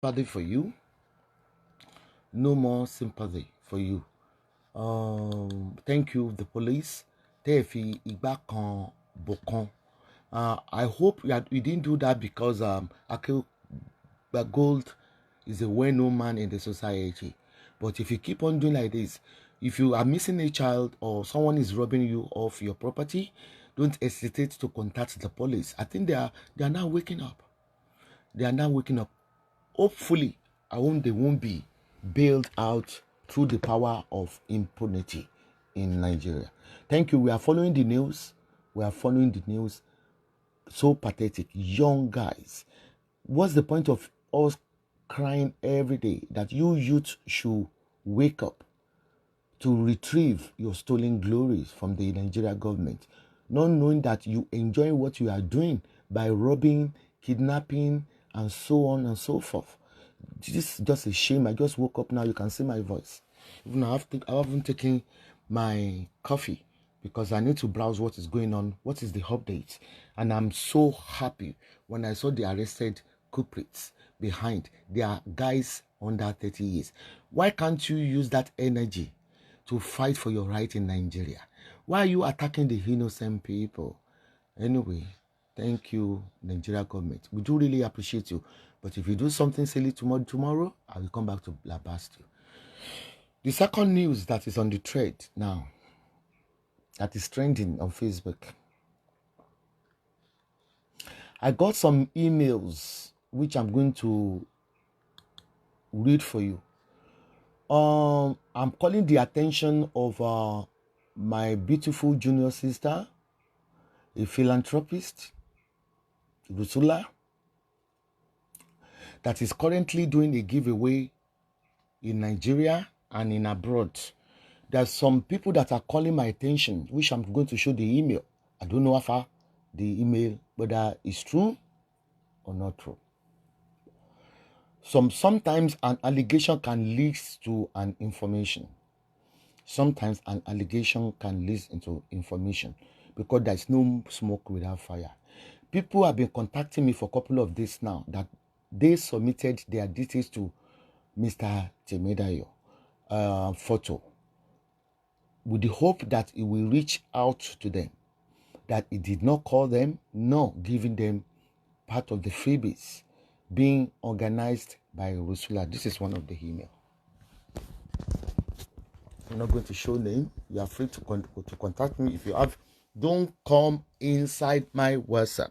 sympathy for you. No more sympathy for you. Thank you, the police. Tefi Igbakan Bokan. I hope you didn't do that because Akil Gold is a well-known man in the society. But if you keep on doing like this, if you are missing a child or someone is robbing you of your property, don't hesitate to contact the police. I think they are now waking up. They are now waking up. Hopefully, they won't be bailed out through the power of impunity in Nigeria. Thank you. We are following the news. So pathetic. Young guys. What's the point of us crying every day that you youth should wake up to retrieve your stolen glories from the Nigeria government, not knowing that you enjoy what you are doing by robbing, kidnapping, and so on and so forth. This is just a shame. I just woke up now. You can see my voice. Even I haven't taken my coffee because I need to browse what is going on, what is the update. And I'm so happy when I saw the arrested culprits behind. They are guys under 30 years. Why can't you use that energy to fight for your right in Nigeria? Why are you attacking the innocent people? Anyway, thank you, Nigeria government. We do really appreciate you. But if you do something silly tomorrow, I will come back to blast you. The second news that is on the thread now, that is trending on Facebook. I got some emails which I'm going to read for you. I'm calling the attention of my beautiful junior sister, a philanthropist, Rusula, that is currently doing a giveaway in Nigeria and in abroad. There's some people that are calling my attention, which I'm going to show the email. I don't know if the email, whether it's true or not true. Sometimes an allegation can lead to an information. Sometimes an allegation can lead into information because there's no smoke without fire. People have been contacting me for a couple of days now that they submitted their details to Mr. Temedayo photo with the hope that he will reach out to them, that he did not call them, nor giving them part of the freebies being organized by Rusula. This is one of the email. I'm not going to show name. You are free to contact me if you have. Don't come inside my WhatsApp.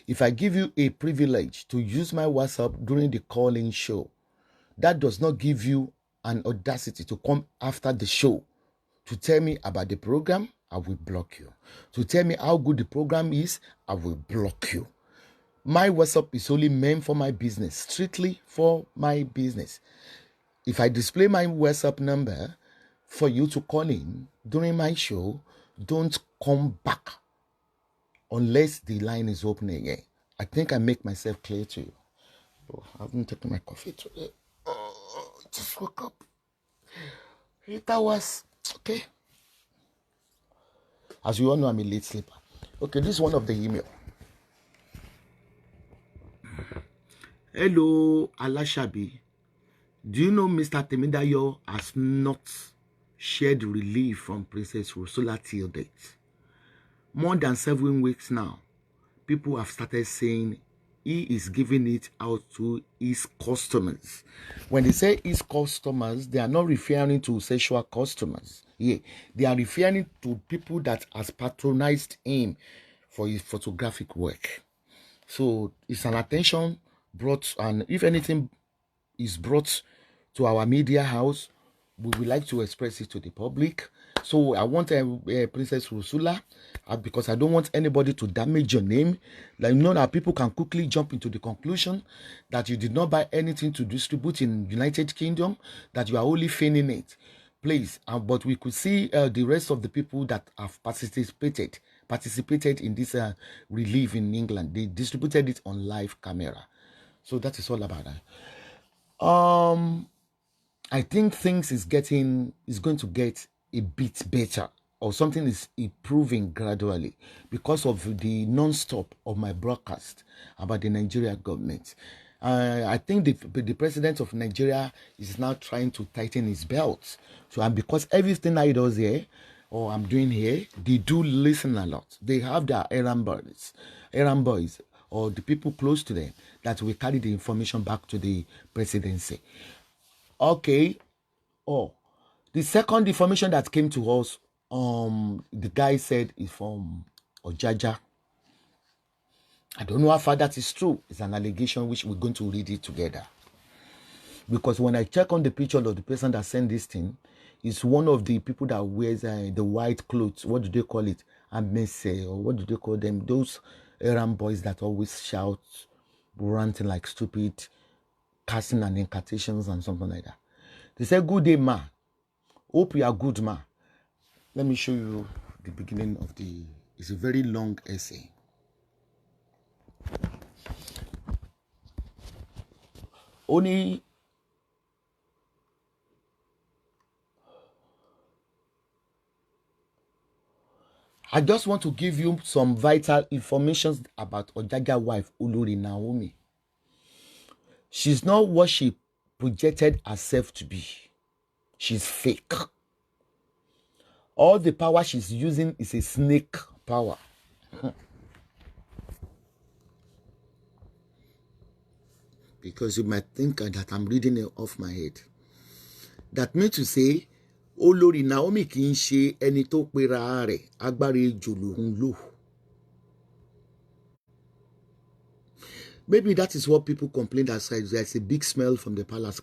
If I give you a privilege to use my WhatsApp during the call-in show, that does not give you an audacity to come after the show to tell me about the program. I will block you. To tell me how good the program is, I will block you. My WhatsApp is only meant for my business, strictly for my business. If I display my WhatsApp number for you to call in during my show, don't come back unless the line is open again. I think I make myself clear to you. Oh, I haven't taken my coffee today. Oh, just woke up. 8 hours. Okay. As you all know, I'm a late sleeper. Okay, this is one of the email. Hello, Alashabi. Do you know Mr. Temidayo has not shared relief from Princess Rusula till date? More than 7 weeks now, people have started saying he is giving it out to his customers. When they say his customers, they are not referring to sexual customers. Yeah, they are referring to people that has patronized him for his photographic work. So it's an attention brought, and if anything is brought to our media house, we would like to express it to the public. So I want Princess Rusula, because I don't want anybody to damage your name. Like, you know that people can quickly jump into the conclusion that you did not buy anything to distribute in United Kingdom, that you are only feigning it. Please, but we could see the rest of the people that have participated in this relief in England. They distributed it on live camera. So that is all about that. I think things is going to get a bit better, or something is improving gradually because of the non-stop of my broadcast about the Nigeria government. I think the president of Nigeria is now trying to tighten his belt. So, and because everything I does here, or I'm doing here, they do listen a lot. They have their errand boys, or the people close to them that will carry the information back to the presidency. Okay. Oh, the second information that came to us, the guy said is from Ojaja. I don't know how far that is true. It's an allegation which we're going to read it together. Because when I check on the picture of the person that sent this thing, it's one of the people that wears the white clothes. What do they call it? Amese, or what do they call them? Those errand boys that always shout, ranting like stupid, casting and incantations and something like that. They say, "Good day, ma. Hope you are good, ma." Let me show you the beginning of the... It's a very long essay. Only... I just want to give you some vital information about Ojaja wife, Olori Naomi. She's not what she projected herself to be. She's fake. All the power she's using is a snake power. Because you might think that I'm reading it off my head. That means to say, Olori Naomi kì í ṣe ẹni tó pera rẹ̀ agbára ejò lòun lò. Maybe that is what people complained outside. There's a big smell from the palace.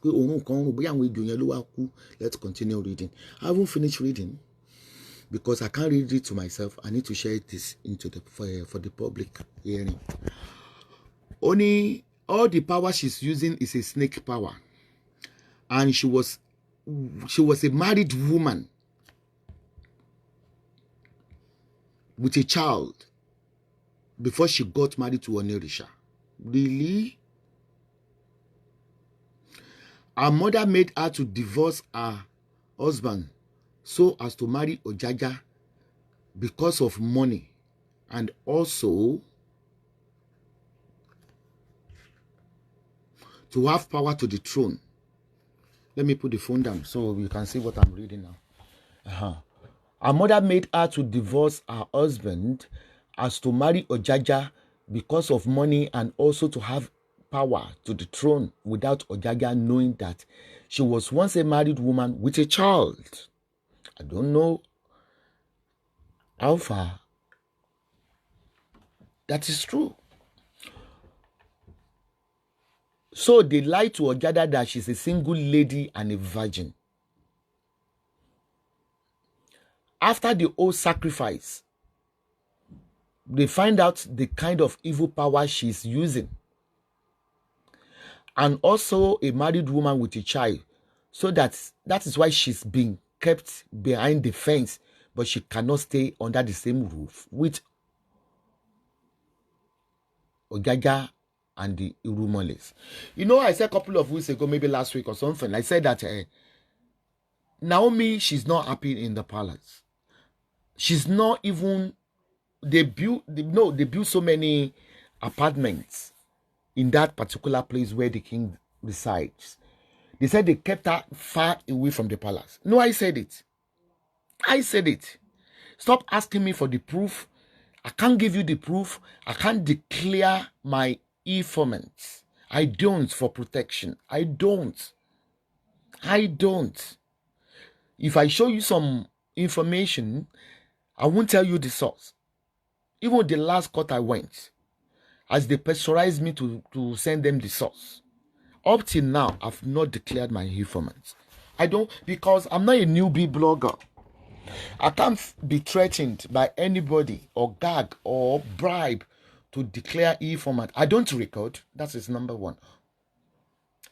Let's continue reading. I haven't finished reading because I can't read it to myself. I need to share this into the for the public hearing. Only all the power she's using is a snake power, and she was a married woman with a child before she got married to Oni-Ife. Really? Her mother made her to divorce her husband so as to marry Ojaja because of money, and also to have power to the throne. Let me put the phone down so you can see what I'm reading now. Her mother made her to divorce her husband as to marry Ojaja because of money, and also to have power to the throne without Ojaja knowing that she was once a married woman with a child. I don't know how far that is true. So they lied to Ojaja that she's a single lady and a virgin. After the whole sacrifice, they find out the kind of evil power she's using. And also a married woman with a child. So that is why she's being kept behind the fence, but she cannot stay under the same roof with Ojaja and the Irumoles. You know, I said a couple of weeks ago, maybe last week or something, I said that Naomi, she's not happy in the palace. She's not even... They built so many apartments in that particular place where the king resides. They said they kept her far away from the palace. No, I said it. I said it. Stop asking me for the proof. I can't give you the proof. I can't declare my informants. I don't, for protection. I don't. If I show you some information, I won't tell you the source. Even the last court I went, as they pressurized me to send them the source. Up till now, I've not declared my informants. I don't, because I'm not a newbie blogger. I can't be threatened by anybody or gag or bribe to declare informant. I don't record. That is number one.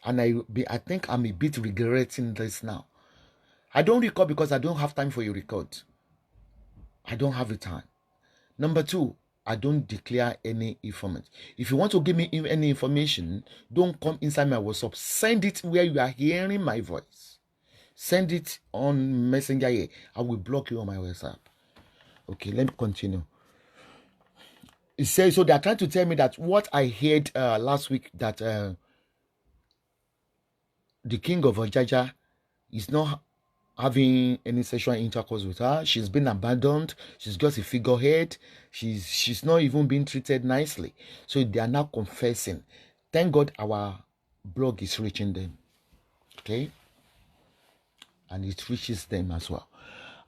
And I think I'm a bit regretting this now. I don't record because I don't have time for your record. I don't have the time. Number two, I don't declare any information. If you want to give me any information, don't come inside my WhatsApp. Send it where you are hearing my voice. Send it on Messenger here. I will block you on my WhatsApp. Okay, let me continue. It says, so they are trying to tell me that what I heard last week, that the king of Ojaja is not having any sexual intercourse with her. She's been abandoned. She's just a figurehead. She's not even being treated nicely. So they are now confessing. Thank God our blog is reaching them. Okay? And it reaches them as well.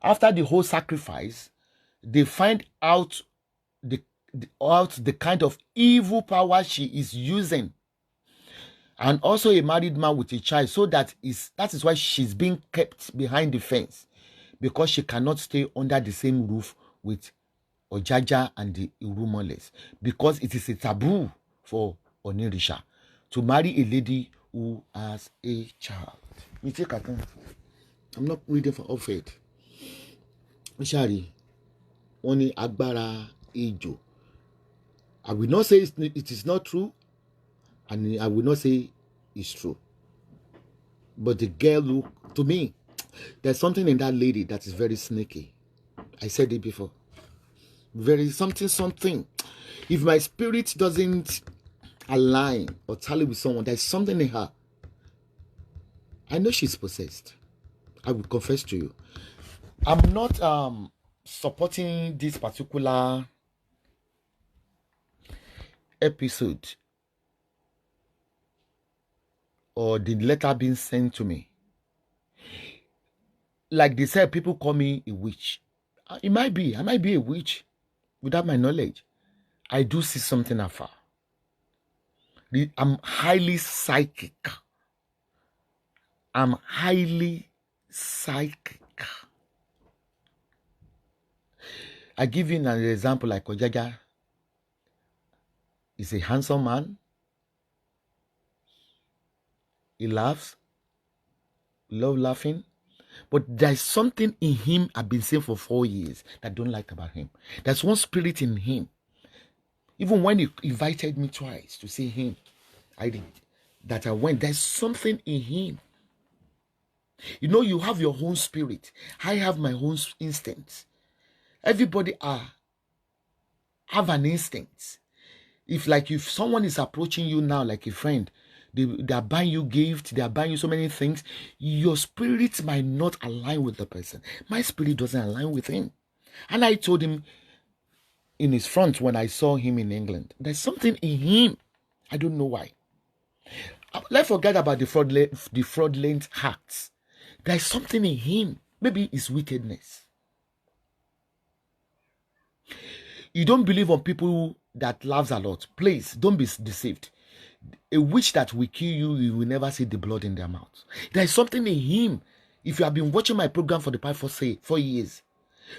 After the whole sacrifice, they find out the kind of evil power she is using, and also a married man with a child. So that is why she's being kept behind the fence, because she cannot stay under the same roof with Ojaja and the Irumoles, because it is a taboo for Onirisha to marry a lady who has a child. I'm not reading for Offed. Shari, Oni Agbara Ejo. I will not say it is not true, and I will not say it's true. But the girl look, to me, there's something in that lady that is very sneaky. I said it before. Very something. If my spirit doesn't align or tally with someone, there's something in her. I know she's possessed. I will confess to you. I'm not supporting this particular episode or the letter being sent to me. Like they said, people call me a witch. I might be a witch without my knowledge. I do see something afar. I'm highly psychic. I give you an example like Ojaja is a handsome man. He laughs. Love laughing. But there's something in him I've been saying for 4 years that I don't like about him. There's one spirit in him. Even when he invited me twice to see him, I went. There's something in him. You know, you have your own spirit. I have my own instincts. Everybody have an instinct. If someone is approaching you now like a friend, they are buying you gifts, they are buying you so many things, your spirit might not align with the person. My spirit doesn't align with him. And I told him in his front when I saw him in England, there's something in him. I don't know why. Let's forget about the fraudulent acts. There's something in him. Maybe it's wickedness. You don't believe on people that laughs a lot. Please, don't be deceived. A witch that will kill you, you will never see the blood in their mouth. There is something in him. If you have been watching my program for the past 4 years,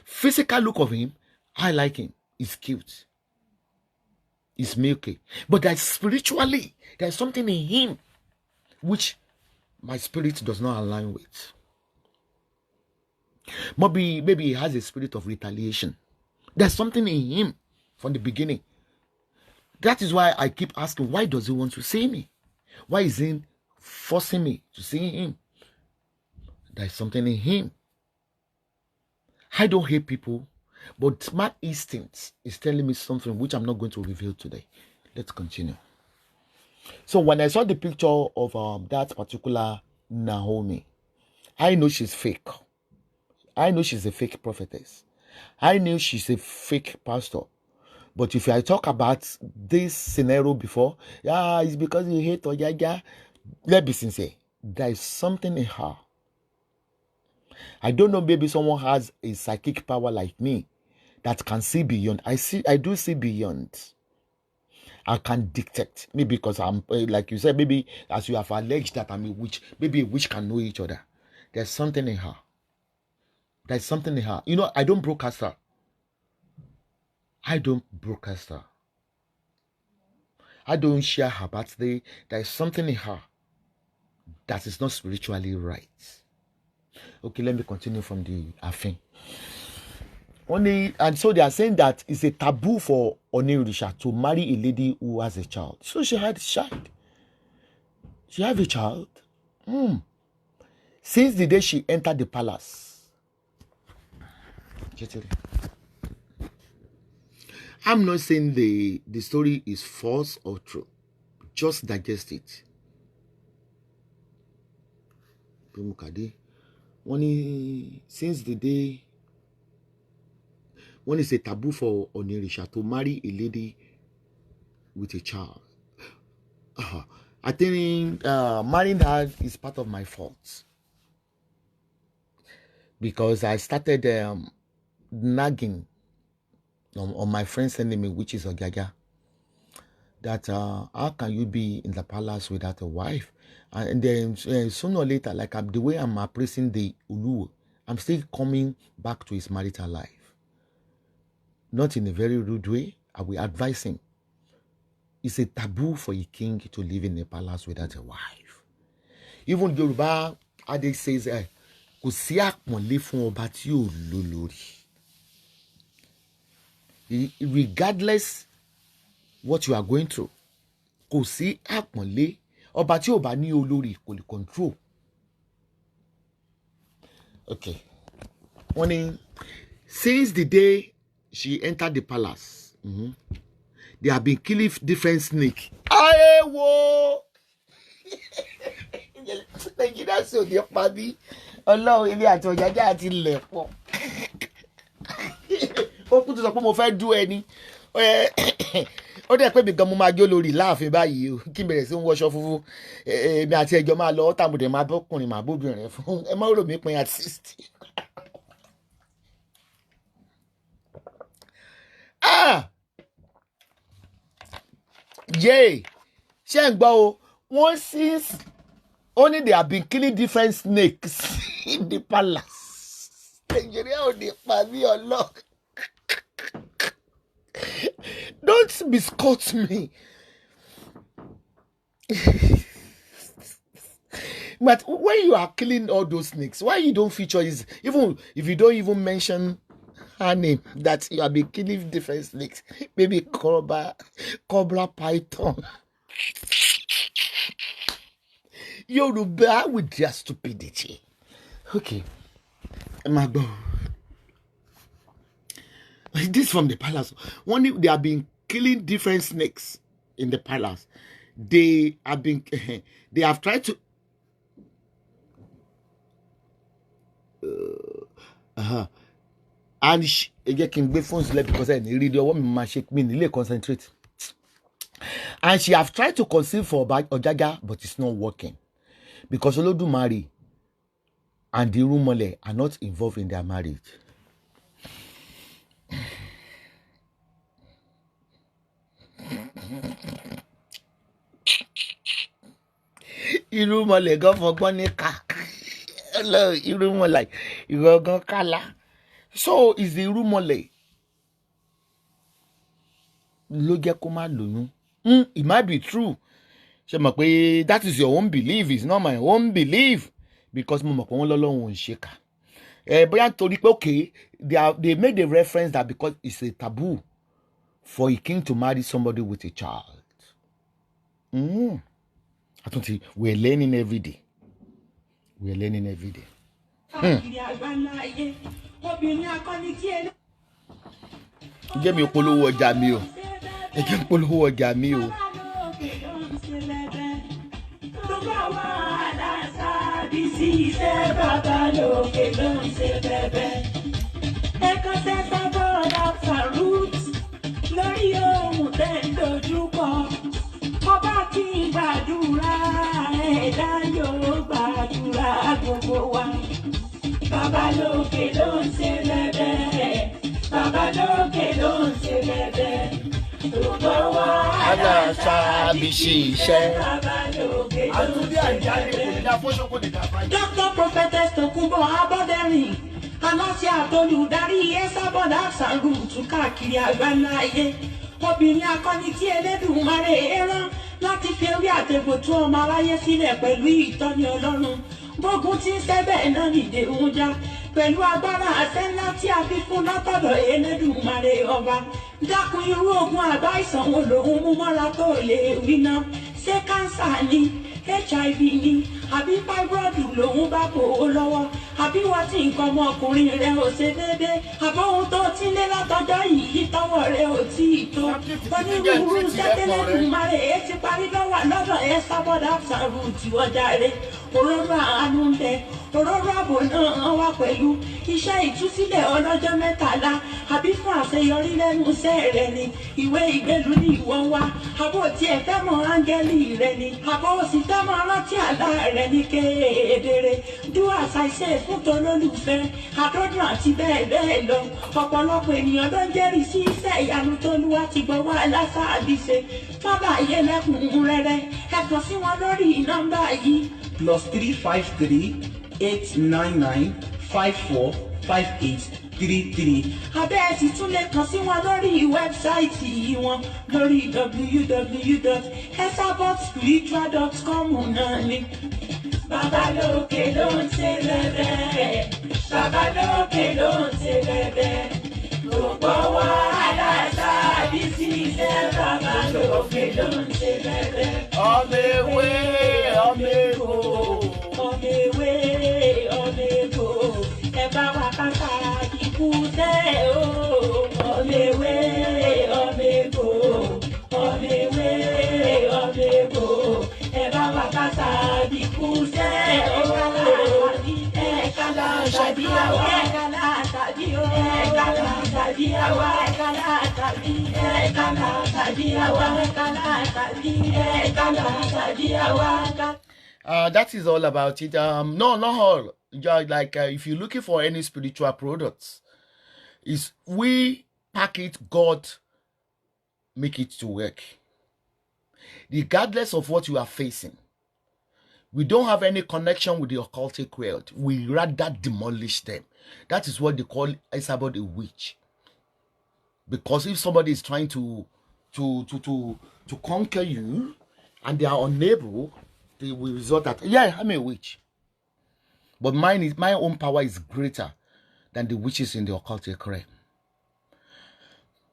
physical look of him, I like him. He's cute. He's milky. But spiritually, there's something in him which my spirit does not align with. Maybe he has a spirit of retaliation. There's something in him from the beginning. That is why I keep asking, why does he want to see me? Why is he forcing me to see him? There's something in him. I don't hate people, but my instinct is telling me something which I'm not going to reveal today. Let's continue. So when I saw the picture of that particular Naomi, I know she's fake. I know she's a fake prophetess. I knew she's a fake pastor. But if I talk about this scenario before, it's because you hate Ojaja. Let's be sincere. There is something in her. I don't know, maybe someone has a psychic power like me that can see beyond. I do see beyond. I can detect. Maybe because I'm, like you said, maybe as you have alleged that I'm a witch, maybe a witch can know each other. There's something in her. There's something in her. You know, I don't broadcast her. I don't broadcast her. I don't share her birthday. There is something in her that is not spiritually right. Okay, let me continue from the Afin. And so they are saying that it's a taboo for Onirisha to marry a lady who has a child. So she had a child. She had a child. Since the day she entered the palace. I'm not saying the story is false or true. Just digest it. Mukade. Since the day when it's a taboo for Onirisha to marry a lady with a child, I think marrying her is part of my fault, because I started nagging on my friend's enemy, which is Ojaja, that how can you be in the palace without a wife? And then sooner or later, like the way I'm appraising the Ulu, I'm still coming back to his marital life. Not in a very rude way. I will advise him. It's a taboo for a king to live in a palace without a wife. Even Yoruba adage says, kò sí àpọ́nlé fún ọba tí ò lólórí. Regardless what you are going through, kò sí àpọ́nlé, ọba tí ò bá ní olórí kò lè control. Okay. Since the day she entered the palace, they have been killing different snakes. Ayewo! Nàìjíríà sì ò ní pa bí Ọlọ́run ilé àti Ọ̀jájá àti ilẹ̀ pọ̀. Ó kú tó sọ pé mo fẹ́ dú ẹni. Ó dẹ̀ pé mi gan mo máa jó lórí láàfin báyìí o, kí n bẹ̀rẹ̀ sí ń wọṣọ funfun. Èmi àti ẹjọ́ máa lọ tàbùdẹ̀ máa bọ́kùnrin máa bóbìnrin fún. Ẹ má rò mí pin at 60. Yay! Ṣé ń gbọ́ o? Since only they have been killing different snakes in the palace. Nigeria ò ní pa mí Ọlọ́run. Don't misquote me. But when you are killing all those snakes, why you don't feature is, even if you don't even mention her name, that you have been killing different snakes, maybe cobra python. Yoruba with their stupidity. Okay. Magbo. This from the palace. One, they have been killing different snakes in the palace. They have tried to and again can be phones left because I read your woman my shake me concentrate. And she have tried to conceive for Ojaja, but it's not working. Because Olodumare and the Irumole are not involved in their marriage. Irumole go for Gbonika. Hello, Irumole. You go kala. So is the Irumole. It might be true. That is your own belief. It's not my own belief. Because okay, they made the reference that because it's a taboo for a king to marry somebody with a child. I don't think we're learning every day. We're learning every day. Get me a polówó ọjà mi o. Get me polówó ọjà mi o. Lórí ohun tẹ́ ń dojúkọ, ọba tí ń gbàdúrà ẹ̀dá yóò gbàdúrà gbogbo wa. Bàbá lókè ló ń ṣe bẹ̀bẹ̀, bàbá lókè ló ń ṣe bẹ̀bẹ̀. Gbogbo wa aláṣà bí ṣiṣẹ́. Bàbá lókè ló ń ṣe bẹ̀bẹ̀. Dr. Prophetess Tokunbo Abọ́dẹ̀rìn, aláṣẹ àtolùdarí Esabod tún káàkiri àgbáláyé. Obìnrin akọni tí Elédùmarè rán láti fi orí àtẹ̀bò tún ọmọ aráyé sílẹ̀ pẹ̀lú ìtọ́ni Ọlọ́run. Bógun tí ń sẹ́bẹ̀ náà nìdè ń já pẹ̀lú agbára àṣẹ ńlá tí a fi fún látọ̀dọ̀ Elédùmarè ọba. Dákun irú ogun àbá ìsàn wo lòun mú mọ́ra tó lè wí náà? Ṣé kánsà ni? HIV ni? Àbí fáibúrọ̀dù lòun bá bò ó lọ́wọ́? àbí wọ́n ti nǹkan ọmọkùnrin rẹ̀ ò ṣe déédé àbọ̀ ohun tó ti lé látọjọ́ yìí tọwọ́ rẹ̀ ò tí ì tó onírúurú sẹ́tẹ́lẹ́dùnmarè èyí ti parí lọ́dọ̀ Esabod Absolute ọjà rẹ̀ òróró àánú ń bẹ òróró ààbò náà wá pẹ̀lú iṣẹ́ ìtúsílẹ̀ ọlọ́jọ́ 13 àbí fún àṣeyọrí lẹ́nu iṣẹ́ rẹ̀ ni ìwé ìgbélú ní ìwọ wá àbò tí ẹ fẹ́ mọ áńgẹ́lì rẹ̀ ni àbò sì fẹ́ mọ rántí àlá rẹ̀ ní kedere do as I say fún tolólùfẹ́ àdọ́dún àti bẹ́ẹ̀ bẹ́ẹ̀ lọ ọ̀pọ̀lọpọ̀ ènìyàn ló ń jẹ́rìí sí iṣẹ́ ìyanu t'Olúwa ti gbọ́wọ́ aláṣáàbí ṣe fábà yé lẹ́kùn rẹ́rẹ́ ẹ kàn sí wọn lórí nọ́mbà yìí +353 899 545833. abẹ́ ẹ sì tún lè kàn sí wọn lórí wẹ́bsáìtì wọn lórí www.esabodspiritual.com náà ni. Babalókè ló ń ṣe bẹ́bẹ́, Babalókè ló ń ṣe bẹ́bẹ́, gbogbo wàhálà sábì sílẹ̀, Babalókè ló ń ṣe bẹ́bẹ́. ọmọ ewé ọmọ èkó. ọmọ ewé ọmọ èkó ẹ bá wa kàkà ikú tẹ́ o. ọmọ ewé ọmọ èkó ọmọ ewé ọmọ èkó ẹ bá wa kàkà ikú tẹ́ o. ẹ kàlà tàbí àwa ẹ kàlà tàbí o ẹ kàlà tàbí àwa ẹ kàlà tàbí ẹ kàlà tàbí àwa ẹ kàlà tàbí ẹ kàlà tàbí àwa. That is all about it. No, not all. Just like if you're looking for any spiritual products, is we pack it, God make it to work. Regardless of what you are facing, we don't have any connection with the occultic world. We rather demolish them. That is what they call Esabod a witch. Because if somebody is trying to conquer you and they are unable, they will resort at, yeah, I'm a witch. But my own power is greater than the witches in the occultic realm.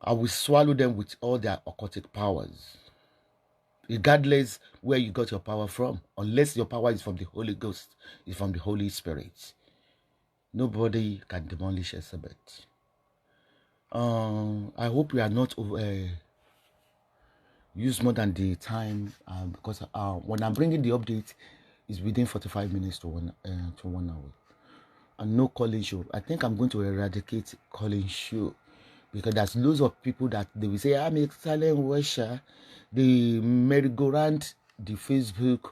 I will swallow them with all their occultic powers. Regardless where you got your power from, unless your power is from the Holy Ghost, is from the Holy Spirit. Nobody can demolish Esabod. I hope we are not use more than the time because when I'm bringing the update, it's within 45 minutes to 1 hour. And no calling show. I think I'm going to eradicate calling show because there's loads of people that they will say, I'm a silent watcher. They merry-go-round the Facebook,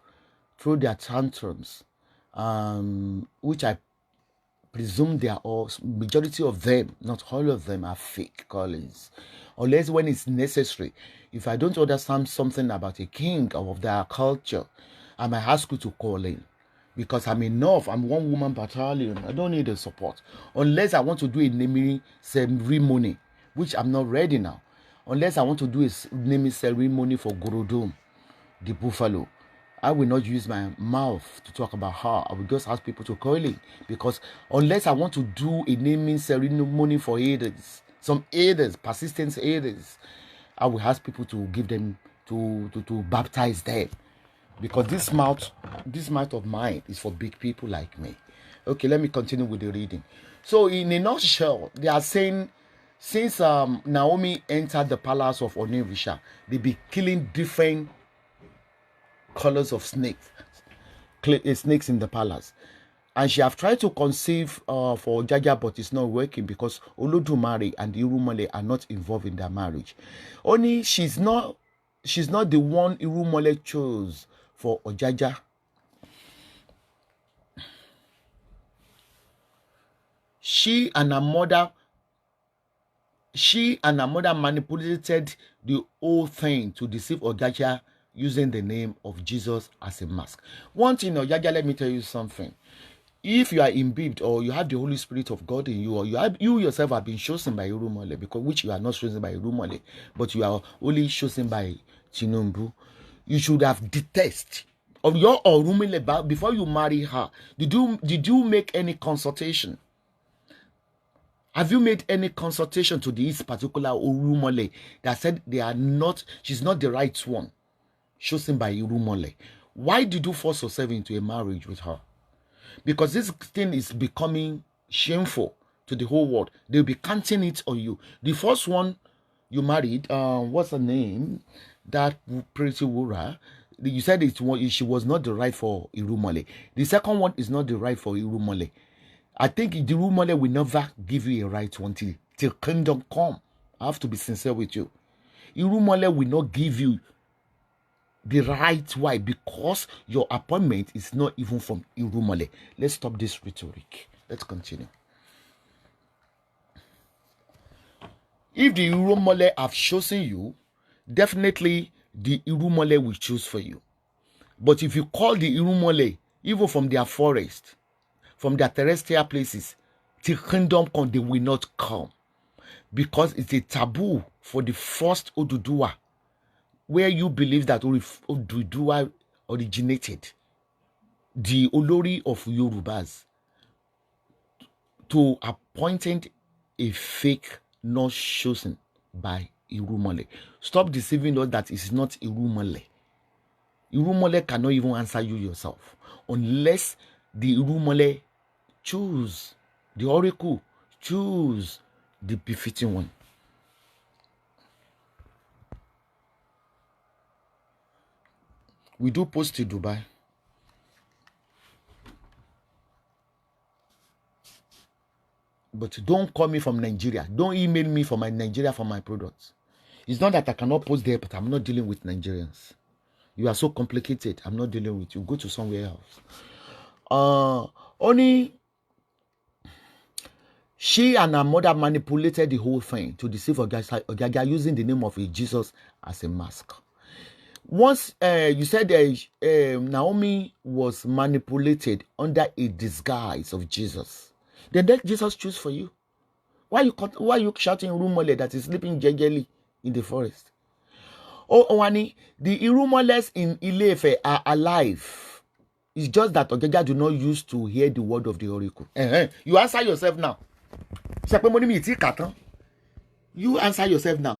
through their tantrums, which I presume they are all, majority of them, not all of them, are fake callings. Unless when it's necessary. If I don't understand something about a king or of their culture, I might ask you to call in. Because I'm enough. I'm one woman battalion. I don't need the support. Unless I want to do a naming ceremony, which I'm not ready now. Unless I want to do a naming ceremony for Gorodom, the buffalo, I will not use my mouth to talk about her. I will just ask people to call in. Because unless I want to do a naming ceremony for Hades, some Hades, persistent Hades, I will ask people to give them, to baptize them. Because this mouth of mine is for big people like me. Okay, let me continue with the reading. So in a nutshell, they are saying, since Naomi entered the palace of Oni-Ife, they be killing different colors of snakes in the palace. And she have tried to conceive for Ojaja, but it's not working because Olodumare and Irumole are not involved in their marriage. Only she's not the one Irumole chose for Ojaja. She and her mother manipulated the whole thing to deceive Ojaja using the name of Jesus as a mask. One thing, Ojaja, let me tell you something. If you are imbibed or you have the Holy Spirit of God in you, or you yourself have been chosen by Irumole, because which you are not chosen by Irumole, but you are only chosen by Chinumbu, you should have detested of your Orumile before you marry her. Did you make any consultation? Have you made any consultation to this particular Orumole that said she's not the right one, chosen by Irumole? Why did you force yourself into a marriage with her? because this thing is becoming shameful to the whole world. They'll be counting it on you. The first one you married, what's her name? That pretty Wura. You said she was not the right for Irumole. The second one is not the right for Irumole. I think the Irumole will never give you a right until till kingdom come. I have to be sincere with you. Irumole will not give you the right. Why? Because your appointment is not even from Irumole. Let's stop this rhetoric. Let's continue. If the Irumole have chosen you, definitely the Irumole will choose for you. But if you call the Irumole, even from their forest, from their terrestrial places, till kingdom come, they will not come. Because it's a taboo for the first Oduduwa, where you believe that Oduduwa originated, the Olori of Yorubas, to appointing a fake not chosen by Irumole. Stop deceiving us that it's not Irumole. Irumole cannot even answer you yourself unless the Irumole choose, the oracle choose the befitting one. We do post to Dubai. But don't call me from Nigeria. Don't email me from Nigeria for my products. It's not that I cannot post there, but I'm not dealing with Nigerians. You are so complicated. I'm not dealing with you. Go to somewhere else. Only she and her mother manipulated the whole thing to deceive Ojaja using the name of Jesus as a mask. Once you said Naomi was manipulated under a disguise of Jesus, then let Jesus choose for you. Why you shouting Irumole that is sleeping jejely in the forest? Oh, Owani, the Irumoles in Ile-Ife are alive. It's just that Ojaja do not used to hear the word of the oracle. You answer yourself now. You answer yourself now.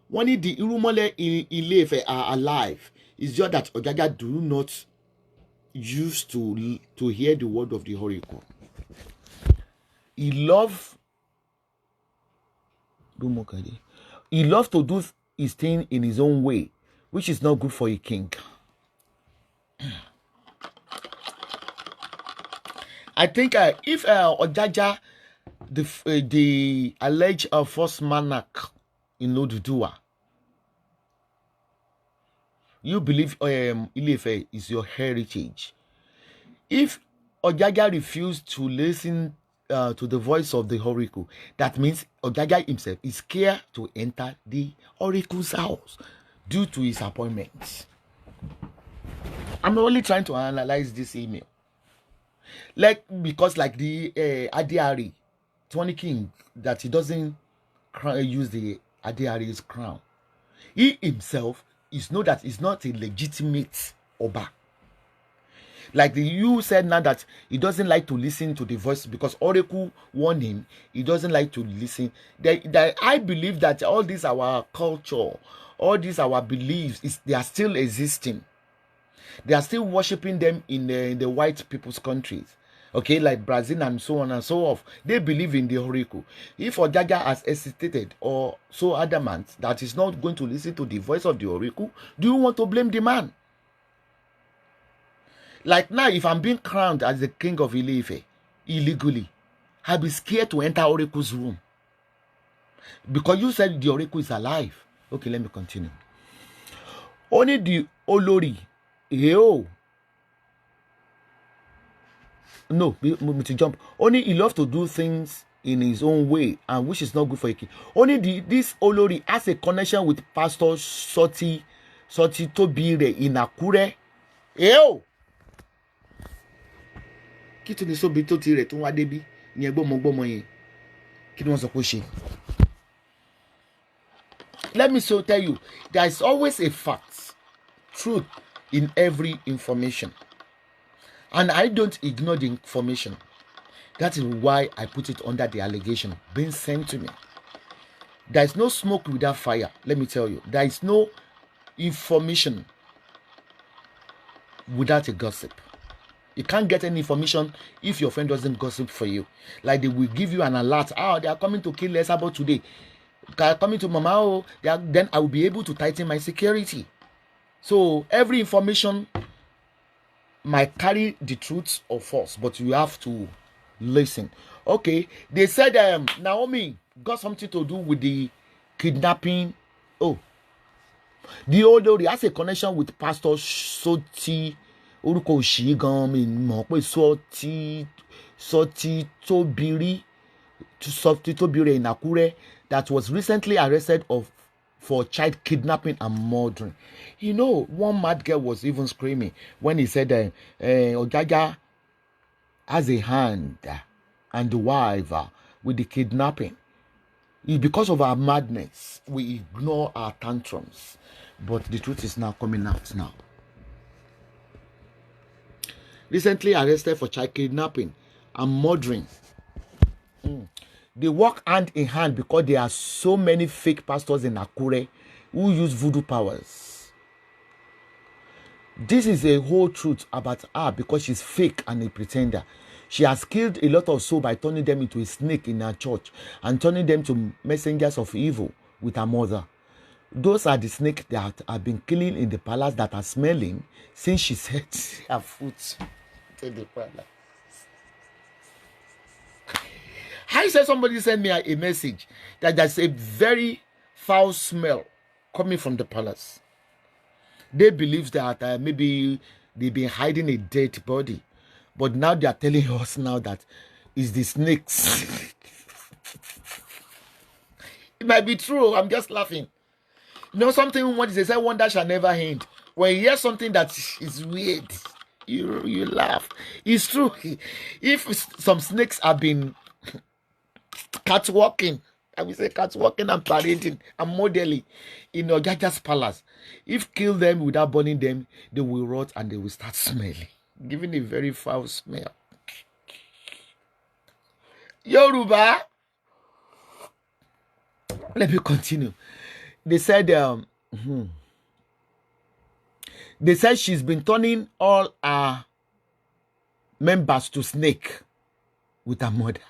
One, the Irumole in Ile-Ife are alive. It's just that Ojaja do not used to hear the word of the oracle. He loves to do his thing in his own way, which is not good for a king. I think if Ojaja, the alleged first monarch in Oduduwa, you believe Ile-Ife is your heritage. If Ojaja refused to listen to the voice of the oracle, that means Ojaja himself is scared to enter the oracle's house due to his appointments. I'm only trying to analyze this email. Because the Adiari, Tony King, that he doesn't use the Adiari's crown. He himself is know that he's not a legitimate Oba. You said now that he doesn't like to listen to the voice because Oracle warned him. He doesn't like to listen. I believe that all this our culture, all these our beliefs, they are still existing. They are still worshiping them in the white people's countries. Okay, like Brazil and so on and so forth. They believe in the oracle. If Ojaja has hesitated or so adamant that he's not going to listen to the voice of the oracle, do you want to blame the man? Now, if I'm being crowned as the king of Ile-Ife illegally, I'll be scared to enter Oracle's room. Because you said the Oracle is alive. Okay, let me continue. Only the Olori. No, to jump. Only he loves to do things in his own way, and which is not good for a king. Only this Olori has a connection with Pastor Soti Tobire in Akure. Kí ni so bi tó ti rẹ̀ tó wá débi ní gbọ́mọgbọ́mọ yẹn kí ni wọ́n sọ pé ṣe. Let me so tell you, there is always a fact, truth in every information, and I don't ignore the information. That is why I put it under the allegation being sent to me. There is no smoke without fire. Let me tell you, there is no information without a gossip. You can't get any information if your friend doesn't gossip for you. Like they will give you an alert. Oh, they are coming to kill Esabod today. They are coming to Mama. Oh, then I will be able to tighten my security. So every information might carry the truth or false, but you have to listen. Okay, they said Naomi got something to do with the kidnapping. Oh, the old lady has a connection with Pastor Soti. Orúkọ òṣì gan mi mọ̀ pé Soti Tobiri in Akure that was recently arrested for child kidnapping and murdering. You know, one mad girl was even screaming when he said Ojaja has a hand and the wife with the kidnapping. It's because of our madness we ignore our tantrums, but the truth is now coming out now. Recently arrested for child kidnapping and murdering. They work hand in hand because there are so many fake pastors in Akure who use voodoo powers. This is a whole truth about her because she's fake and a pretender. She has killed a lot of souls by turning them into a snake in her church and turning them to messengers of evil with her mother. Those are the snakes that have been killing in the palace that are smelling since she set her foot to the palace. I said somebody sent me a message that there's a very foul smell coming from the palace. They believe that maybe they've been hiding a dead body. But now they are telling us now that it's the snakes. It might be true. I'm just laughing. You know something, what they say, wonder shall never end. When you hear something that is weird, you laugh. It's true. If some snakes have been catwalking, I will say catwalking and parading and modeling in Ojaja's palace, if kill them without burning them, they will rot and they will start smelling, giving a very foul smell. Yoruba. Let me continue. They said she's been turning all her members to snake with her mother.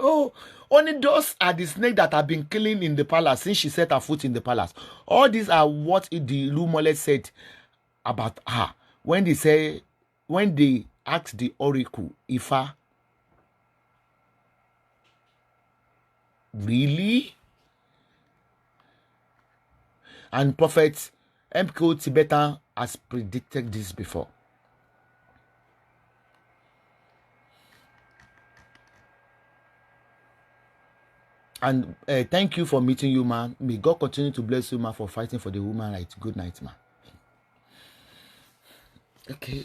Oh, only those are the snakes that have been killing in the palace since she set her foot in the palace. All these are what the Lumole said about her when they asked the oracle, Ifa, really? And Prophet MK Tibetan has predicted this before. And thank you for meeting you, man. May God continue to bless you, man, for fighting for the woman rights. Good night, man. Okay.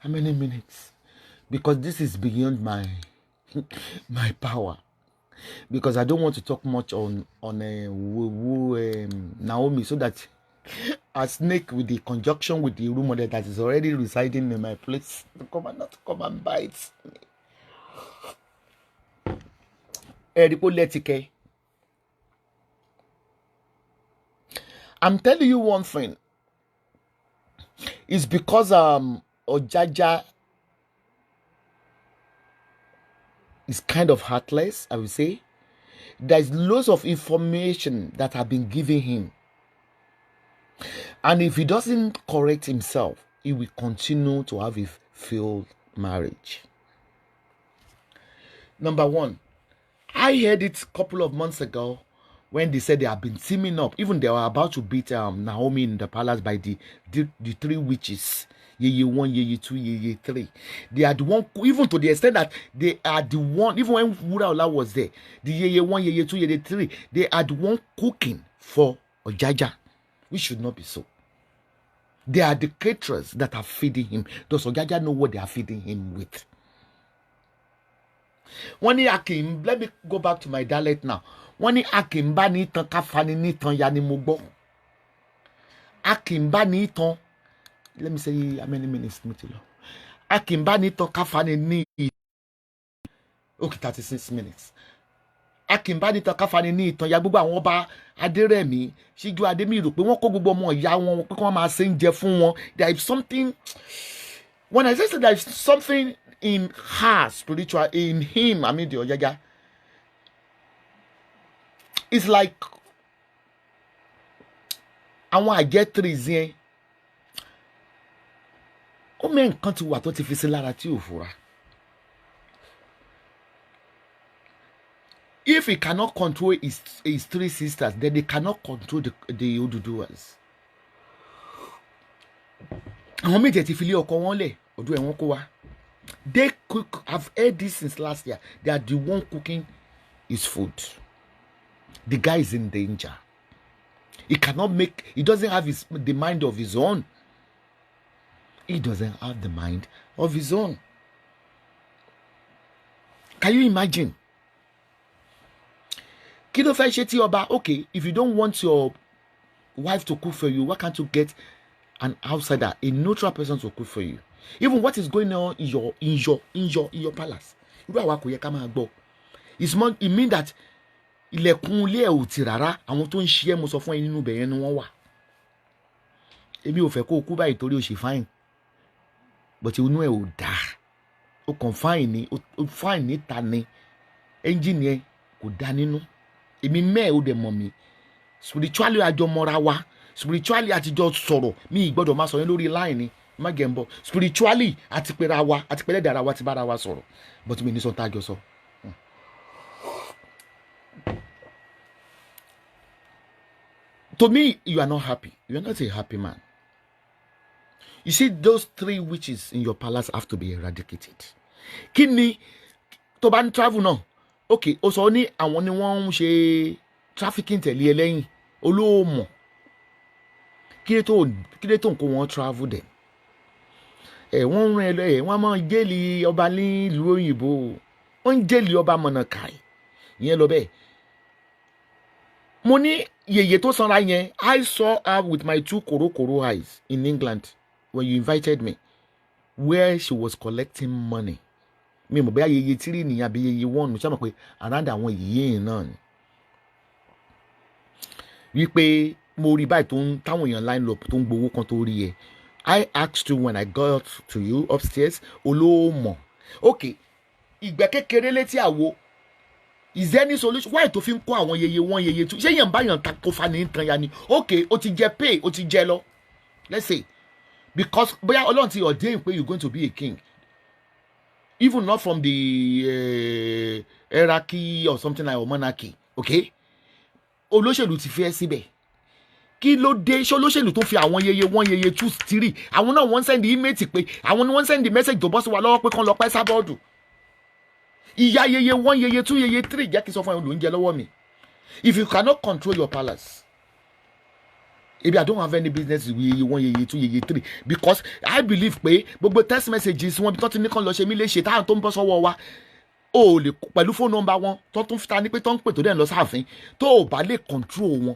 How many minutes? Because this is beyond my power. Because I don't want to talk much on Naomi, so that a snake with the conjunction with the rumor that is already residing in my place to come and bite me. I'm telling you one thing. It's because Ojaja is kind of heartless, I would say. There's lots of information that have been given him. And if he doesn't correct himself, he will continue to have a failed marriage. Number one, I heard it a couple of months ago when they said they have been teaming up. Even they were about to beat Naomi in the palace by the three witches. Yeye 1, Yeye 2, Yeye 3. They are the one, even to the extent that they are the one, even when Wuraola was there, the Yeye 1, Yeye 2, Yeye 3, they are the one cooking for Ojaja, which should not be so. They are the caterers that are feeding him. Does Ojaja know what they are feeding him with? When Akim, let me go back to my dialect now. When Akim ba ni tan kafani ni tan ya ni mo gbọ́. Akim ba ni tan. Let me say how many minutes. Akim ba ni tan kafani ni. Okay, 36 minutes. akínbánitàn káfani ní ìtàn ya gbogbo àwọn ọba Adérẹ̀mí Síjú Adémi rò pé wọ́n kó gbogbo ọmọ ìyá wọn pé kí wọ́n máa ṣe ń jẹ fún wọn. There is something, when I say there is something in her spiritual, in him, I mean the Ojaja, it's like àwọn àjẹtìrìs yẹn ó mẹ́ nǹkan ti wà tó ti fi sí lára tí ò fura. If he cannot control his three sisters, then they cannot control the Oduduwas. Àwọn méjì ti fi lé ọkọ wọn lẹ̀ ọdún ẹ̀ wọ́n kó wa. They cook. I've heard this since last year. They are the one cooking his food. The guy is in danger. He cannot make. He doesn't have the mind of his own. He doesn't have the mind of his own. Can you imagine? Kí ló fẹ́ ṣe tí ọba? Okay, if you don't want your wife to cook for you, why can't you get an outsider, a neutral person to cook for you? Even what is going on in your palace. Irú àwa kò yẹ ká máa gbọ́. It mean that ilẹ̀kùn ilé ẹ̀ ò tì rárá, àwọn tó ń ṣe mo sọ fún ẹ nínú ibẹ̀ yẹn ni wọ́n wà. Èmi ò fẹ́ kó kú báyìí torí ó ṣe fine. But inú ẹ̀ ò dáa. Ó kàn fine ni, ó fine níta ni. Engine yẹn kò dá nínú. Èmi mẹ́ẹ̀ ó dẹ̀ mọ̀ mi. Spiritually àjọ mọ́ra wa. Spiritually àtijọ́ sọ̀rọ̀. Mi ìgbọ́dọ̀ máa sọ yẹn lórí line ni. Má gẹ̀ ń bọ̀. Spiritually àti pera wa, àti pẹ̀lẹ́ dára wa ti bára wa sọ̀rọ̀. But mi ní sọ tájọ sọ. To me, you are not happy. You are not a happy man. You see, those three witches in your palace have to be eradicated. Kí ni tó bá ń travel náà? Okay, ó sọ ní àwọn ni wọ́n ń ṣe trafficking tẹ̀lé ẹ lẹ́yìn. Olóòmọ̀. Kí ló tó ń kó wọn travel then? Wọ́n rán ẹ lọ wọ́n máa jẹ́lì ọba ní ìlú òyìnbó. Wọ́n ń jẹ́lì ọba mọ̀nàkàì. Ìyẹn lọ bẹ́ẹ̀. Mo ní yèyé tó sanra yẹn, I saw her with my 2 koro eyes in England when you invited me, where she was collecting money. Mi mọ̀ bóyá yèyé 3 ni àbí yèyé 1, mo ṣá mọ̀ pé around àwọn yèyé náà ni. Wípé mo rí báyìí táwọn èèyàn line up tó ń gbowó kan tó rí ẹ. I asked you when I got to you upstairs, olóòmọ̀. Okay, ìgbẹ́ kékeré létí àwo. Is there any solution? Why to fi ń kó àwọn yeye 1 yeye 2? Ṣé yẹn bá yàn ta kó fa ní nǹkan ya ni? Okay, ó ti jẹ pay, ó ti jẹ lọ. Let's say, because bóyá Ọlọ́run ti ordain pé you're going to be a king. Even not from the hierarchy or something like, or monarchy. Okay? Olóṣèlú ti fi ẹ́ síbẹ̀. Kí ló dé? Ṣé olóṣèlú tó fi àwọn yeye 1 yeye 2 3? Àwọn náà wọ́n send email pé àwọn ni wọ́n send the message tó bọ́ sí wa lọ́wọ́ pé kán lọ pa Esabod. Ìyá yeye 1 yeye 2 yeye 3 jẹ́ kí sọ fún ẹ lóúnjẹ lọ́wọ́ mi. If you cannot control your palace, maybe I don't have any business with yeye 1 yeye 2 yeye 3, because I believe pé gbogbo text messages wọn bí tó ti ní kàn lọ ṣe mí léṣe táwọn tó ń bọ́ sọ́wọ́ wa ó lè pẹ̀lú phone number wọn tó tún fita ní pé tó ń pè tó dẹ̀ lọ sáàfin tó ò bá lè control wọn.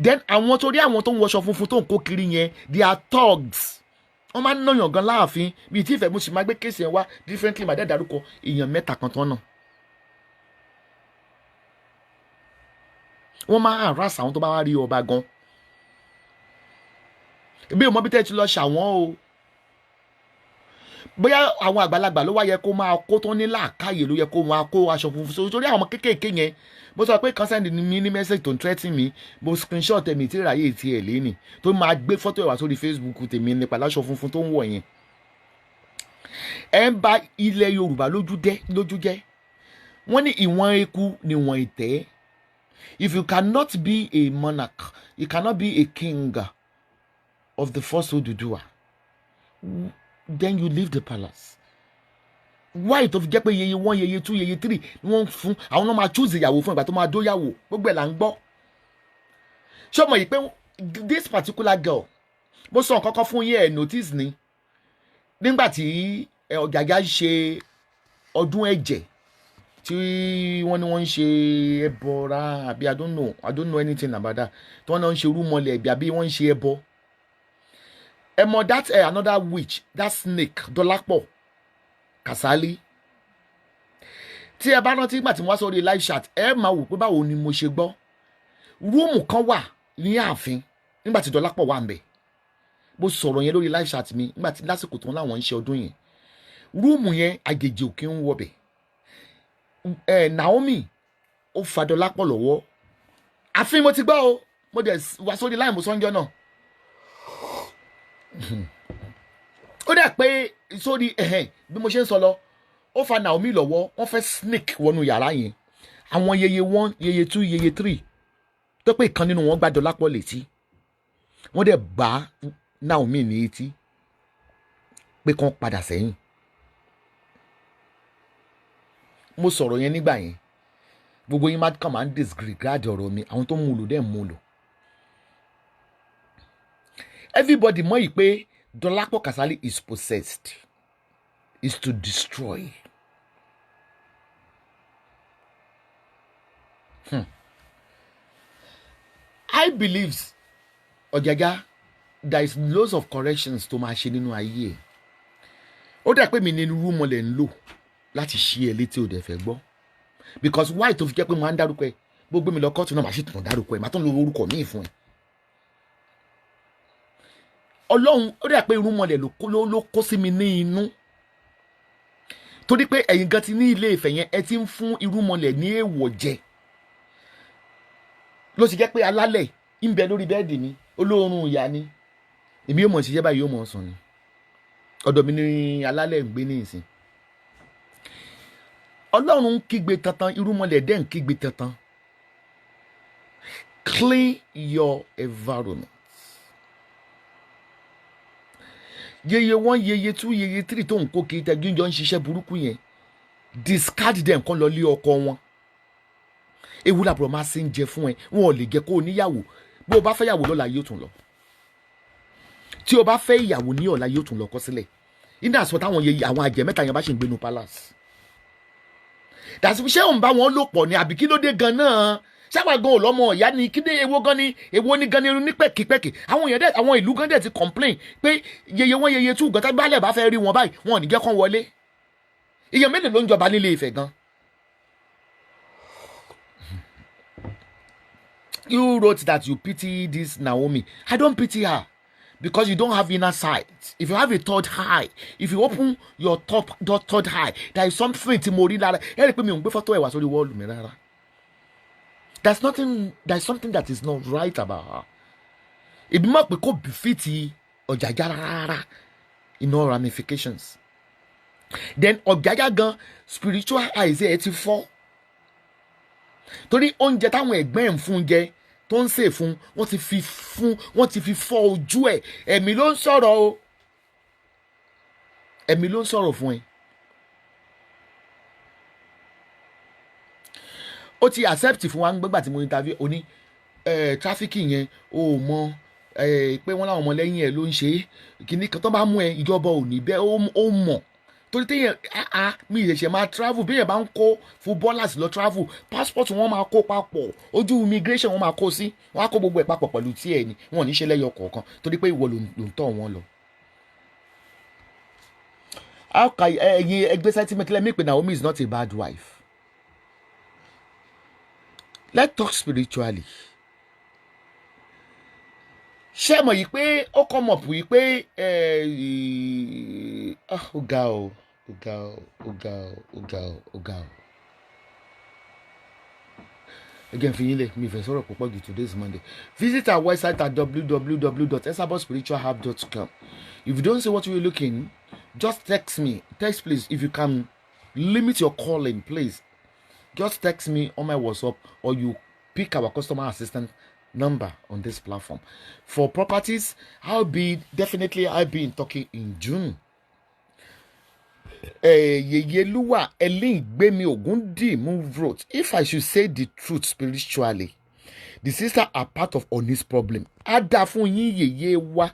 Then àwọn torí àwọn tó ń wọṣọ funfun tó ń kó kiri yẹn, they are thugs. Wọ́n máa ń náyàn gan láàfin bíi tí ìfẹ́ mo sì máa gbé kéèsì ẹ̀ wá differently màá dẹ́ dárúkọ èèyàn 3 kan tán náà. Wọ́n máa harass àwọn tó bá wá rí ọba gan. Bí o mọ bí tẹ́ ti lọ ṣàwọn o. Bóyá àwọn àgbàlagbà ló wá yẹ kó máa kó tó ní làákàyè ló yẹ kó máa kó aṣọ funfun sórí àwọn kéékèèké yẹn. Mo sọ pé kan send mi ní message tó ń threaten mi, mo screenshot mi tí ráyè tí ẹ̀ lé ní tó máa gbé fọ́tò ẹ̀ wá sórí Facebook tèmi nípa láṣọ funfun tó ń wọ̀ yẹn. Ẹ ń ba ilẹ̀ Yorùbá lójú jẹ́. Wọ́n ní ìwọ̀n eku ni ìwọ̀n ìtẹ́. If you cannot be a monarch, you cannot be a king of the first Oduduwa, then you leave the palace. Why tó fi jẹ́ pé yeye 1 yeye 2 yeye 3 ni wọ́n fún àwọn náà máa choose ìyàwó fún ìgbà tó máa dóyàwó gbogbo ẹ̀ là ń gbọ́. Ṣé o mọ̀ yìí pé this particular girl, mo sọ nǹkan kan fún yín ẹ̀ notice ni nígbà tí Ojaja ṣe ọdún ẹ̀jẹ̀ tí wọ́n ní wọ́n ń ṣe ẹbọra àbí I don't know anything about that, tí wọ́n náà ń ṣe rúmọlẹ̀ ẹ̀bí àbí wọ́n ń ṣe ẹbọ. Ẹ mọ̀ that another witch, that snake Dọ́lápọ̀ Kasali, tí ẹ bá rántí nígbà tí mo wá sórí live chat ẹ máa wò pé báwo ni mo ṣe gbọ́ rúùmù kan wà ní ààfin nígbà tí Dọlápọ̀ wà ń bẹ̀ mo sọ̀rọ̀ yẹn lórí live chat mi nígbà tí lásìkò tó ń láwọn ń ṣe ọdún yẹn rúùmù yẹn àjèjì òkè ń wọbẹ̀ Naomi ó fa Dọlápọ̀ lọ́wọ́ àfin mo ti gbọ́ o mo dẹ̀ wá sórí láì mo sọ́njọ́ náà ó dẹ̀ pé sórí bí mo ṣe ń sọ lọ ó fa Naomi lọ́wọ́ wọ́n fẹ́ sneak wọnú yàrá yẹn àwọn yeye 1 yeye 2 yeye 3 tó pé ìkan nínú wọn gbá Dọlápọ̀ létí wọ́n dẹ̀ bá Naomi ní etí pé kán padà sẹ́yìn mo sọ̀rọ̀ yẹn nígbà yẹn gbogbo yín máa ń disregard ọ̀rọ̀ mi àwọn tó mú lò dẹ̀ mú lò everybody mọ̀ yìí pé Dọlápọ̀ Kasali is possessed is to destroy. I believe Ojaja there is loads of corrections to máa ṣe nínú ayé ó dà pé mi ní rúmọ lẹ̀ ń lò láti ṣí ẹ létí ò dẹ̀ fẹ́ gbọ́ because why tó fi jẹ́ pé mo máa ń dárúkọ ẹ gbogbo mi lọ kọ́ọ̀tù náà màá sì tún dárúkọ ẹ màá tún lo orúkọ míì fún ẹ Ọlọ́run ó dà pé irúnmọlẹ̀ ló kó sí mi ní inú torí pé ẹ̀yin gan ti ní Ilé Ifẹ̀ yẹn ẹ ti ń fún irúnmọlẹ̀ ní èèwọ̀ jẹ ló sì jẹ́ pé alálẹ̀ ń bẹ lórí bẹ́ẹ̀dì mi olóorun ìyá ni èmi yóò mọ̀ ṣiṣẹ́ báyìí yóò mọ̀ sùn ni ọ̀dọ̀ mi ni alálẹ̀ ń gbé ní ìsìn Ọlọ́run ń kígbe tantan irúnmọlẹ̀ dẹ̀ ń kígbe tantan clean your environment. Yeye 1 yeye 2 yeye 3 tó ń kó kiri tẹ́jú jọ ń ṣiṣẹ́ burúkú yẹn discard them kan lọ lé ọkọ wọn ewu làbúrò máa ṣe ń jẹ fún ẹ wọn ò lè jẹ kó o níyàwó bó o bá fẹ́ yàwó lọ́la yóò tún lọ tí o bá fẹ́ ìyàwó ní ọ̀la yóò tún lọ kọ́ sílẹ̀ iná àsọ táwọn yeye àwọn àjẹ́ mẹ́ta yẹn bá ṣe ń gbénu palace dàsí ṣé òun bá wọn lò pọ̀ ní àbí kí ló dé gan náà sábà gan ọlọmọ ìyá ni kí ni èwo ni gan ni irun ní pẹ̀kípẹ̀kí àwọn èèyàn dẹ̀ àwọn ìlú gan dẹ̀ ti complain pé yeye 1 yeye 2 gan tá gbálẹ̀ bá fẹ́ rí wọn báyìí wọn ò ní jẹ́ kán wọlé èèyàn mélòó ló ń jọba nílé Ifẹ̀ gan. You wrote that you pity this Naomi. I don't pity her because you don't have inner sight. If you have a third eye, if you open your third eye, there is something tí mo rí lára ẹ rí i pé mi ò ń gbé fọ́tò ẹ̀ wá sórí wọ́ọ̀lù mi rárá. There's something that is not right about her. It mọ̀ pé kò befit Ojaja rárá in all ramifications. Then Ojaja gan spiritual eyes ẹ̀ ti fọ́. Torí oúnjẹ táwọn ẹ̀gbẹ́ ń fún jẹ tó ń sè fún wọ́n ti fi fọ́ ojú ẹ̀ ẹ̀mí ló ń sọ̀rọ̀ o ẹ̀mí ló ń sọ̀rọ̀ fún ẹ. Ó ti accept fún wa gbẹ́gbà tí mo interview ó ní trafficking yẹn ó mọ pé wọ́n láwọn ọmọlẹ́yìn ẹ̀ ló ń ṣe kíní kan tó bá mú ẹ ìjọba ò ní bẹ́ẹ̀ ó mọ̀ torí téèyàn mi ìṣẹ̀ṣẹ̀ máa travel bí èèyàn bá ń kó footballers lọ travel passport wọn máa kó papọ̀ ojú immigration wọn máa kó sí wọn á kó gbogbo ẹ̀ papọ̀ pẹ̀lú tí ẹ̀ ní wọn ò ní ṣe lẹ́yọ kọ̀ọ̀kan torí pé ìwọ ló ń tọ̀ wọn lọ. ẹ̀yin ẹgbẹ́ sentiment lẹ́mí pé Naomi is not a bad wife. Let's talk spiritually. Ṣé mọ̀ yìí pé ó come up yìí pé ó ga o. Again, fi yín lẹ̀ mi fẹ́ sọ̀rọ̀ púpọ̀ jù today's Monday. Visit our website at www.esabodspiritualhub.com. If you don't see what you're looking, just text me. Text please if you can limit your calling, please. Just text me on my WhatsApp or you pick our customer assistant number on this platform. For properties, I'll be in Turkey in June. Yeyeluwa Elin Gbemi Ogundi move wrote, if I should say the truth spiritually, the sisters are part of Oni's problem. Ada fún yín yeye wa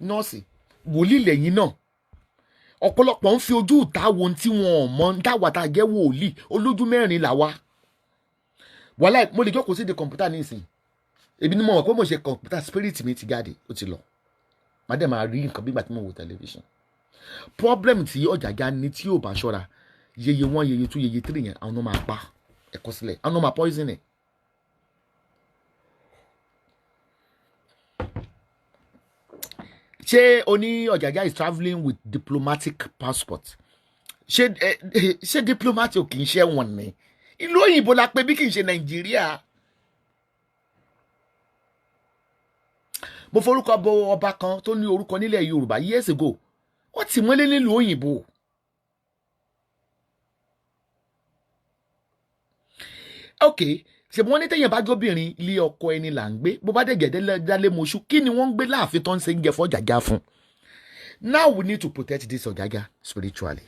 nọ́ọ̀sì wòlíì lẹ́yìn náà. Ọ̀pọ̀lọpọ̀ ń fi ojú ìta wo tí wọn ò mọ̀ dáwà tá a jẹ́ wòlíì olójú mẹ́rin là wá. Wàhálà mo lè jókòó sí di kọ̀ǹpútà nísìn. Ebi ni mo mọ̀ pé mo ṣe kọ̀ǹpútà spirit mi ti jáde ó ti lọ. Màá dẹ̀ máa rí nǹkan bí ìgbà tí mo wo tẹlifíṣàn. Problem tí Ojaja ní tí ò bá ṣọ́ra yeye 1 yeye 2 yeye 3 yẹn àwọn náà máa pa ẹ̀kọ́ sílẹ̀ àwọn náà máa poison ẹ̀. ṣé Oni-Ojaja is travelling with diplomatic passport? ṣé diplomat ò kì í ṣe wọn ni? Ìlú òyìnbó la pé bí kì í ṣe Nàìjíríà. mo forúkọ bo ọba kan tó ní orúkọ nílẹ̀ Yorùbá years ago wọ́n ti mọ́lé nílùú òyìnbó. ok ṣèbí wọ́n ní téèyàn bá jóbìnrin ilé ọkọ ẹni là ń gbé bó bá dẹ̀ gẹ̀dẹ́ dálé moṣú kí ni wọ́n ń gbé láàfin tó ń ṣe ń jẹ fún Ojaja fún. Now we need to protect this Ojaja spiritually.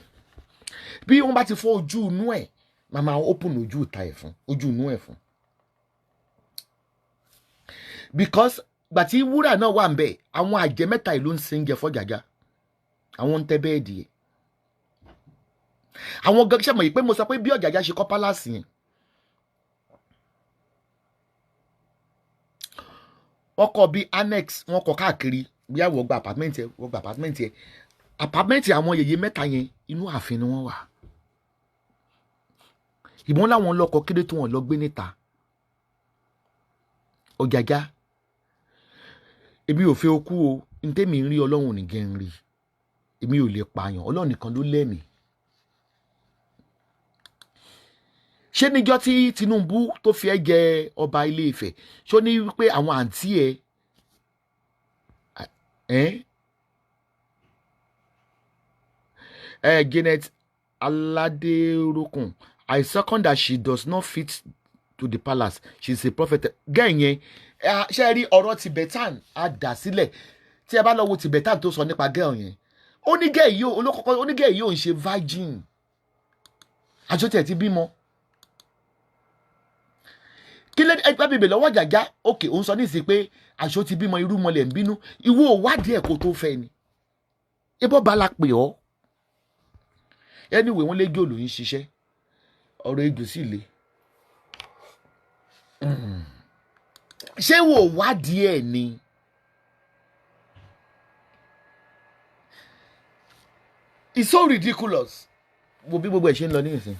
bí wọ́n bá ti fọ́ ojú inú ẹ̀ màmá open ojú ìta ẹ̀ fún ojú inú ẹ̀ fún. because gbàtí wúrà náà wà ń bẹ̀ àwọn àjẹ́ mẹ́ta ìlú ń ṣe ń jẹ fún Ojaja àwọn ń tẹ́ bẹ́ẹ̀dì ẹ̀. àwọn gẹ́gẹ́ mọ̀ yìí pé mo sọ pé bí Ojaja ṣe kọ́ pálásì yẹn wọ́n kọ́ bí annex wọ́n kọ́ káàkiri bí àwọn gba apartment yẹn apartment àwọn yèyé mẹ́ta yẹn inú ààfin ni wọ́n wà. ìbọn láwọn lọ́kọ kéde tó wọn lọ gbé níta. Ojaja èmi ò fẹ́ okú o ntẹ́mi ń rí Ọlọ́run ní gẹ́ ń rí èmi ò lè pààyàn Ọlọ́run nìkan ló lẹ́mìí. ṣé níjọ́ tí Tinubu tó fi ẹ́ jẹ ọba Ilé-Ifẹ̀ ṣó ní wípé àwọn àǹtí ẹ Janet Aladerokun I second that she does not fit to the palace she is a prophet. gẹ́yìn ṣe rí ọ̀rọ̀ Tibetan á dà sílẹ̀ tí ẹ bá lọ wo Tibetan tó sọ nípa gẹ́ọ̀ yẹn onígẹ́ yìí ò ń ṣe virgin àjọtẹ̀ ti bímọ. kí lé ẹgbẹ́ bèbè lọ́wọ́ Ojaja òkè òun sọ nísìsiyìí pé àṣọ ti bímọ irú mọlẹ̀ ń bínú ìwọ òwádìí ẹ̀ kó tó fẹ́ ni ebó bala pè ọ́. anyway wọ́n lé gé olóyún ṣiṣẹ́ ọ̀rọ̀ ejò sì le. ṣé wò wádìí ẹ̀ ni? It's so ridiculous. wo bí gbogbo ẹ̀ ṣe ń lọ nísìn.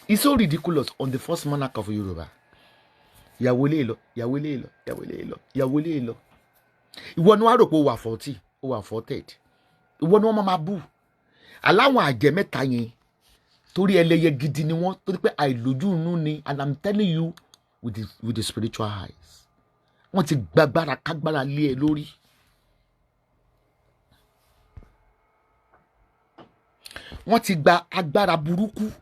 It's so ridiculous on the first monarch of Yorùbá. ìyàwó lè lọ ìyàwó lè lọ ìyàwó lè lọ ìyàwó lè lọ. ìwọ ni wàá rò pé ó wà 40 ó wà 40 ìwọ ni wọ́n máa bú. aláwọn àjẹ́ mẹ́ta yẹn torí ẹlẹ́yẹ gidi ni wọ́n torí pé àìlójú inú ni and I'm telling you with the spiritual eyes wọ́n ti gbàgbára kágbára lé ẹ lórí. wọ́n ti gba agbára burúkú.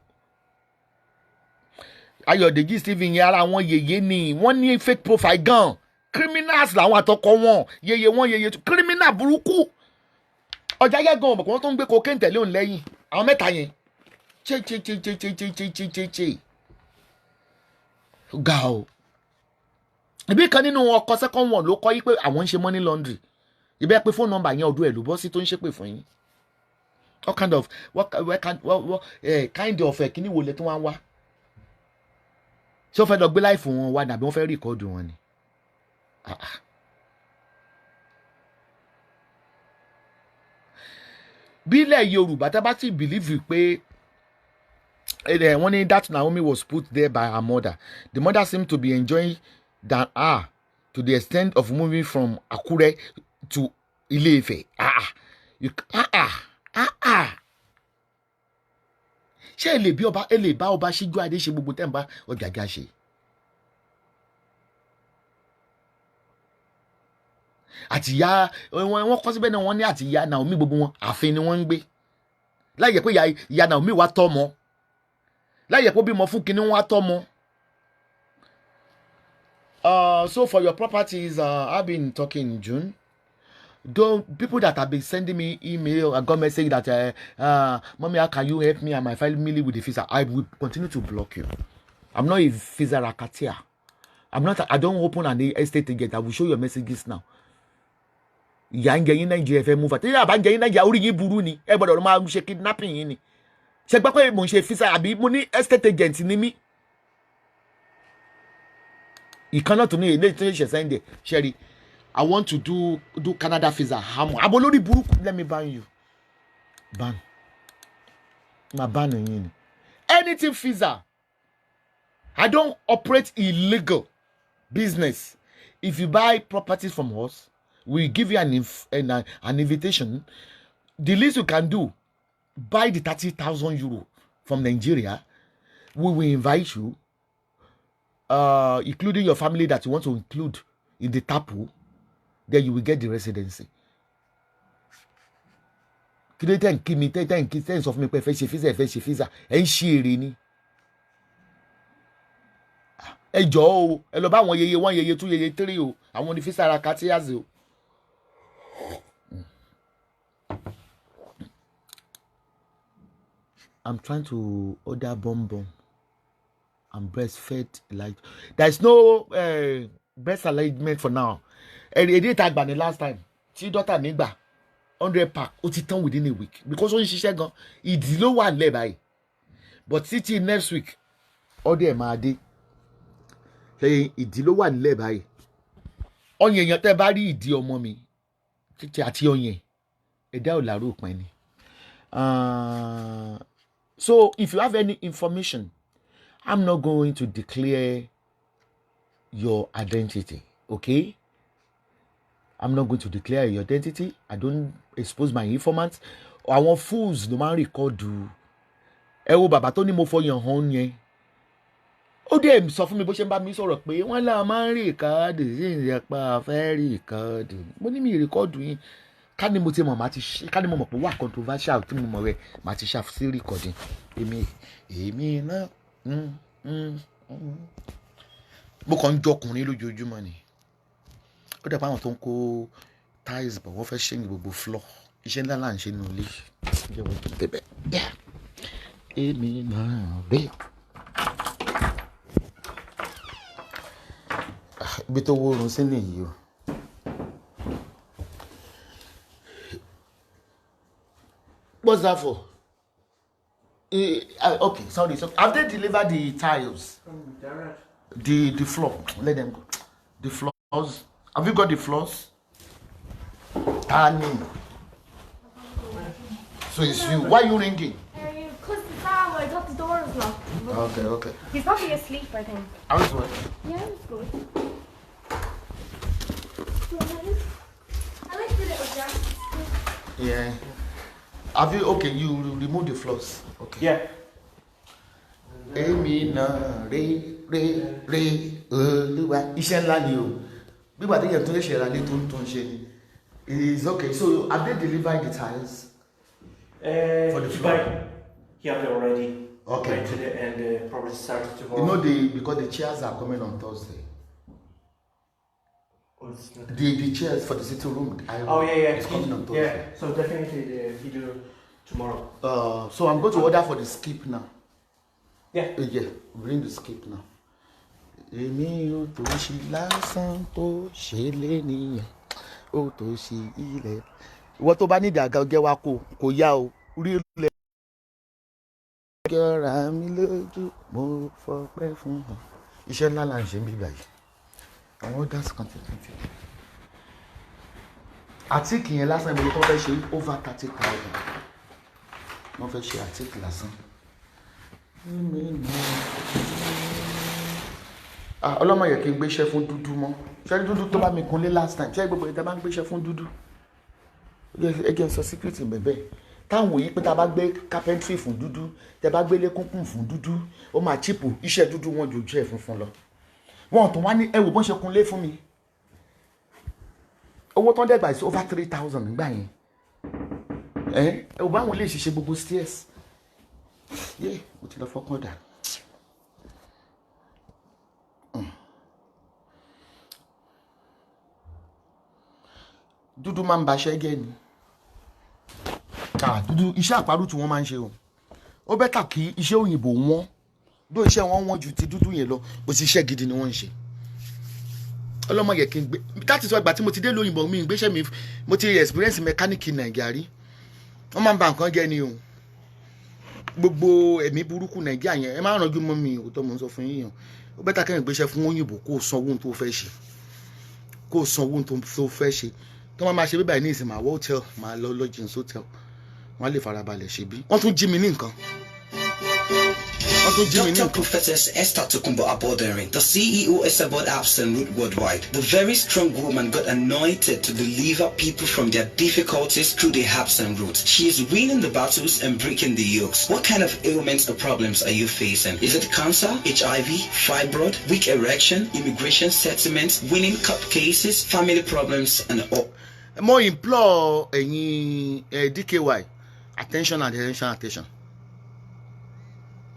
Ayọ̀dèjì Stephen yẹn ara wọn yèyé ni wọ́n ní fake profile gan criminals làwọn àtọkọ wọn yèyé wọn yèyé criminal burúkú. Ojaja gan ọmọ kan tó ń gbé cocaine tẹ̀lé òun lẹ́yìn àwọn mẹ́ta yẹn che ga o. ibi kan nínú ọkọ second one ló kọ́ yí pé àwọn ń ṣe money laundry ibẹ̀ pé phone number yẹn ọdún ẹ̀ ló bọ́ sí tó ń ṣépè fún yín. What kind of kíní wo lè tó wá ń wá? ṣé ó fẹ́ lọ gbé láìfù wọn wá nàbí wọ́n fẹ́ rìkọ́ọ̀dù wọn ni? bí ilẹ̀ Yorùbá tá bá ti believe pé wọ́n ní that Naomi was put there by her mother. The mother seemed to be enjoying than her to the extent of moving from Akure to Ile-Ife. ṣé ẹ lè bá ọba Síjú Adé ṣe gbogbo tẹ́ ń bá Ojaja ṣe? àtìyá wọn kọ́ síbẹ̀ náà wọ́n ní àtìyá Naomi gbogbo wọn ààfin ni wọ́n ń gbé láyé pé ìyá Naomi wá tọ́mọ láyé pé bímọ fún kinní wọn wá tọ́mọ. So for your properties, I've been talking in June. Though people that have been sending me email and got message that mommy, how can you help me and my family with the visa? I will continue to block you. I'm not a visa racketeer. I don't open an estate agent. I will show your messages now. ìyá ń jẹ yín Nàìjíríà fẹ́ mú fàtí yàrá bá ń jẹ yín Nàìjíríà orí yín burú ni ẹ gbọ́dọ̀ máa ṣe kidnapping yín ni. ṣe gbọ́ pé mò ń ṣe visa àbí mo ní estate agent ni mí. ìkan náà tún ní ilé tó ṣe sẹ́ńdẹ̀ ṣẹ́rí I want to do Canada visa. Abo lórí burúkú, let me ban you. Ban. My ban anything visa. I don't operate illegal business. If you buy properties from us, we give you an invitation. The least you can do, buy the 30,000 euro from Nigeria. We will invite you, including your family that you want to include in the tapu. Then you will get the residency. Thank you of me visa. And she ẹ jọ̀ọ́ o ẹ lọ bá àwọn yeye 1 yeye 2 yeye 3 o àwọn onífísà ara katias o. I'm trying to order bonbon and breastfed like there is no breast alignment for now. Èdè tá gbà ní last time tí daughter mi gbà 100 pack ó ti tán within a week because ó ń ṣiṣẹ́ gan ìdí ló wà nílẹ̀ báyìí but títí next week ọdẹ ẹ̀ máa dé. Ìdí ló wà nílẹ̀ báyìí ọyàn èèyàn tẹ́ bá rí ìdí ọmọ mi títí àti ọyàn ẹ̀dá ò lárò pin ni. So if you have any information, I'm not going to declare your identity, okay? I'm not going to declare your identity. I don't expose my informants. Àwọn fools ló máa ń record ẹ wo bàbá tó ní mo fọyàn hàn yẹn. Ó dẹ̀ sọ fún mi bó ṣe ń bá mi sọ̀rọ̀ pé wọ́n là máa ń rìkọ́ọ̀dù sí ìyẹ̀pá fẹ́ rìkọ́ọ̀dù. Mo ní mi rìkọ́ọ̀dù yín ká ní mo ti mọ̀ máa ti ṣe ká ní mo mọ̀ pé wà controversial tí mo mọ̀ rẹ̀ máa ti ṣàfi sí rìkọ́ọ̀dù. Èmi náà mo kàn ń jọkùnrin lójoojúmọ́ ni. Ó dẹ̀ pé àwọn tó ń kó tiles bọ̀ wọ́n fẹ́ ṣe ní gbogbo floor iṣẹ́ ńlá là ń ṣe nínú ilé jẹ́ wọ́n tó tẹ̀ bẹ́ẹ̀. Èmi náà bẹ́ẹ̀. Ibi tó wórun sí nìyí o. What's that for? Okay, sorry. So have they delivered the tiles? The floor. Let them go. The floors. Have you got the floors? Tani. So it's you. Why are you ringing? Because I thought the door was locked. Okay. He's probably asleep, I think. How is it? Yeah, it's good. I like the little jackets. Yeah. Have you, okay, you remove the floors. Okay. Yeah. Èmi náà re Olúwa iṣẹ́ ńlá ni o. Bí wàá déyẹ̀ tó lè ṣe ìrànlẹ́ tó ń ṣe ni. It is okay. So have they delivered the tiles? For the floor? Yeah, they're already. Okay. Rented it and probably started to You know because the chairs are coming on Thursday. The chairs for the sitting room. It's coming on Thursday. Yeah, so definitely the video tomorrow. So I'm going to order for the skip now. Yeah. Yeah, bring the skip now. Èmi ò tó ṣe lásán tó ṣe lé nìyẹn ó tó ṣe ilẹ̀. Ìwọ tó bá nídìí àga ọgẹ́ wa kò yá o rí ilẹ̀. Gẹ́ra mi lójú mo fọpẹ́ fún ọ. Iṣẹ́ ńlá là ń ṣe ń bíbá yìí. Àwọn orders continue. Àtíkì yẹn lásán ìbòlè tó fẹ́ ṣe over 30,000. Wọ́n fẹ́ ṣe àtíkì lásán. Ọlọ́mọ yẹ kí n gbéṣẹ́ fún dúdú mọ́. Ṣé dúdú tó bá mi kunlé last time? Ṣé gbogbo ìta bá ń gbéṣẹ́ fún dúdú? Ẹ jẹ́ n sọ secret bẹ̀bẹ̀. Táwọn yìí pé tá a bá gbé carpentry fún dúdú, tẹ́ bá gbé lékúnkún fún dúdú, ó máa chípù iṣẹ́ dúdú wọn jù ojú ẹ̀ funfun lọ. Wọ́n tún wá ní ẹ̀wò bọ́n ṣe kunlé fún mi. Owó tán dẹ́gbà is over 3,000 nígbà yẹn. Ẹ̀wò báwọn lè ṣiṣẹ́ gbogbo stairs. Yé, mo ti lọ fọ́kàn dà. Dúdú máa ń baṣẹ́ gẹ́ ni. Dúdú iṣẹ́ àparùtù wọn máa ń ṣe o. Ó bẹ́tà kí iṣẹ́ òyìnbó wọn dó iṣẹ́ wọn wọ́n ju ti dúdú yẹn lọ bó ti iṣẹ́ gidi ni wọ́n ń ṣe. Ọlọ́mọ yẹ kí n gbé láti sọ ìgbà tí mo ti dé lóyìnbó mi ìgbésẹ̀ mi mo ti experience mechanic Nàìjíríà rí. Wọ́n máa ń ba nǹkan jẹ́ ni o. Gbogbo ẹ̀mí burúkú Nàìjíríà yẹn ẹ máa rànjú mọ́ mi òótọ́ mo ń sọ fún yín. Ó bẹ́tà kẹ́yìn gbéṣẹ́ fún òyìnbó kó san owó tó fẹ́ ṣe. Kó san owó tó fẹ́ ṣe. Tó máa ṣe bíbá ní ìsìn máa wọ hotel máa lọ lodgings hotel. Wọ́n lè farabalẹ̀ ṣe bí. Wọ́n tún jí mi ní nǹkan. Dr. Prophetess Esther Tokumbo Abodering, the CEO Esabod Apps and Root Worldwide, the very strong woman got anointed to deliver people from their difficulties through the herbs and roots. She is winning the battles and breaking the yokes. What kind of ailments or problems are you facing? Is it cancer, HIV, fibroid, weak erection, immigration settlements, winning court cases, family problems, and all? More implore any DKY attention.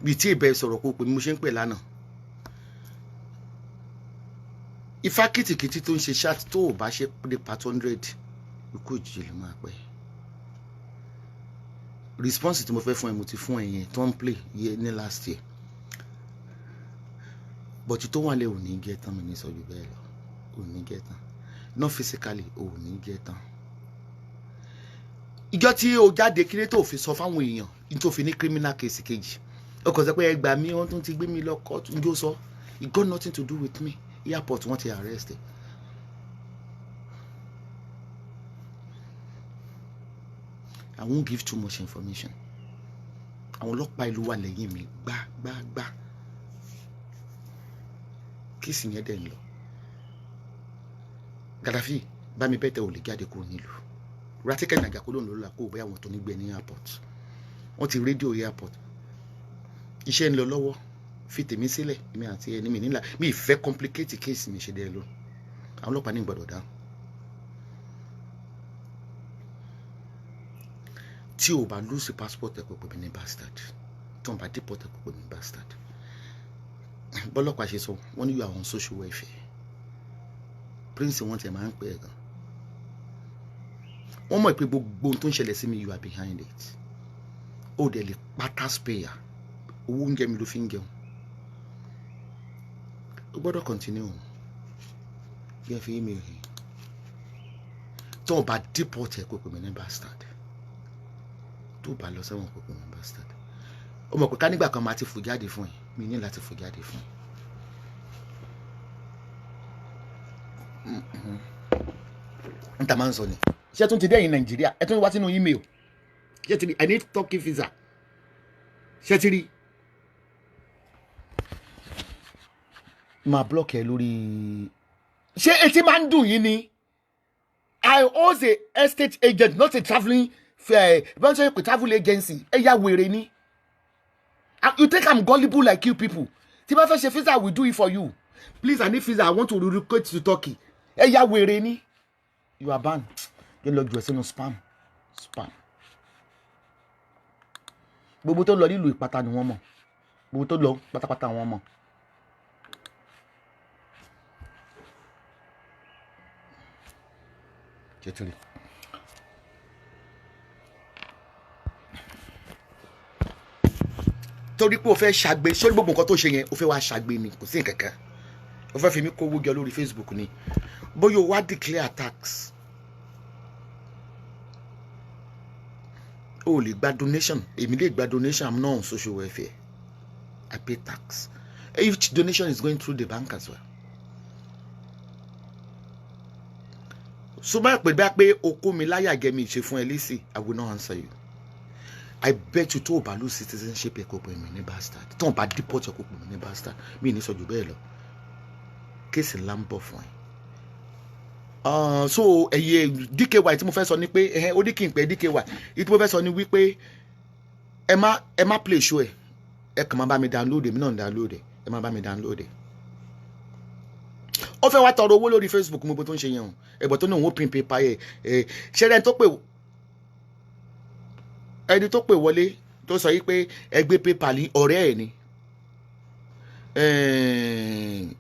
Bí tí ìbẹ̀ sọ̀rọ̀ kó pé mo ṣe ń pè lánàá. Ifá kìtìkìtì tó ń ṣe chat tó ò bá ṣe pé part 100 ikú òjijì ló máa pẹ́. Response tí mo fẹ́ fún ẹ mo ti fún ẹ yẹn tó ń play yẹ ní last year. But tó wà lẹ́ ò ní get tán mi ní sọ jù bẹ́ẹ̀ lọ. Ò ní get tán. Not physically ò ní get tán. Ìjọ tí o jáde kí tó fi sọ fáwọn èèyàn ní tó fi ní criminal case kejì. O kò sọ pé ẹgbà mi wọ́n tún ti gbé mi lọ court njó sọ. It got nothing to do with me. Airport wọ́n ti arrest. I won't give too much information. Àwọn ọlọ́pàá ìlú wà lẹ́yìn mi gbá. Kí sì yẹn dẹ̀ ń lọ. Gaddafi bá mi bẹ́tẹ̀ ò lè jáde kúrò nílùú. Rátíkẹ́ nàìjà kó lóun ló là kó bẹ́ẹ̀ àwọn tó ní gbé ní airport. Wọ́n ti rédíò airport. Iṣẹ́ ń lọ lọ́wọ́ fi tèmi sílẹ̀ èmi àti ẹni mi nílà mi ìfẹ́ complicate case mi ṣe dẹ́ lọ. Àwọn ọlọ́pàá ní gbọ́dọ̀ dáhùn. Tí o bá lose passport ẹ kò pè mí ní bastard. Tí o bá deport ẹ kò pè mí ní bastard. Bọ́lọ́pàá ṣe sọ wọ́n ní you are on social welfare. Prince wọ́n ti máa ń pè é gan. Wọ́n mọ̀ pé gbogbo ohun tó ń ṣẹlẹ̀ sí mi you are behind it. O dẹ̀ lè pa taxpayer. Owó oúnjẹ mi ló fi ń jẹun. O gbọ́dọ̀ continue. Yẹn fi email yìí. Tí o bá deport ẹ kò pè mí ní bastard. Tó bá lọ sẹ́wọ̀n kò pè mí ní bastard. O mọ̀ pé ká nígbà kan máa ti fò jáde fún ẹ. Mi ní láti fò jáde fún ẹ. Nta máa ń sọ ni. Ṣé tún ti dé yín Nàìjíríà? Ẹ tún wá sínú email. Ṣé ti rí? I need Turkey visa. Ṣé ti rí? Máa block ẹ lórí. Ṣé etí máa ń dùn yín ni? I was a estate agent, not a traveling travel agency. Ẹ ya wèrè ni. You think I'm gullible like you people? Tí bá fẹ́ ṣe visa, I will do it for you. Please, I need visa. I want to relocate to Turkey. Ẹ ya wèrè ni. You are banned. Get lọ jù ẹ sínú spam. Gbogbo tó lọ nílùú ìpátá ni wọ́n mọ̀. Gbogbo tó lọ pátápátá wọ́n mọ̀. Jẹ́tìrì. Torí pé o fẹ́ ṣàgbé sórí gbogbo nǹkan tó ṣe yẹn o fẹ́ wá ṣàgbé ni kò sí nǹkan kan. O fẹ́ fi mí kówó jọ lórí Facebook ni. Bóyá o wá declare tax. O lè gba donation. Èmi lè gba donation. I'm not on social welfare. I pay tax. Each donation is going through the bank as well. So bá pè bá pé o kó mi láyà gẹ mi ṣe fún ẹ lésì, I will not answer you. I bet you tó o bá lose citizenship ẹ kò pè mí ní bastard. Tó o bá deport ẹ kò pè mí ní bastard. Mi ní sọ jù bẹ́ẹ̀ lọ. Kéèsì ńlá ń bọ̀ fún ẹ. So ẹyẹ DKY tí mo fẹ́ sọ ni pé ó ní kí n pè DKY. Èyí tí mo fẹ́ sọ ni wípé ẹ má play show ẹ. Ẹ kàn máa bá mi download ẹ, mi náà download ẹ. Ẹ má bá mi download ẹ. Ó fẹ́ wá tọrọ owó lórí Facebook mo bó tó ń ṣe yẹn o. Ẹ̀bọ̀ tó ní òun ó pin paper yẹ. Ṣẹ́rẹ́ ẹni tó pè wọlé tó sọ yí pé ẹgbẹ́ paper ní ọ̀rẹ́ ẹ̀ ni.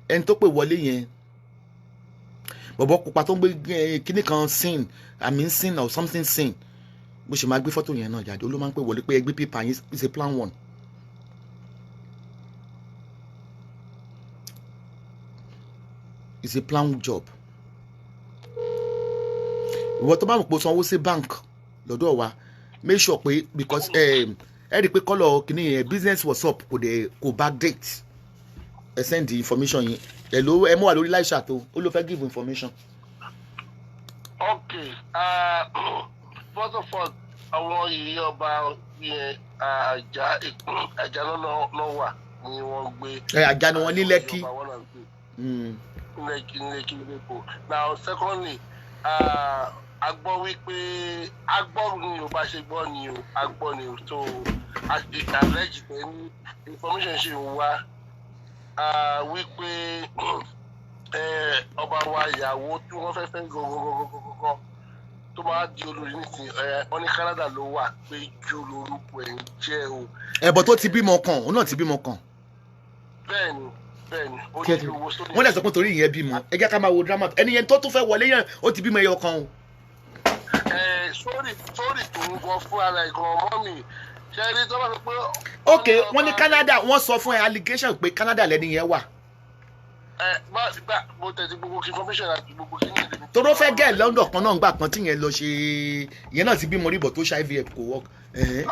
Ẹni tó pè wọlé yẹn bọ̀bọ̀ pupa tó ń gbé kíní kan sin or something sin bó ṣe máa gbé fọ́tò yẹn náà jáde ó ló máa ń pè wọlé pé ẹgbẹ́ paper yẹn is a plan one. It's a plan job. Ìwọ tó bá mọ̀ pé sanwó sí bank lọ́dọ̀ wa make sure pé because ẹ rí i pé kọ́lọ̀ kìíní business was up kò backdate ẹ send the information yẹn ẹ mú wà lórí live chat ó ló fẹ́ give information. Okay, first of all àwọn ìyí ọba yẹn Àjà náà wà ní wọ́n gbé. Àjà ni wọ́n ní Lẹ́kì. Lẹ́kì lẹ́kọ̀ọ́. Now secondly, a gbọ́ wípé a gbọ́ ni o bá ṣe gbọ́ ni o a gbọ́ ni o so alleged ní information ṣe wá wípé ọba wa ìyàwó tí wọ́n fẹ́ fẹ́ gọ́gọ́gọ́gọ́gọ́ tó máa di olórí nísìnyí wọ́n ní Canada ló wà pé ju lórúkọ ẹ̀ ń jẹ́ o. Ẹ̀bọ̀ tó ti bímọ kan òun náà ti bímọ kan. Bẹ́ẹ̀ni ó ní owó sórí. Wọ́n lè sọ pé torí ìyẹn bímọ ẹ jẹ́ ká máa wo drama ẹni yẹn tó tún fẹ́ wọlé yẹn ó ti bímọ ẹyọ kan o. Sórí tó ń gbọ́ fún ara ẹ̀ gan ọmọ mi ṣe é rí tó bá sọ pé. Ok wọ́n ní Canada wọ́n sọ fún ẹ allegation pé Canada lẹ́ni yẹn wà. Mo tẹ̀sí gbogbo information àti gbogbo kí ni ìdíbi. Toró fẹ́ gẹ̀ London kan náà gbà kan tí yẹn lọ ṣe ìyẹn náà ti bímọ rí bọ̀ tó ṣe IVF kò work.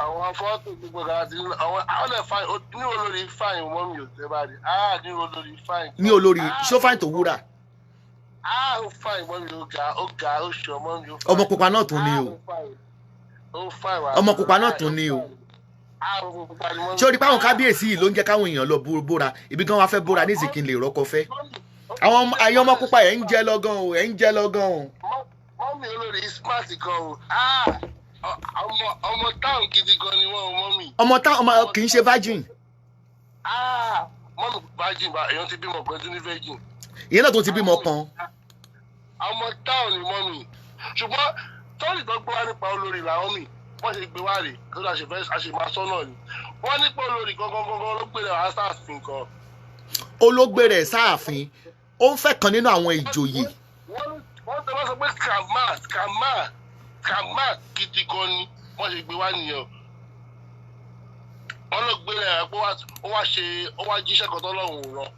Àwọn fọ́tò gbogbo ẹ̀ka àti àwọn ẹ̀ fine ní olórí fine mọ́ mi ò tẹ́ bá rí ní olórí fine. Ní olórí ṣó fine tó wúrà. Ó fine mọ́ mi ó ga ó ṣe ọmọ mi ó fine. Ọmọ pupa náà tún ní o. Ọmọ pupa náà tún ní o. Ṣé o rí páwọn kábíyèsí yìí ló ń jẹ́ káwọn èèyàn lọ bóra ibi gan wa fẹ́ bóra ní ìsìnkí lè rọ́kọ fẹ́. Àwọn ayé ọmọ pupa ẹ̀ ń jẹ́ lọ́gán o ẹ̀ ń jẹ́ lọ́gán o. Mọ́mí olórí smart gan o ọmọ táwọn gidi gan ni wọ́n mọ́mí. Ọmọ táwọn ọmọ kì í ṣe virgin. Mọ́mí virgin èèyàn ti bímọ kan tó ní virgin. Ìyẹn náà tó ti bímọ kan. Ọmọ táwọn ni mọ́mí ṣùgbọ́n tọ́lì tó gbọ́ wá nípa olórí làwọn mi wọ́n ṣe gbé wá rè kí ló ṣe máa sọ́nà ni wọ́n ní pé olórí gangan ló gbé rẹ̀ wá sáàfin kan. Olóògbé rẹ̀ sáàfin ó ń fẹ́ kan nínú àwọn ìjòyè. Wọ́n tẹ́ wọ́n sọ pé kàmá gidi gan ni wọ́n ṣe gbé wá nìyẹn. Wọ́n ló gbé rẹ̀ pé ó wá jíṣẹ́ kan tọ́lọ́run rán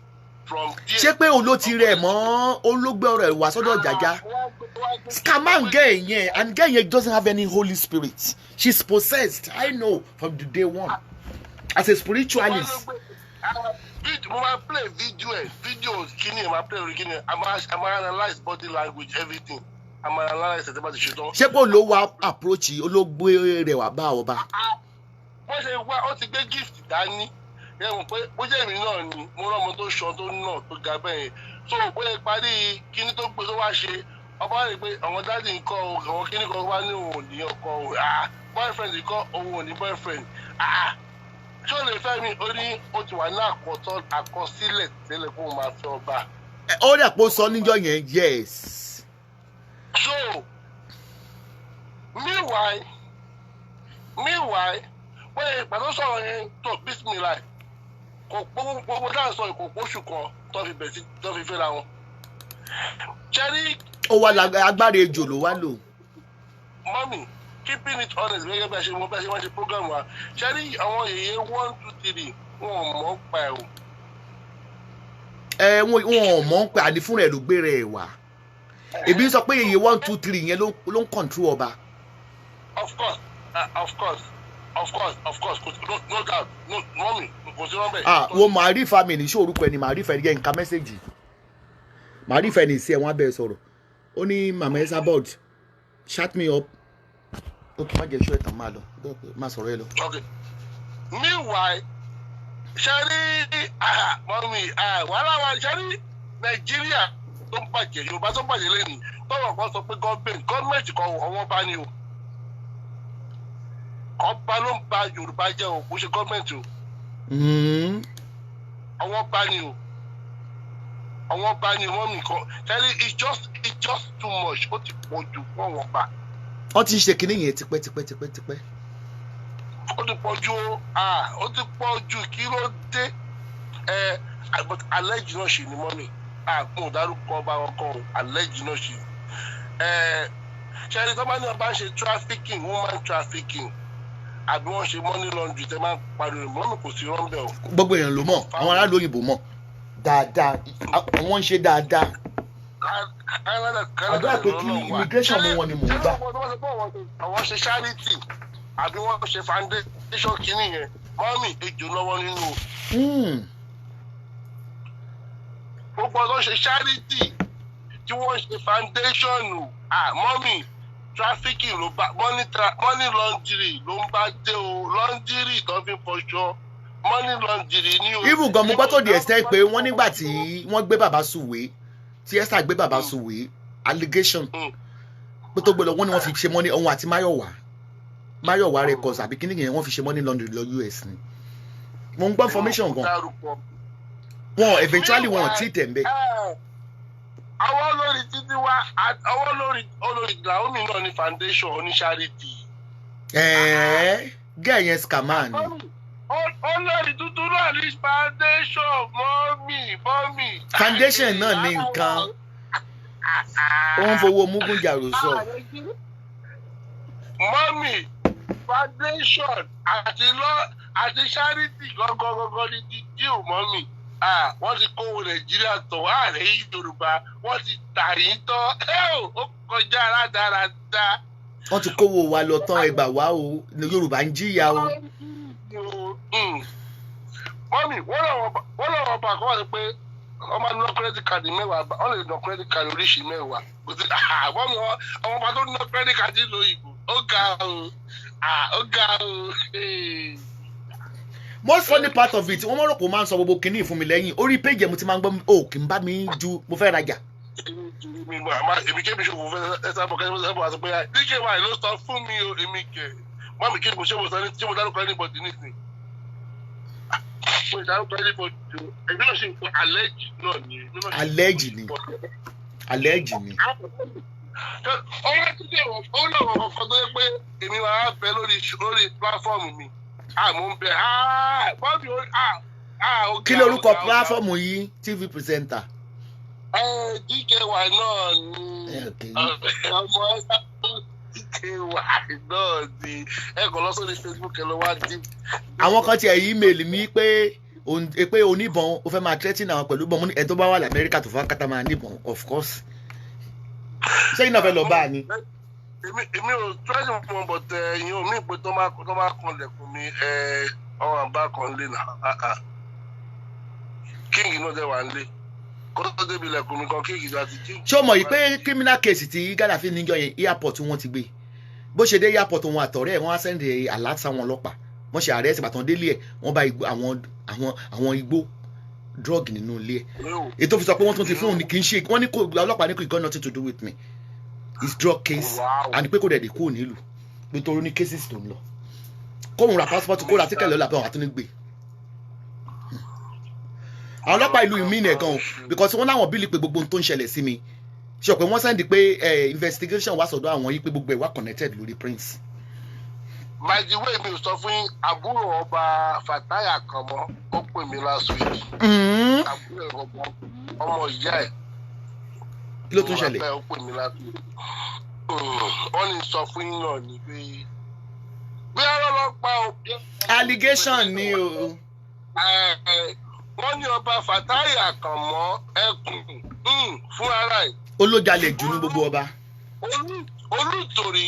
from there. Ṣé pé olóòtí rẹ̀ mọ́ olóògbé ọ̀rọ̀ ẹ̀ wá sọ́dọ̀ Ojaja? Scammer girl yẹn and girl yẹn doesn't have any Holy Spirit. She's possessed. I know from the day one. As a spiritualist. Mo máa play videos kíni ẹ̀ máa play orí kíni I máa analyse body language everything. I máa analyse ẹ̀ tẹ́ bá ti ṣe tán. Ṣé pé olówó approach olóògbé rẹ̀ wá bá ọba? Wọ́n ṣe wá ó ti gbé gift dání. Ẹ mọ̀ pé bó jẹ́ èmi náà ni mo rán ọmọ tó ṣan tó nà tó ga bẹ́ẹ̀ so bóyá parí kíní tó gbé tó wá ṣe ọba rẹ̀ pé àwọn dáàdì ń kọ́ àwọn kíní kan wá ní òun ò ní ọkọ boyfriend kọ́ òun ò ní boyfriend ṣé o lè fẹ́ mi ó ní ó ti wà ní àkọsílẹ̀ tẹ́lẹ̀ kó o máa fẹ́ ọba. Ó dẹ̀ pé ó sọ níjọ́ yẹn yes. So meanwhile wọ́n ìpàdé sọ̀rọ̀ yẹn tó bísímìlà kò gbogbo dáhùn sọ ìkò oṣù kan tó fi bẹ̀ sí tó fi fẹ́ra wọn. Cherry. Ó wà agbára ejò ló wá lò. Mọ́mì keeping it honest gẹ́gẹ́ bí a ṣe wọ́n ṣe program wa Cherry àwọn èyí 1 2 3 wọn ò mọ̀ pa ẹ̀ o. Wọn ò mọ̀ pa àní fúnra ẹ̀ ló gbé rẹ̀ wá. Èbí sọ pé èyí 1 2 3 yẹn ló ń control ọba. Of course. No doubt. No, mommy, kò sí rọ́bẹ̀. Wo Màrífà mi ní ṣé orúkọ ẹni Màrífà ẹni jẹ́ nǹkan mẹ́sẹ̀gì. Màrífà ẹni sí ẹ̀ wọ́n á bẹ̀ sọ̀rọ̀. Ó ní Mama Esabod, shut me up. Ó kì í má jẹ́ ṣó ẹ̀tàn máa lọ. Má sọ̀rọ̀ ẹ lọ. Okay. Meanwhile, Cherry, mommy, wàhálà wa Cherry, Nàìjíríà tó ń bàjẹ́, Yorùbá tó ń bàjẹ́ lẹ́nu. Tọ́wọ̀ kan sọ pé gọ́ọ̀mẹ̀ntì kan ọwọ́ bá ní o. Ọba ló ń ba Yorùbá jẹ́ o kò ṣe gọ́ọ̀mẹ̀ntì o. Àwọn bá ní o. Wọ́n mi kan Cherry it's just too much ó ti pọ̀ jù fún àwọn ọba. Wọ́n ti ṣe kinní yẹn tipẹ́. Ó ti pọ̀ jù ó ti pọ̀ jù kí ló dé but alleged náà ṣe ni mọ́mì àpò ìdárúkọ ọba wọn kan alleged náà ṣe. Cherry tó bá ní ọba ń ṣe trafficking woman trafficking àbí wọ́n ṣe money laundry tẹ́ máa pariwo mọ́mì kò sí rọ́ńbẹ́ o. Gbogbo èèyàn ló mọ̀ àwọn aráàlú òyìnbó mọ̀ dáadáa wọ́n ń ṣe dáadáa. Àdúrà pé kí immigration mú wọn ni mò ń gbà. Àwọn ṣe charity àbí wọ́n ṣe foundation kìíní yẹn mọ́mì ejò lọ́wọ́ nínú o. Gbogbo ọ̀dọ́ ṣe charity tí wọ́n ṣe foundation mọ́mì trafficking ló bá money laundry ló ń bá dé o laundry tó fi fọṣọ money laundry ní o. even gan mo gbọ́ tó di extent pé wọ́n nígbà tí wọ́n gbé bàbá Suwe tí Esther gbé bàbá Suwe allegation pé tó gbé lọ wọ́n ní wọ́n fi ṣe money òun àti Mayowa records àbí kíní yẹn wọ́n fi ṣe money laundry lọ US ni mo ń gbọ́ information gan wọn eventually wọn treat them bẹ́ẹ̀. àwọn olórí títí wá àwọn olórí Naomi náà ní foundation oní charity. gẹ́ẹ̀ yẹn scammer ni. olórí tuntun náà ní foundation mọ́mì. foundation náà ní nǹkan ó ń fowó mugun jàrò sọ. mọ́mì foundation àti charity gọ́gọ́gọ́gọ́ ní dídíò mọ́mì. wọ́n ti kówó Nàìjíríà tọ̀ ààrẹ Yorùbá wọ́n ti tà yín tán ó kọjá rádaràda. wọ́n ti kówó wa lọ tán ẹgbà wá o Yorùbá ń jìyà o. mọ́mì wọ́n lọ́wọ́ bá kọ́ wá sí pé wọ́n máa ń ná credit card mẹ́wàá wọ́n lè ná credit card oríṣi mẹ́wàá mọ́mì àwọn ọba tó ná credit card nílò ìbò ó ga o. most funny part of it wọ́n mọ̀ rò pé ó máa ń sọ gbogbo kinní fún mi lẹ́yìn orí péjì ẹ̀ mo ti máa ń gbọ́ ó kì í bá mi ju mo fẹ́ rajà. èmi kébì ṣòwò fẹ́ ẹ̀sán àbọ̀kẹ́ ẹ̀sán àti pé díje wa ló sọ fún mi o èmi kẹ̀ mọ́mì kí ni mo ṣe mo sọ ní tí mo dárúkọ anybody nísìnyí. mo dárúkọ anybody o èmi náà ṣe nǹkan allege náà ni. allege ni. ọwọ́ títí ó lọ́wọ́ ọkọ̀ tó yẹ pé èmi máa bẹ lórí platform mi. mo ń bẹ bọ́ọ̀bì kí lorúkọ pílàfọ́ọ̀mù yìí TV presenter. DKY náà ni ọmọ DKY náà ni ẹ kò lọ sórí Facebook ẹ lọ wá dí. àwọn kan tiẹ̀ yí email mi pé oníbọn ó fẹ́ máa threaten àwọn pẹ̀lú bọ́n ẹ̀ tó bá wà lamẹ́ríkà tó fà kátà máa níbọn of course. sẹ́yìn náà fẹ́ lọ bá a ni. èmi ò tẹ́lẹ̀ mọ̀ bọ̀ tẹ ẹ̀yin ò mí pé tó máa kan lẹ̀kùn mi ọ̀hún àbá kan lé nà king náà dẹ̀ wà ń lé kó tó débi lẹ̀kùn mi kan king ìjọ àti king. ṣé o mọ̀ yìí pé criminal case tí Gaddafi níjọ yẹn airport wọn ti gbé bó ṣe dé airport wọn àtọ̀rẹ́ ẹ̀ wọ́n á sẹ́ndì alert sáwọn ọlọ́pàá wọ́n ṣe ààrẹ ẹ̀sìn bàtàn délé ẹ̀ wọ́n bá àwọn igbó drug nínú ilé ẹ̀ ètò fi sọ pé wọ́n tún ti fún òun kì í ṣe wọ́n ní ọlọ́pàá ní kò got nothing to do with me. It's drug case and pé kò dẹ̀ dé kúrò nílùú nítorí ní cases tó ń lọ kóhun ra passport kó ra tíkẹ̀lì ọ̀la bẹ́ẹ̀ wọ́n àtúní gbé àwọn ọlọ́pàá ìlú mi nìyẹn gan o because wọ́n láwọn bílí pé gbogbo ohun tó ń ṣẹlẹ̀ sí mi ṣe pé wọ́n sẹ́ndí pé investigation wá sọ̀dọ̀ àwọn yìí pé gbogbo ẹ̀ wá connected lórí Prince. by the way mi ò sọ fún àbúrò ọba Fatai Akanmo ó pè mí last week àbúrò ọmọ ìyá ẹ̀ kí ló tún ṣẹlẹ̀. wọ́n ní sọ fún yín náà ni pé bí ọlọ́pàá ò bí. allegation ni o. wọ́n ní ọba Fatai Akanmo ẹkùn fún ara ẹ̀. olójalè jù ní gbogbo ọba. olùtòrí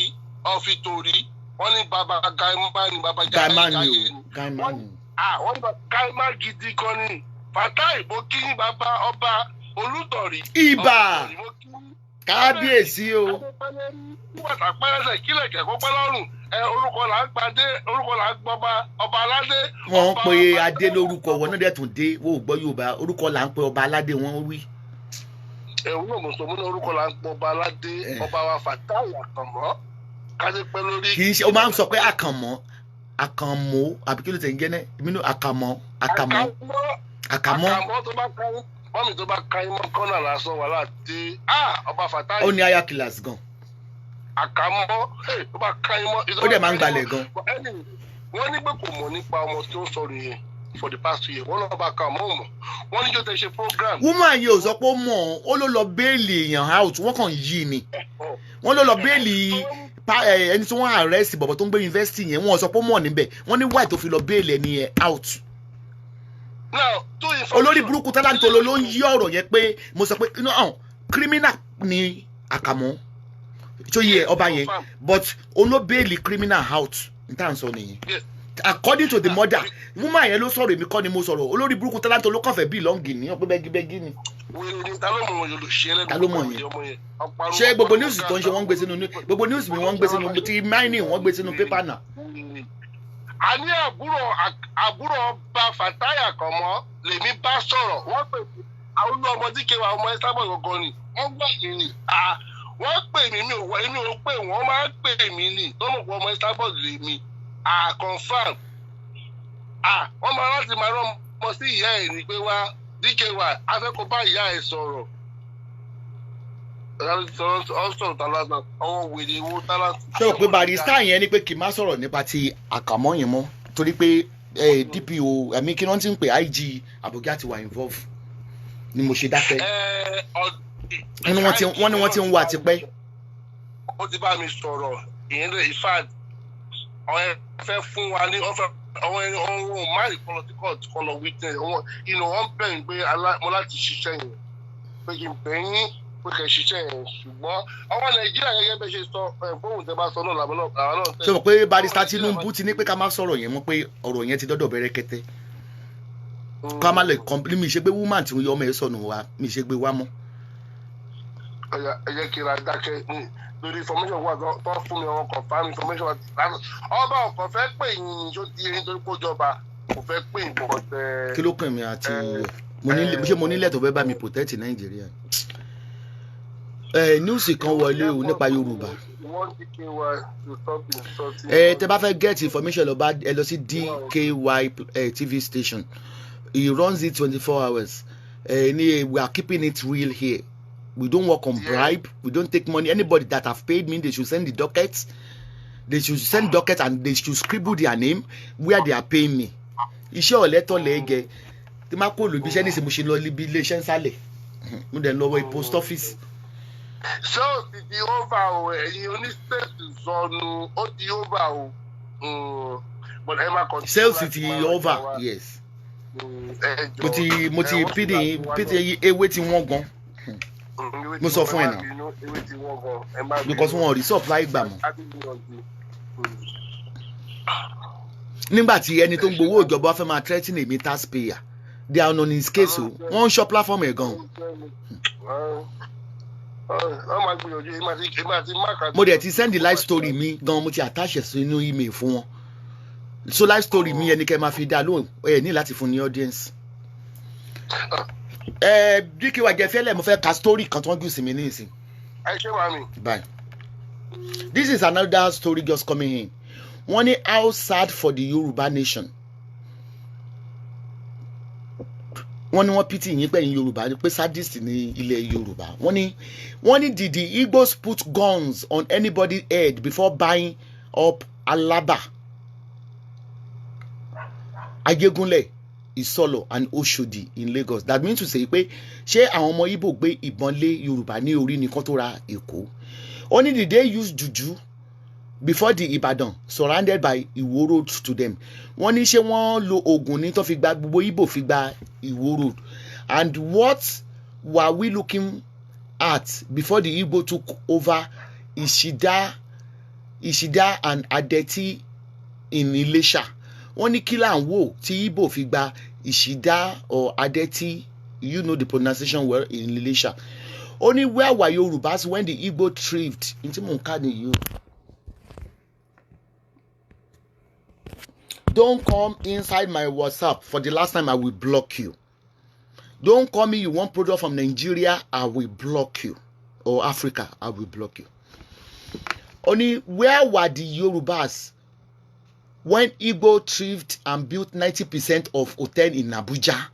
ọ̀fìtòrí wọ́n ní baba gaima ni baba gaima ni wọ́n ní gaima gidi kan ní Fatai bó kí ní baba ọba olùtòrí. ibà kábíyèsí o. nígbàtà pẹ́rẹ́sẹ̀ kílẹ̀ kẹ̀kọ́ pẹ́ lọ́rùn orúkọ là ń gbadé orúkọ là ń gbọba ọba aládé. wọ́n ń pe adé lórúkọ wọn náà dẹ̀ tún dé wọ́n ò gbọ́ Yorùbá orúkọ là ń pe ọba aládé wọ́n wí. ẹ̀wọ́n náà mùsùlùmí ní orúkọ là ń pe ọba aládé ọba wa Fatai Akanmo kájé pẹ́ lórí. kì í ṣe o máa ń sọ pé Akanmo àbí kí ló tẹ̀ ń gẹ́nẹ́ èmi ní Akanmo mọ́mí tó bá ka imọ́ kọ́nà lásán wà láti ọba Fatai. ó ní aya killers gan. Akanmo tó bá ka imọ́. ó dẹ̀ máa ń gbalẹ̀ gan. wọ́n ní pé kò mọ̀ nípa ọmọ tí ó sọ̀rọ̀ yẹn for the past 2 years wọ́n lọ́ọ́ bá ka ọmọ mọ̀ wọ́n ní jọ́ tẹ̀ ṣe program. woman yìí ò sọ pé ó mọ̀ ó ló lọ béèlì èèyàn out wọ́n kàn yí ni wọ́n ló lọ béèlì ẹni tí wọ́n arrest bọ̀bọ̀ tó ń gbé yunifásitì yẹn wọ́n sọ pé ó mọ̀ níbẹ̀ wọ́n ní why tó fi lọ béèlì ẹni yẹn out. olórí burúkú talent ló ń yí ọ̀rọ̀ yẹn pé mo sọ pé criminal ni Akanmo tó yẹ ọba yẹn but olóbèèlì criminal out n tá à ń sọ nìyẹn according to the mother woman yẹn ló sọ̀rọ̀ èmi kọ́ ni mo sọ̀rọ̀ olórí burúkú talent ló kàn fẹ́ bí lọ́ngì ní ọ̀pẹ́ bẹ́gíbẹ́gí ni. Ta ló mọ̀ yẹn? Ṣé gbogbo news tó ń ṣe wọ́n ń gbé sínú gbogbo news mi wọ́n ń gbé sínú ti mining wọ́n gbé sínú pépà náà. A ní àbúrò ọba Fataya kan mọ́ lèmi bá sọ̀rọ̀ wọ́n pè mí àwọn ọmọ díkẹwà ọmọ Esabod gangan ni wọ́n gbà mí ni wọ́n pè mí mi ò pè wọ́n máa ń pè mí ni tó mọ̀ pé ọmọ Esabod lèmi confam wọ́n máa láti máa rán ọmọ sí ìyá ẹ̀ ní pé wá díkẹwà afẹ́kọ̀ọ́ bá ìyá ẹ̀ sọ̀rọ̀ ṣé o pé barista yẹn ni pé kì í má sọ̀rọ̀ nípa ti àkàmọ́ yẹn mọ́ torí pé DPO ẹ̀mí kí wọ́n ti ń pè IG Aboki ti wà involve ni mo ṣe dákẹ́ wọ́n ní wọ́n ti ń wà tipẹ́. Ó ti bá mi sọ̀rọ̀ ìyẹn lè ifá ọ̀hún fẹ́ fún wa ní ọ̀hún máàlì political color witness wọ́n bẹ̀rẹ̀ pé mo láti ṣiṣẹ́ yẹn pé kí n bẹ̀yìn pé kẹ̀ ṣiṣẹ́ yẹn ṣùgbọ́n ọmọ Nàìjíríà gẹ́gẹ́ bẹ́ẹ̀ ṣe sọ fóun tẹ bá sọ náà làwọn náà. ṣé o pé barista Tinubu ti ní pé ká má sọ̀rọ̀ yẹn mọ́ pé ọ̀rọ̀ yẹn ti dọ́dọ̀ bẹ̀rẹ̀ kẹ́tẹ́ ká má lè kọ́ńpìlì mi ṣe pé woman tí ọmọ ẹ̀ sọnù wa mi ṣe gbé wá mọ́. ẹ jẹ́ kí n ra dákẹ́ lórí information wa tó fún mi ọ̀rọ̀ confam information wa ọba ọkọ̀ fẹ́ pè yín tó di eyín torí kó jọba kò fẹ́ pè yín bọ̀ tẹ́. kí ló kàn mí àti ṣé mo nílẹ̀ tó fẹ́ bá mi protect Nàìjíríà. News kan wọlé o nípa Yorùbá. Tẹ́ bá fẹ́ get information ẹ lọ sí DKY TV station. He runs it 24 hours. We are keeping it real here. We don't work on bribe. We don't take money. Anybody that have paid me, they should send the dockets. They should send dockets and they should scribble their name where they are paying me. Iṣẹ́ ọ̀lẹ́tọ̀ lẹ́gẹ̀. Tí máa kó olùbí iṣẹ́ nísìnyí mo ṣe lọ ibi ilé iṣẹ́ nsàlẹ̀. Mo dẹ̀ lọ́wọ́ post office. Ṣé o ti di over o? Ẹ̀yin oníṣẹ́ẹ̀tì sọnù ó di over o. Sales ti over, yes. Mo ti pídì ewé tí wọ́n gan. Mo sọ fún ẹ náà because wọn ò rí supply gbà mọ́ nígbà tí ẹni tó ń gbowó ìjọba fẹ́ máa threaten èmi taxpayer they are on his case o wọ́n ń ṣọ́ platform ẹ̀ gan. Mo dẹ̀ ti send the life story mi gan mo ti attach ẹ̀ sínú email fún wọn so life story mi ẹni kẹ́ máa fi dá lóhùn ẹ ní láti fún ní audience. Díkì wà jẹ́fẹ́lẹ̀ mo fẹ́ ka story kan tó ń gùn sí mi ní ìsìn. Ẹ ṣé wà mí. Bye. This is another story just coming in. Wọ́n ní how sad for the Yoruba nation. Wọ́n ní wọ́n pity yín pẹ̀yìn Yorùbá pé sadist ní ilẹ̀ Yorùbá. Wọ́n ní did the Igbos put guns on anybody's head before buying up Alaba, Ajegunle, Isolo and Oshodi in Lagos? That means to say pé ṣé àwọn ọmọ Igbo gbé ìbọn lé Yorùbá ní orí ní kán tó ra Èkó? Only did they use juju before the Ibadan surrounded by Iwo Road to them? Wọ́n ní ṣé wọ́n lo oògùn ní tó fi gba gbogbo Igbo fi gba Iwo Road? And what were we looking at before the Igbo took over Ishida and Adeti in Ilesha? Wọ́n ní kí là ń wò tí Igbo fi gba Ishida or Adeti, you know the pronunciation well, in Ilesha. Only where were Yorubas when the Igbo thrived? Inti mo nka ni you. Don't come inside my WhatsApp. For the last time, I will block you. Don't call me you want product from Nigeria, I will block you. Or Africa, I will block you. Only where were the Yorubas when Igbo thrived and built 90% of hotel in Abuja?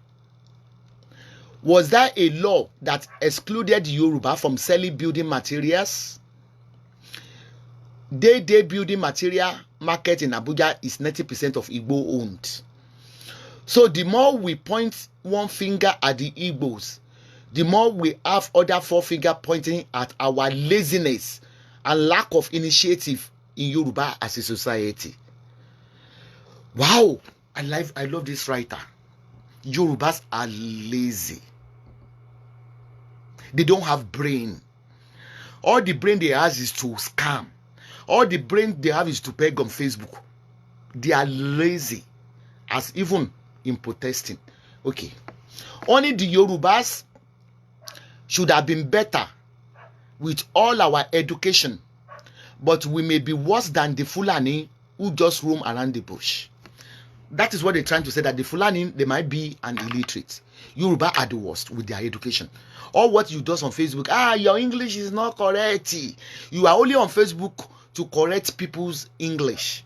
Was there a law that excluded Yoruba from selling building materials? Day building material market in Abuja is 90% of Igbo owned. So the more we point one finger at the Igbos, the more we have other four finger pointing at our laziness and lack of initiative in Yoruba as a society. Wow, I love this writer. Yorubas are lazy. They don't have brain. All the brain they have is to scam. All the brain they have is to beg on Facebook. they are lazy as even in protesting. Okay. Only the Yorubas should have been better with all our education, but we may be worse than the Fulani who just roam around the bush. That is what they're trying to say, that the Fulani, they might be an illiterate. Yoruba are the worst with their education. All what you do on Facebook, your English is not correct. You are only on Facebook to correct people's English,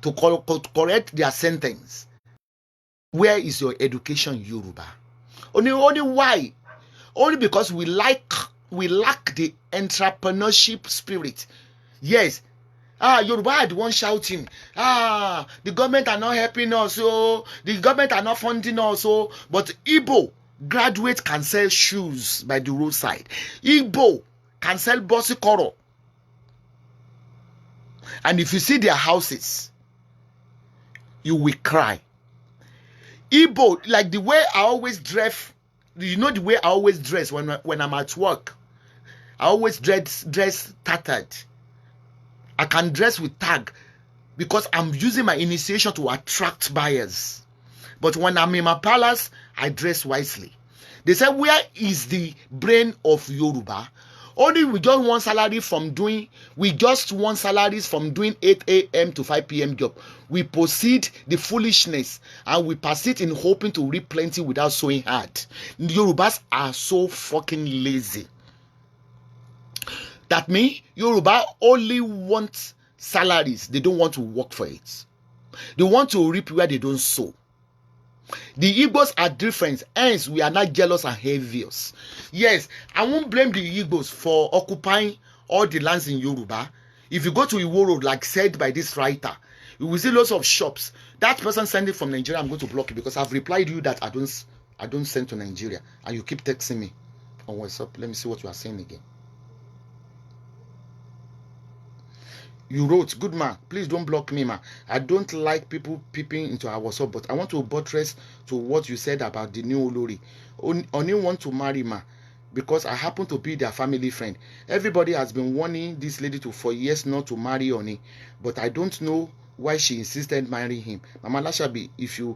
to correct their sentence. Where is your education, Yoruba? Only why? Only because we lack the entrepreneurship spirit. Yes. Yoruba are the one shouting, the government are not helping us, so the government are not funding us, so but Igbo graduates can sell shoes by the roadside. Igbo can sell bosikoro. And if you see their houses, you will cry. Igbo, like the way I always dress, you know the way I always dress when I'm at work. I always dress tattered. I can dress with tag because I'm using my initiation to attract buyers. But when I'm in my palace, I dress wisely. They say, where is the brain of Yoruba? Only we just want salaries from doing 8 a.m. to 5 p.m. job. We proceed the foolishness and we persist in hoping to reap plenty without sowing hard. The Yorubas are so fucking lazy. That means Yoruba only want salaries. They don't want to work for it. They want to reap where they don't sow. The Igbos are different. Hence, we are not jealous and envious. Yes, I won't blame the Igbos for occupying all the lands in Yoruba. If you go to Iwo Road, like said by this writer, you will see lots of shops. That person sending from Nigeria, I'm going to block you because I've replied you that I don't send to Nigeria. And you keep texting me on WhatsApp. Let me see what you are saying again. You wrote, good man, please don't block me, man. I don't like people peeping into our WhatsApp, but I want to buttress to what you said about the new Olori. Only want to marry, man, because I happen to be their family friend. Everybody has been warning this lady for years not to marry Oni, but I don't know why she insisted marrying him. Mama Lashabi, if you...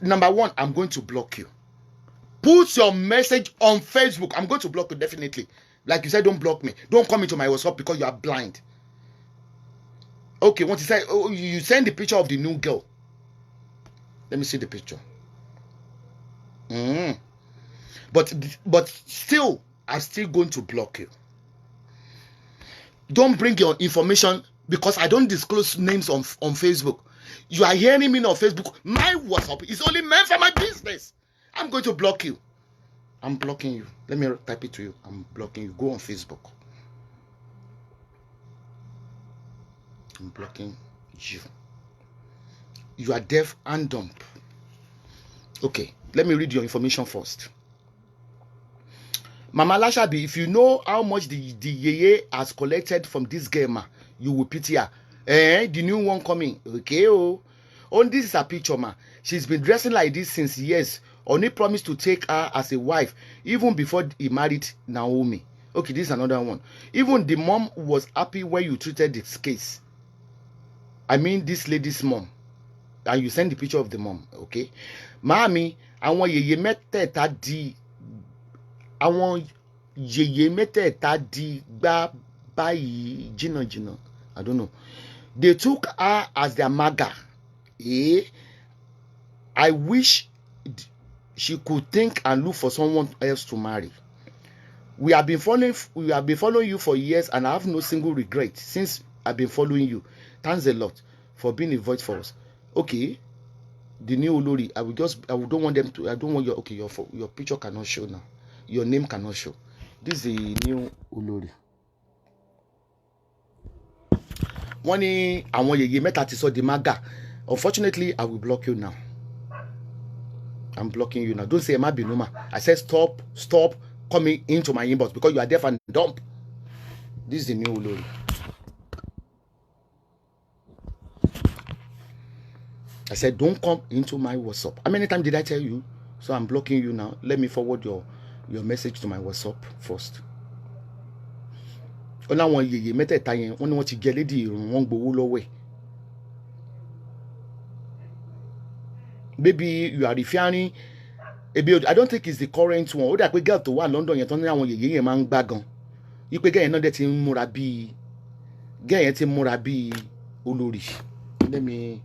Number one, I'm going to block you. Put your message on Facebook. I'm going to block you, definitely. Like you said, don't block me. Don't come into my WhatsApp because you are blind. Okay, once you say, you send the picture of the new girl. Let me see the picture. But still, I'm still going to block you. Don't bring your information because I don't disclose names on Facebook. You are hearing me on Facebook. My WhatsApp is only meant for my business. I'm going to block you. I'm blocking you. Let me type it to you. I'm blocking you. Go on Facebook. I'm blocking you. You are deaf and dumb. Okay, let me read your information first. Mama Lashabi, if you know how much the yeye has collected from this gamer, you will pity her. The new one coming. Okay, this is a picture, ma. She's been dressing like this since years. Oni promised to take her as a wife even before he married Naomi. Okay, this is another one. Even the mom was happy when you treated this case. I mean this lady's mom. And you send the picture of the mom, okay? Mami, àwọn yèyé mẹ́tẹ̀ẹ̀ta di gbá báyìí jìnnà. I don't know. They took her as their maga. I wish she could think and look for someone else to marry. We have been following you for years and I have no single regret since I've been following you. Thanks a lot for being a voice for us. Okay, the new Olori. I don't want them to. I don't want your picture cannot show now. Your name cannot show. This is the new Olori. One I want you met so the maga. Unfortunately, I will block you now. I'm blocking you now. Don't say Emma Binuma. I said stop coming into my inbox because you are deaf and dumb. This is the new Olori. I said, don't come into my WhatsApp. How many times did I tell you? So I'm blocking you now. Let me forward your message to my WhatsApp first. maybe you are referring. I don't think it's the current one. Ó dà pé girl tó wà London yẹn tán ní àwọn yèyé yẹn máa ń gbá gan. Ipe girl yẹn náà dẹ̀ ti ń múra bí girl yẹn ti ń múra bí olórí. Let me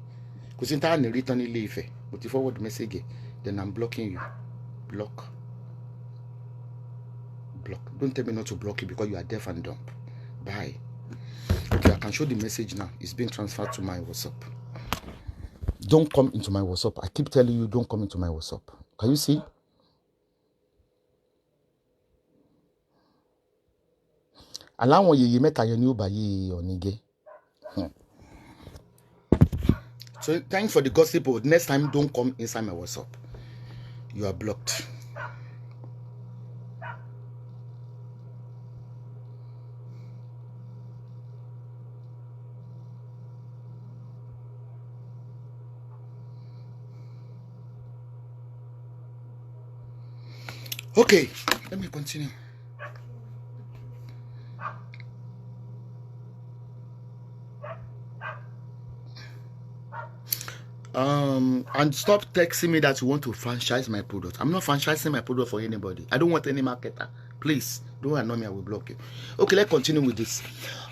kò sí tá ní return ilé Ifẹ̀. But if forward message then I'm blocking you. Block. Don't tell me not to block you because you are deaf and dumb. Bye. Okay, I can show the message now. It's being transferred to my WhatsApp. Don't come into my WhatsApp. I keep telling you, don't come into my WhatsApp. Can you see? Aláwọn yèyé mẹ́ta yẹn ni ó bá yé Onige. So thanks for the gossip, but next time don't come inside my WhatsApp. You are blocked. Okay, let me continue. And stop texting me that you want to franchise my product. I'm not franchising my product for anybody. I don't want any marketer. Please, don't annoy me, I will block you. Okay, let's continue with this.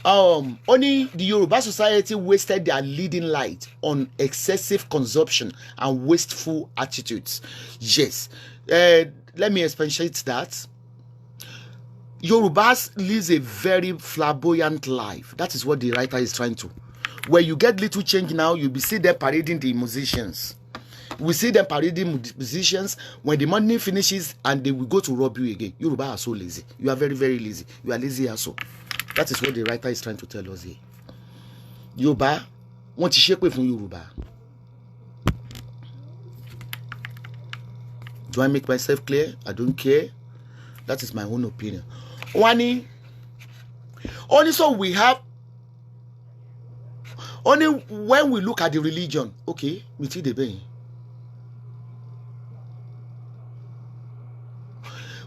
Only the Yoruba society wasted their leading light on excessive consumption and wasteful attitudes. Yes. Let me expatiate that. Yorubas live a very flamboyant life. That is what the writer is trying to. Where you get little change now, you'll be see them parading the musicians. We see them parading musicians. When the money finishes and they will go to rob you again. Yoruba are so lazy. You are very, very lazy. You are lazy also. That is what the writer is trying to tell us here. Yoruba, want to shake away from Yoruba. Do I make myself clear? I don't care. That is my own opinion. Only so we have. Only when we look at the religion, okay, we see the being.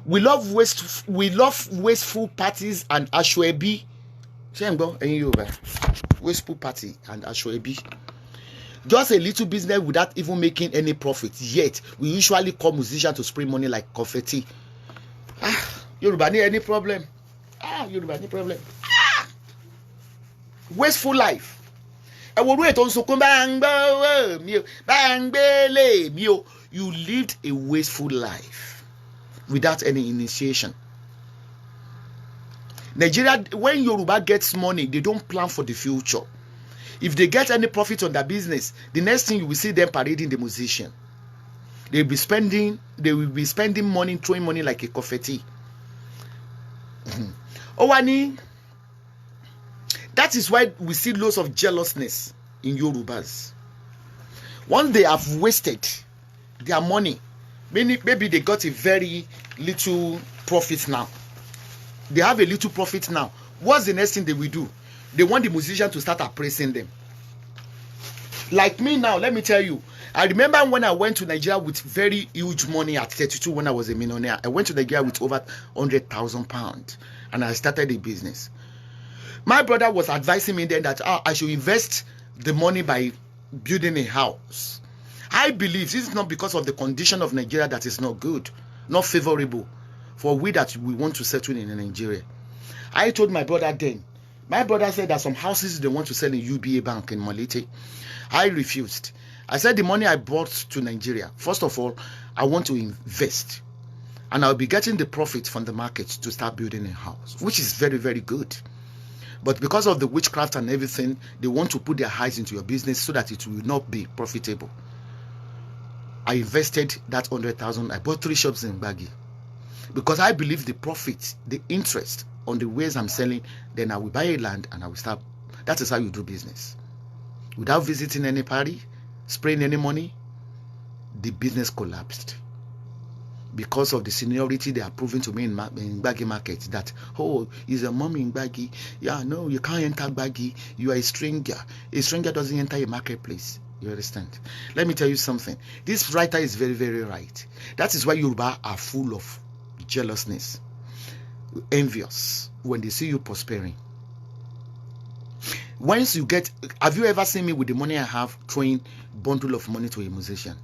We love wasteful parties and ashwebi. Wasteful party and ashwebi. Just a little business without even making any profit. Yet we usually call musicians to spray money like confetti. Yoruba need any problem? Yoruba need problem. Wasteful life. You lived a wasteful life without any initiation. Nigeria, when Yoruba gets money, they don't plan for the future. If they get any profit on their business, the next thing you will see them parading the musician. They will be spending money, throwing money like a confetti. Owani, that is why we see lots of jealousness in Yorubas. Once they have wasted their money, maybe they got a very little profit now. They have a little profit now. What's the next thing they will do? They want the musician to start appraising them. Like me now, let me tell you. I remember when I went to Nigeria with very huge money at 32 when I was a millionaire. I went to Nigeria with over 100,000 pounds and I started a business. My brother was advising me then that I should invest the money by building a house. I believe this is not because of the condition of Nigeria that is not good, not favorable for we that we want to settle in Nigeria. I told my brother then. My brother said that some houses they want to sell in UBA Bank in Malete. I refused. I said the money I brought to Nigeria, first of all, I want to invest. And I'll be getting the profit from the market to start building a house, which is very, very good. But because of the witchcraft and everything, they want to put their eyes into your business so that it will not be profitable. I invested that 100,000. I bought 3 shops in Gbagi. Because I believe the profit, the interest on the ways I'm selling, then I will buy a land and I will start. That is how you do business. Without visiting any party, spraying any money, the business collapsed. Because of the seniority they are proving to me in Gbagi market that, oh, he's a mommy in Gbagi. Yeah, no, you can't enter Gbagi. You are a stranger. A stranger doesn't enter a marketplace. You understand? Let me tell you something. This writer is very, very right. That is why Yoruba are full of jealousness, envious when they see you prospering. Once you get, have you ever seen me with the money I have throwing bundle of money to a musician?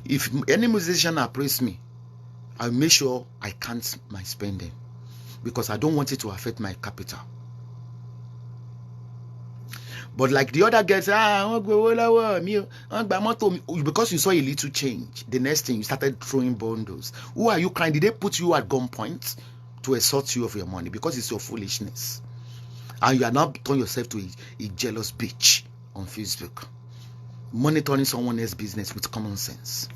If any musician appraise me, I'll make sure I count my spending because I don't want it to affect my capital. But like the other girls, because you saw a little change, the next thing you started throwing bundles. Who are you crying? Did they put you at gunpoint to extort you of your money? Because it's your foolishness. And you are now turning yourself to a jealous bitch on Facebook, monitoring someone else's business with common sense.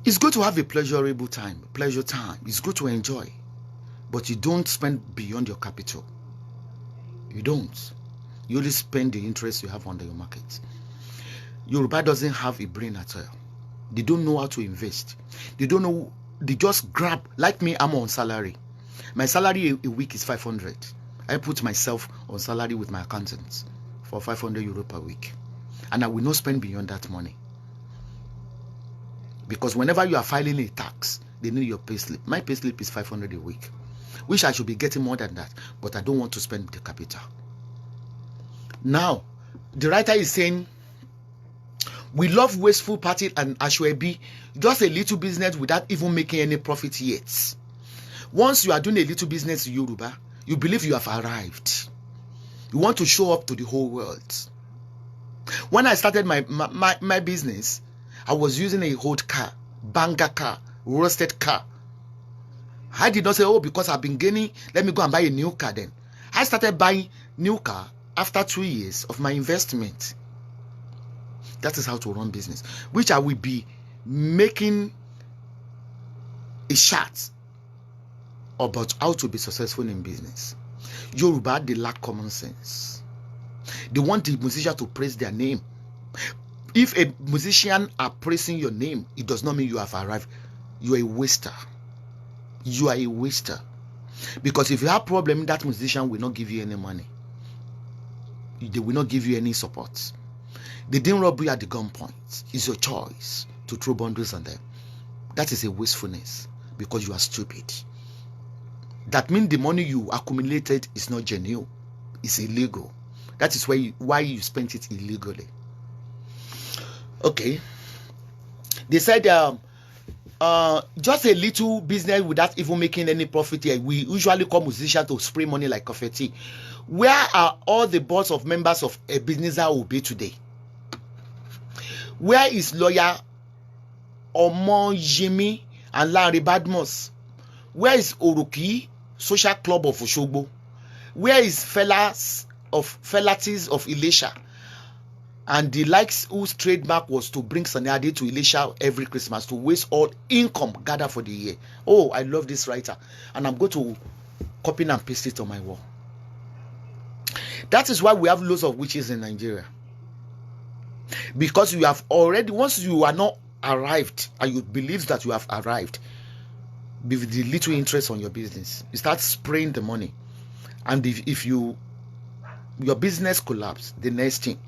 It's good to have a pleasurable time, pleasure time. It's good to enjoy, but you don't spend beyond your capital. You don't. You only spend the interest you have under your market. Yoruba doesn't have a brain at all. They don't know how to invest. They don't know. They just grab. Like me, I'm on salary. My salary a week is 500. I put myself on salary with my accountants for 500 euro per week. And I will not spend beyond that money. Because whenever you are filing a tax, they need your payslip. My payslip is 500 a week, which I should be getting more than that, but I don't want to spend the capital. Now, the writer is saying, we love wasteful party and ashwebi, just a little business without even making any profit yet. Once you are doing a little business in Yoruba, you believe you have arrived. You want to show up to the whole world. When I started my business, I was using a old car, banger car, rusted car. I did not say, oh, because I've been gaining, let me go and buy a new car then. I started buying new car after 2 years of my investment. That is how to run business, which I will be making a chart about how to be successful in business. Yoruba, they lack common sense. They want the musician to praise their name. If a musician are praising your name, it does not mean you have arrived. You are a waster. You are a waster. Because if you have a problem, that musician will not give you any money. They will not give you any support. They didn't rob you at the gunpoint. It's your choice to throw bundles on them. That is a wastefulness because you are stupid. That means the money you accumulated is not genuine. It's illegal. That is why you spent it illegally. Okay. They said just a little business without even making any profit here. We usually call musicians to spray money like confetti. Where are all the boards of members of a business that will be today? Where is lawyer Omo Jimmy and Larry Badmus? Where is Oroki Social Club of Oshogbo? Where is Felatis of Ilesha? And the likes whose trademark was to bring Sanyade to Ilesha every Christmas to waste all income gathered for the year. Oh, I love this writer. And I'm going to copy and paste it on my wall. That is why we have loads of witches in Nigeria. Because you have already, once you are not arrived and you believe that you have arrived, with the little interest on your business, you start spraying the money. And if your business collapse, the next thing,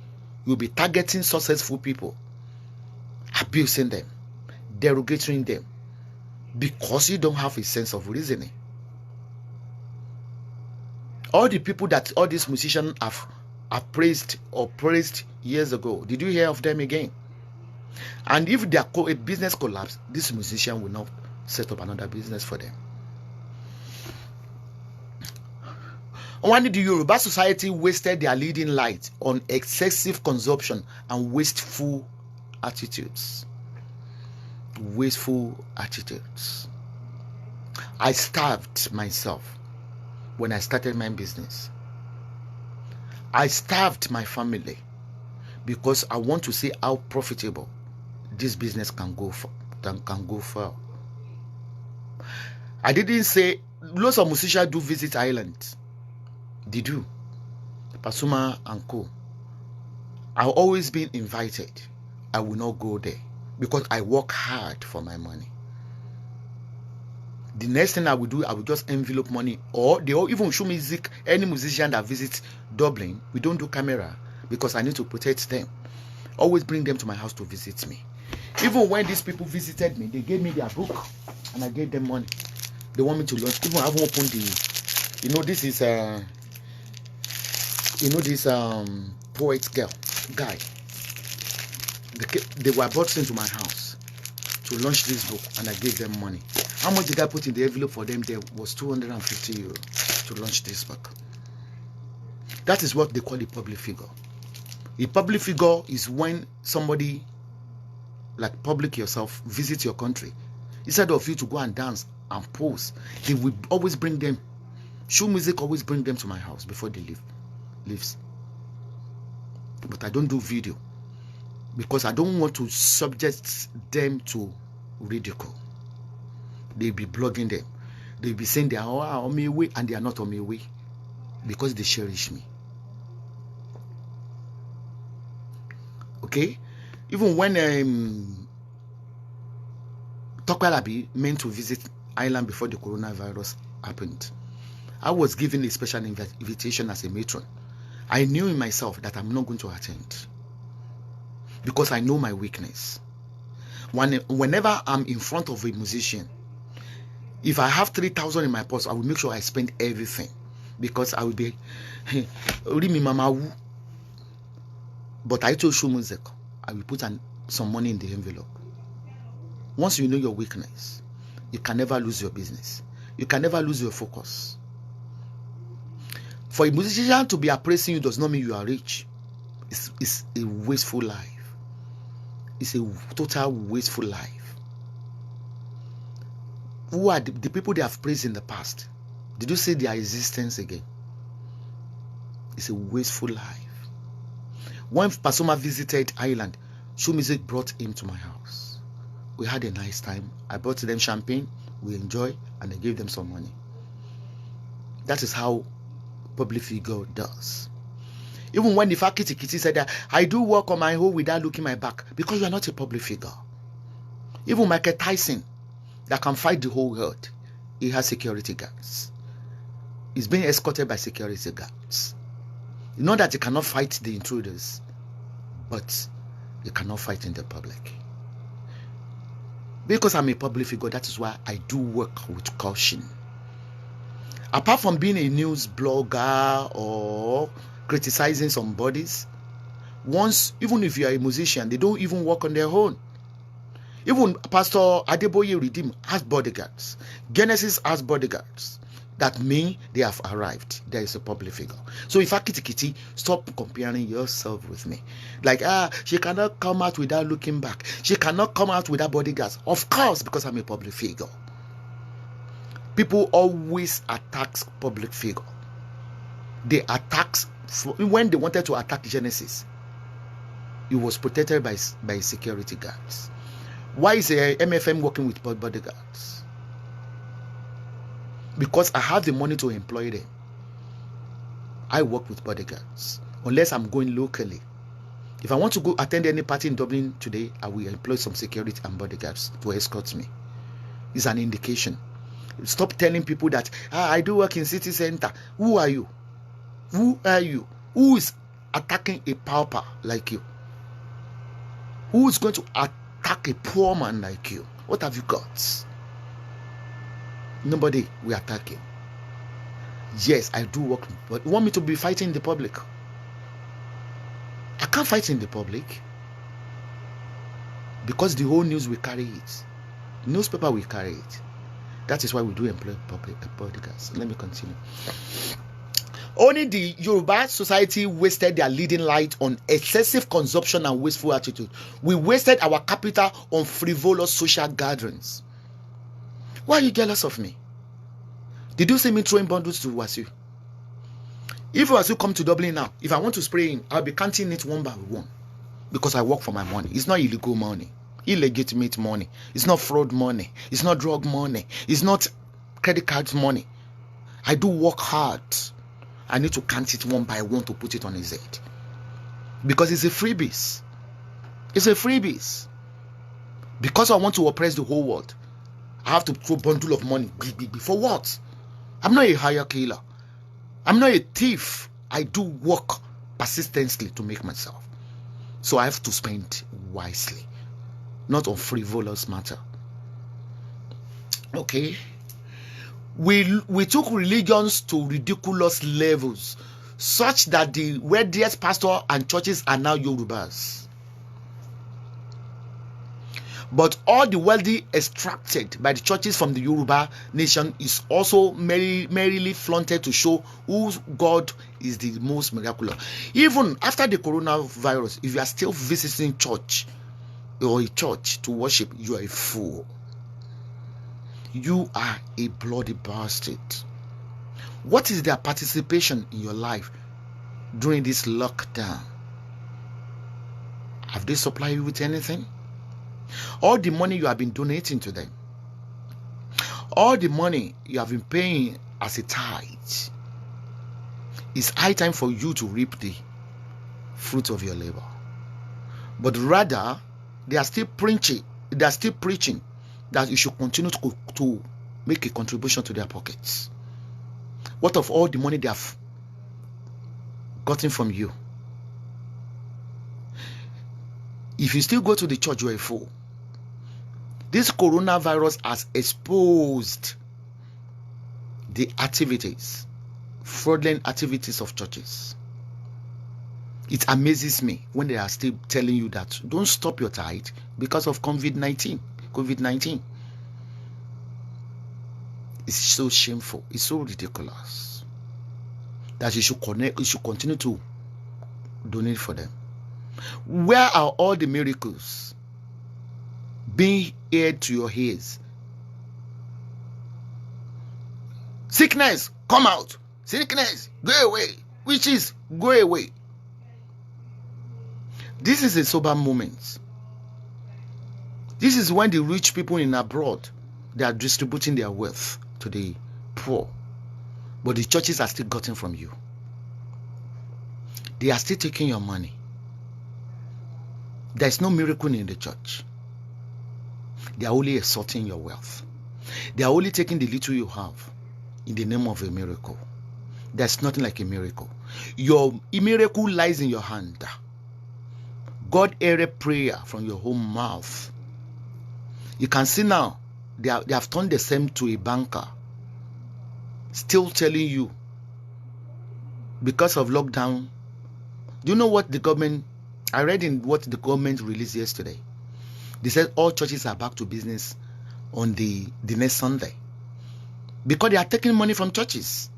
you'll be targeting successful people, abusing them, derogating them, because you don't have a sense of reasoning. All the people that all these musicians have praised years ago, did you hear of them again? And if their business collapse, this musician will not set up another business for them. When the Yoruba society wasted their leading light on excessive consumption and wasteful attitudes. Wasteful attitudes. I starved myself when I started my business. I starved my family because I want to see how profitable this business can go for. I didn't say lots of musicians do visit Ireland. They do. Pasuma and Co. I've always been invited. I will not go there because I work hard for my money. The next thing I will do, I will just envelope money, or they will even show me any musician that visits Dublin. We don't do camera because I need to protect them. Always bring them to my house to visit me. Even when these people visited me, they gave me their book and I gave them money. They want me to launch. Even I haven't opened this is this poet guy. They were brought into my house to launch this book, and I gave them money. How much did I put in the envelope for them? There was 250 euro to launch this book. That is what they call a public figure. A public figure is when somebody, like public yourself, visits your country. Instead of you to go and dance and pose, they will always bring them. Show music always bring them to my house before they leaves. But I don't do video because I don't want to subject them to ridicule. They'll be blogging them. They'll be saying they are on my way, and they are not on my way because they cherish me. Okay? Even when Tokwalabi meant to visit Ireland before the coronavirus happened, I was given a special invitation as a matron. I knew in myself that I'm not going to attend because I know my weakness. Whenever I'm in front of a musician, if I have 3,000 in my purse, I will make sure I spend everything because I will be but I told show music, I will put some money in the envelope. Once you know your weakness, you can never lose your business. You can never lose your focus. For a musician to be appraising you does not mean you are rich. It's a wasteful life. It's a total wasteful life. Who are the people they have praised in the past? Did you see their existence again? It's a wasteful life. When Pasoma visited Ireland, show music brought him to my house. We had a nice time. I brought them champagne. We enjoyed, and I gave them some money. That is how public figure does. Even when the Fakiti said that I do work on my own without looking my back, because you are not a public figure. Even Michael Tyson, that can fight the whole world, he has security guards. He's being escorted by security guards. You know that he cannot fight the intruders, but he cannot fight in the public. Because I'm a public figure, that is why I do work with caution. Apart from being a news blogger or criticizing some bodies, even if you are a musician, they don't even work on their own. Even Pastor Adeboye Redeem has bodyguards. Genesis has bodyguards. That means they have arrived. There is a public figure. So if Akitikiti, stop comparing yourself with me. Like, she cannot come out without looking back. She cannot come out without bodyguards. Of course, because I'm a public figure. People always attack public figure. They attack, when they wanted to attack Genesis, it was protected by security guards. Why is MFM working with bodyguards? Because I have the money to employ them. I work with bodyguards. Unless I'm going locally. If I want to go attend any party in Dublin today, I will employ some security and bodyguards to escort me. It's an indication. Stop telling people that I do work in city center. Who are you? Who are you? Who is attacking a pauper like you? Who is going to attack a poor man like you? What have you got? Nobody will attack you. Yes, I do work, but you want me to be fighting in the public? I can't fight in the public because the whole news will carry it. Newspaper will carry it. That is why we do employ public bodyguards. Let me continue. Only the Yoruba society wasted their leading light on excessive consumption and wasteful attitude. We wasted our capital on frivolous social gatherings. Why are you jealous of me? Did you see me throwing bundles to Wasiu? If Wasiu come to Dublin now, if I want to spray him, I'll be counting it one by one. Because I work for my money. It's not illegal money. Illegitimate money. It's not fraud money. It's not drug money. It's not credit card money. I do work hard. I need to count it one by one to put it on his head. Because it's a freebies. It's a freebies. Because I want to oppress the whole world, I have to throw a bundle of money. For what? I'm not a hire killer. I'm not a thief. I do work persistently to make myself. So I have to spend wisely. Not on frivolous matter. Okay? We took religions to ridiculous levels, such that the wealthiest pastors and churches are now Yorubas. But all the wealthy extracted by the churches from the Yoruba nation is also merrily flaunted to show whose God is the most miraculous. Even after the coronavirus, if you are still visiting church or a church to worship, you are a fool. You are a bloody bastard. What is their participation in your life during this lockdown? Have they supplied you with anything? All the money you have been donating to them, all the money you have been paying as a tithe, it's high time for you to reap the fruit of your labor. But rather, they are still preaching that you should continue to make a contribution to their pockets. What of all the money they have gotten from you? If you still go to the church, you are a fool. This coronavirus has exposed the activities, fraudulent activities of churches. It amazes me when they are still telling you that don't stop your tithe because of COVID-19. It's so shameful. It's so ridiculous that you should continue to donate for them. Where are all the miracles being aired to your ears? Sickness, come out. Sickness, go away. Witches, go away. This is a sober moment. This is when the rich people in abroad, they are distributing their wealth to the poor. But the churches are still gotten from you. They are still taking your money. There is no miracle in the church. They are only extorting your wealth. They are only taking the little you have in the name of a miracle. There's nothing like a miracle. Your miracle lies in your hand. God heard a prayer from your own mouth. You can see now, they have turned the same to a banker. Still telling you, because of lockdown. Do you know what the government, I read in what the government released yesterday. They said all churches are back to business on the next Sunday. Because they are taking money from churches.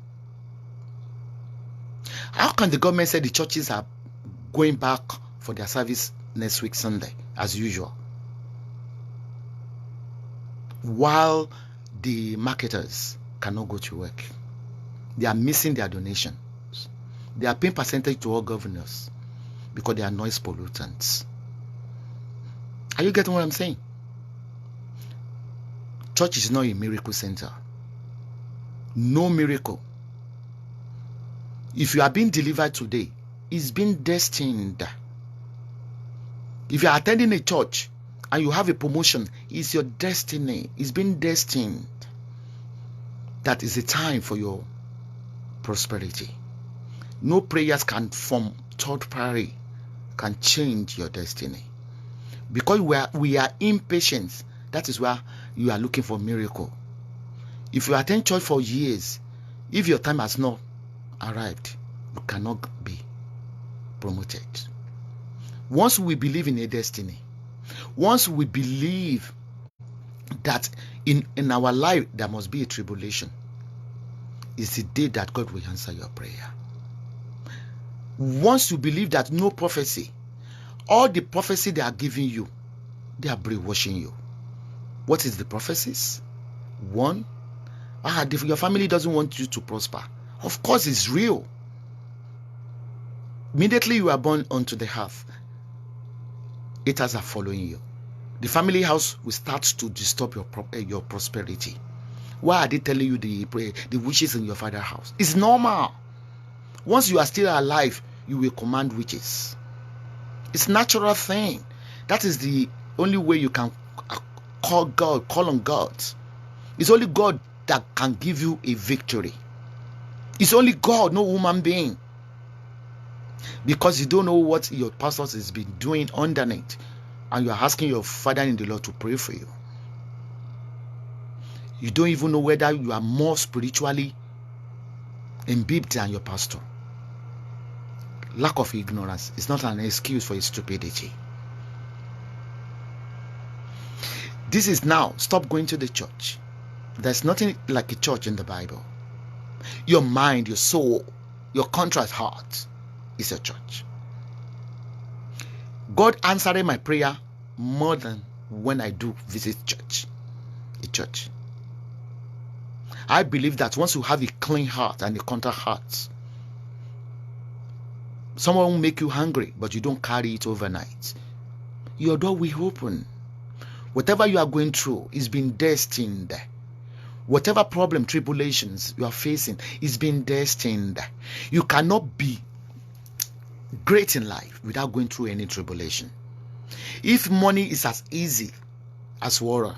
How can the government say the churches are going back for their service next week Sunday as usual, while the marketers cannot go to work? They are missing their donations. They are paying percentage to all governors because they are noise pollutants. Are you getting what I'm saying? Church is not a miracle center. No miracle. If you are being delivered today, it's been destined. If you are attending a church and you have a promotion, it's your destiny. It's been destined. That is a time for your prosperity. No prayers can from third party can change your destiny. Because we are impatient. That is why you are looking for miracle. If you attend church for years, if your time has not arrived, you cannot be promoted. Once we believe in a destiny, once we believe that in our life there must be a tribulation, it's the day that God will answer your prayer. Once you believe that no prophecy, all the prophecy they are giving you, they are brainwashing you. What is the prophecies? One, your family doesn't want you to prosper. Of course, it's real. Immediately you are born onto the earth, haters are following you. The family house will start to disturb your prosperity. Why are they telling you the witches in your father's house? It's normal. Once you are still alive, you will command witches. It's a natural thing. That is the only way you can call on God. It's only God that can give you a victory. It's only God, no human being. Because you don't know what your pastor has been doing underneath, and you are asking your father in the Lord to pray for you. You don't even know whether you are more spiritually imbibed than your pastor. Lack of ignorance is not an excuse for your stupidity. This is now, stop going to the church. There's nothing like a church in the Bible. Your mind, your soul, your contrite heart is a church. God answered my prayer more than when I do visit a church. I believe that once you have a clean heart and a contrite heart, someone will make you hungry, but you don't carry it overnight. Your door will open. Whatever you are going through is being destined. Whatever problem, tribulations you are facing is being destined. You cannot be great in life without going through any tribulation. If money is as easy as water,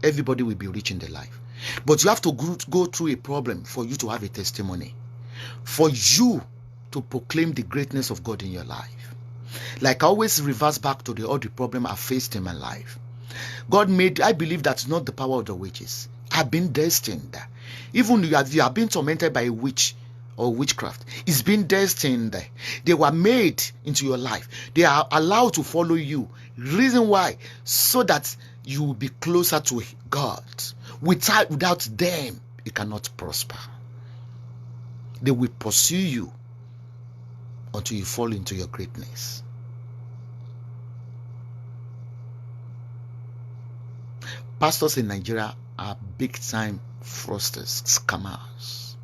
everybody will be rich in their life. But you have to go through a problem for you to have a testimony, for you to proclaim the greatness of God in your life. Like I always reverse back to all the problem I faced in my life. God made, I believe that's not the power of the witches. I've been destined. Even you have been tormented by a witch or witchcraft. It's been destined. They were made into your life. They are allowed to follow you. Reason why? So that you will be closer to God. Without them, you cannot prosper. They will pursue you until you fall into your greatness. Pastors in Nigeria are big-time fraudsters, scammers.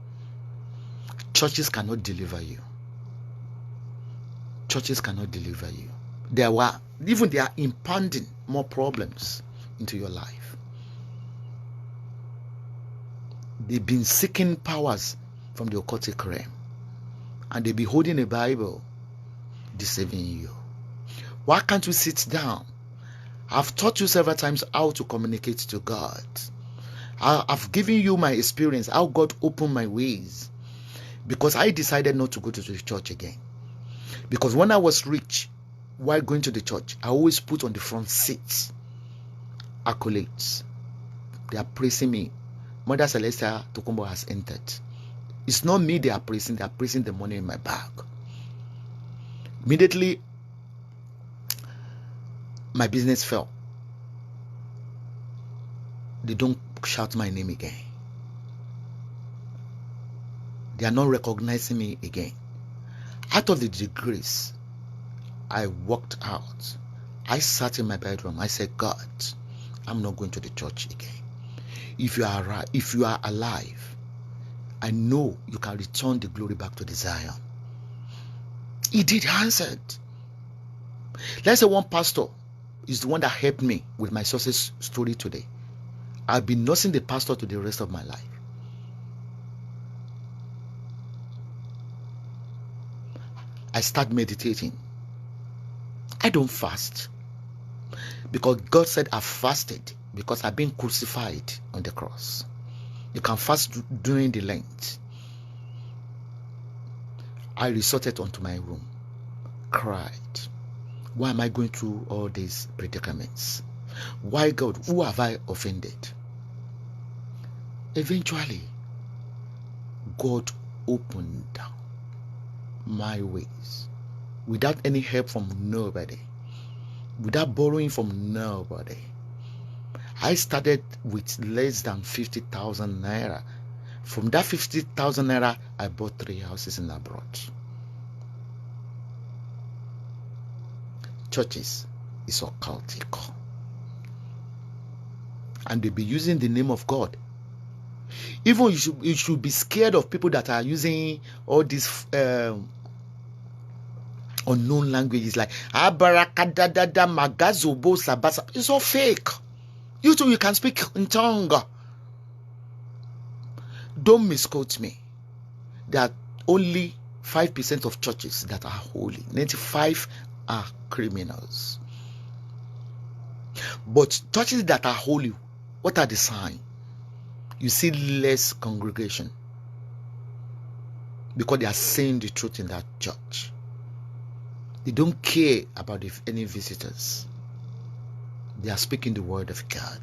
Churches cannot deliver you. Churches cannot deliver you. They are impounding more problems into your life. They've been seeking powers from the occultic realm, and they be holding a Bible, deceiving you. Why can't you sit down? I've taught you several times how to communicate to God. I've given you my experience, how God opened my ways, because I decided not to go to the church again. Because when I was rich, while going to the church, I always put on the front seat accolades. They are praising me. Mother Celestia Tokumbo has entered. It's not me they are praising the money in my bag. Immediately, my business fell. They don't shout my name again. They are not recognizing me again. Out of the disgrace, I walked out. I sat in my bedroom. I said, God, I'm not going to the church again. If you are alive, I know you can return the glory back to the Zion. He did answer. Let's say one pastor is the one that helped me with my success story today. I'll be nursing the pastor to the rest of my life. I start meditating. I don't fast, because God said I fasted because I've been crucified on the cross. You can fast during the Lent. I resorted onto my room, cried. Why am I going through all these predicaments? Why, God? Who have I offended? Eventually, God opened my ways without any help from nobody, without borrowing from nobody. I started with less than 50,000 naira. From that 50,000 naira, I bought 3 houses in abroad. Churches is occultic, and they be using the name of God. Even you should be scared of people that are using all these unknown languages like abarakadadada magazobo sabasa. It's all fake. You too, you can speak in tongue. Don't misquote me. There are only 5% of churches that are holy. 95 are criminals. But churches that are holy, what are the signs? You see less congregation, because they are saying the truth in that church. They don't care about any visitors. They are speaking the word of God.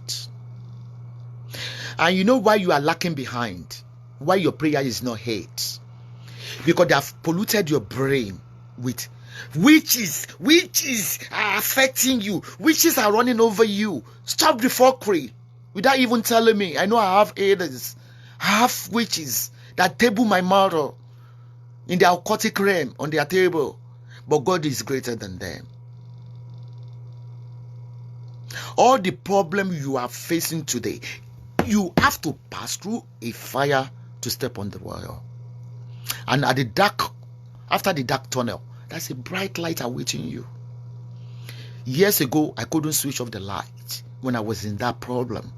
And you know why you are lacking behind? Why your prayer is not heard? Because they have polluted your brain with Witches are affecting you. Witches are running over you. Stop the fuckery without even telling me. I know I have haters. I have witches that table my mother in the occultic realm on their table. But God is greater than them. All the problem you are facing today, you have to pass through a fire to step on the wall. And at the dark, after the dark tunnel, there's a bright light awaiting you. Years ago, I couldn't switch off the light when I was in that problem.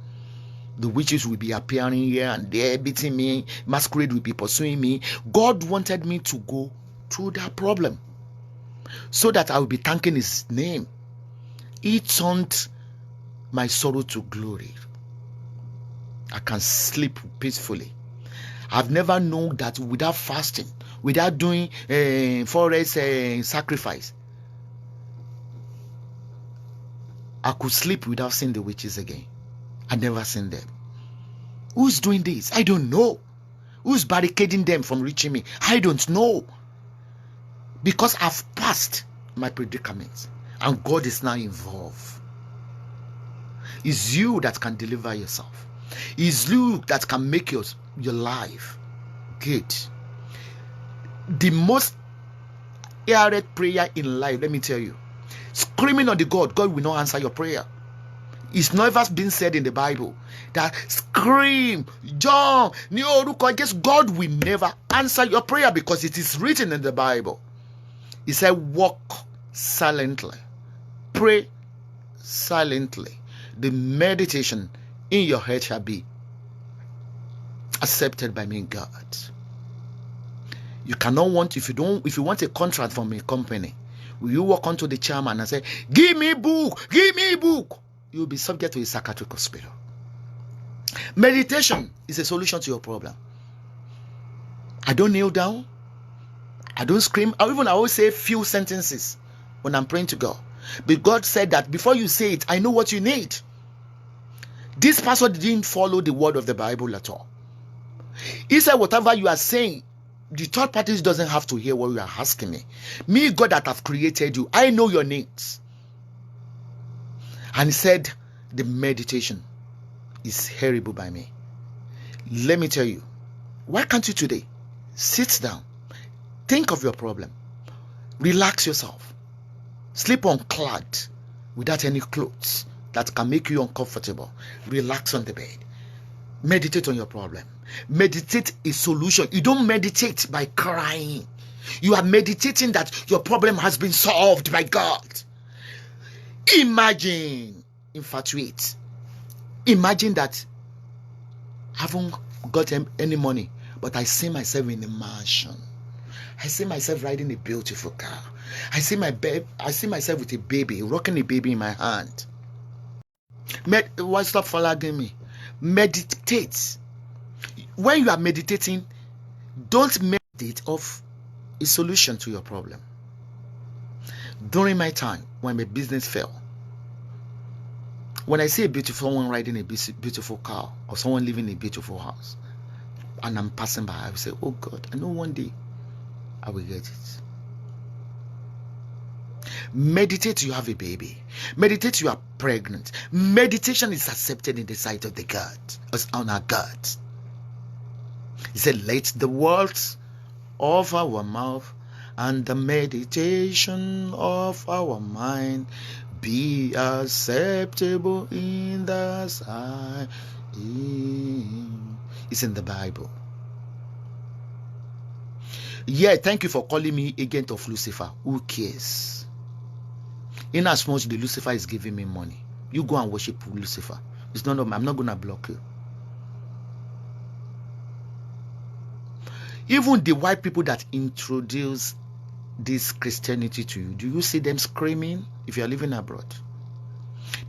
The witches will be appearing here and there, beating me. Masquerade will be pursuing me. God wanted me to go through that problem so that I will be thanking his name. He turned my sorrow to glory. I can sleep peacefully. I've never known that without fasting, without doing forest sacrifice, I could sleep without seeing the witches again. I never seen them. Who's doing this? I don't know. Who's barricading them from reaching me? I don't know. Because I've passed my predicament and God is now involved. It's you that can deliver yourself. It's you that can make your life good. The most heard prayer in life, let me tell you, screaming on the God will not answer your prayer. It's never been said in the Bible that scream, John, just God will never answer your prayer because it is written in the Bible. It said, walk silently, pray silently. The meditation in your head shall be accepted by me, God. You cannot want, if you want a contract from a company, will you walk onto the chairman and say, give me book, you'll be subject to a psychiatric hospital. Meditation is a solution to your problem. I don't kneel down, I don't scream, I always say few sentences when I'm praying to God. But God said that before you say it, I know what you need. This pastor didn't follow the word of the Bible at all. He said, whatever you are saying, the third parties doesn't have to hear what you are asking me. Me, God that have created you, I know your needs. And he said, the meditation is hearable by me. Let me tell you, why can't you today sit down, think of your problem, relax yourself, sleep unclad without any clothes that can make you uncomfortable, relax on the bed, meditate on your problem. Meditate a solution. You don't meditate by crying. You are meditating that your problem has been solved by God. Imagine, infatuate. Imagine that I haven't got any money, but I see myself in a mansion. I see myself riding a beautiful car. I see myself with a baby, rocking a baby in my hand. Why stop following me? Meditate. When you are meditating, don't meditate of a solution to your problem. During my time, when my business fell, when I see a beautiful one riding a beautiful car or someone living in a beautiful house, and I'm passing by, I will say, oh God, I know one day I will get it. Meditate, you have a baby. Meditate, you are pregnant. Meditation is accepted in the sight of the God, as on our God. He said, let the words of our mouth and the meditation of our mind be acceptable in the sight. It's in the Bible. Yeah, thank you for calling me agent of Lucifer. Who cares? In as much the Lucifer is giving me money, you go and worship Lucifer. It's not. I'm not gonna block you. Even the white people that introduce this Christianity to you, do you see them screaming if you are living abroad?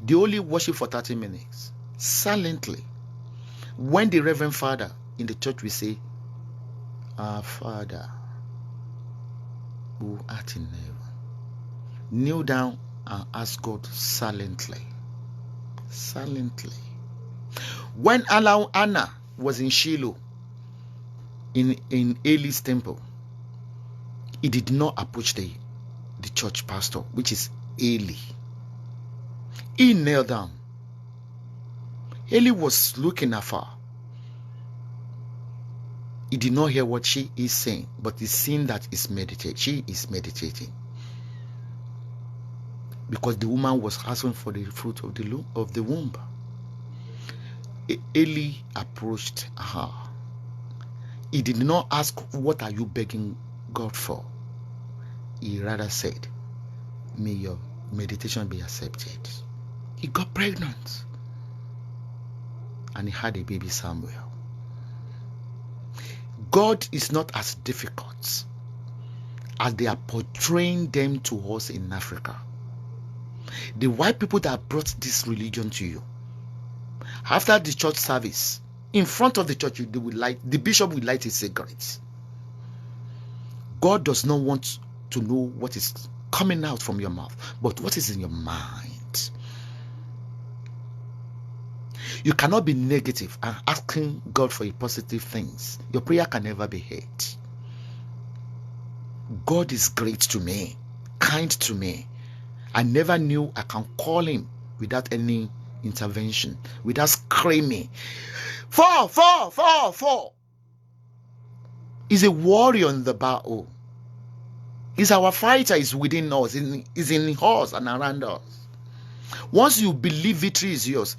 They only worship for 30 minutes, silently. When the Reverend Father in the church will say, our Father who art in heaven, kneel down and ask God silently. Silently. When Anna was in Shiloh, in Eli's temple, he did not approach the the church pastor, which is Eli. He knelt down. Eli was looking afar. He did not hear what she is saying, but he's seeing that she is meditating. Because the woman was asking for the fruit of the womb. Eli approached her. He did not ask, what are you begging God for? He rather said, may your meditation be accepted. He got pregnant. And he had a baby Samuel. God is not as difficult as they are portraying them to us in Africa. The white people that brought this religion to you, after the church service, in front of the church, the bishop will light his cigarettes. God does not want to know what is coming out from your mouth, but what is in your mind. You cannot be negative and asking God for positive things. Your prayer can never be heard. God is great to me, kind to me. I never knew I can call him without any intervention, without screaming, fall, fall, fall, fall. He's a warrior in the battle. He's our fighter, is within us, is in us and around us. Once you believe victory is yours,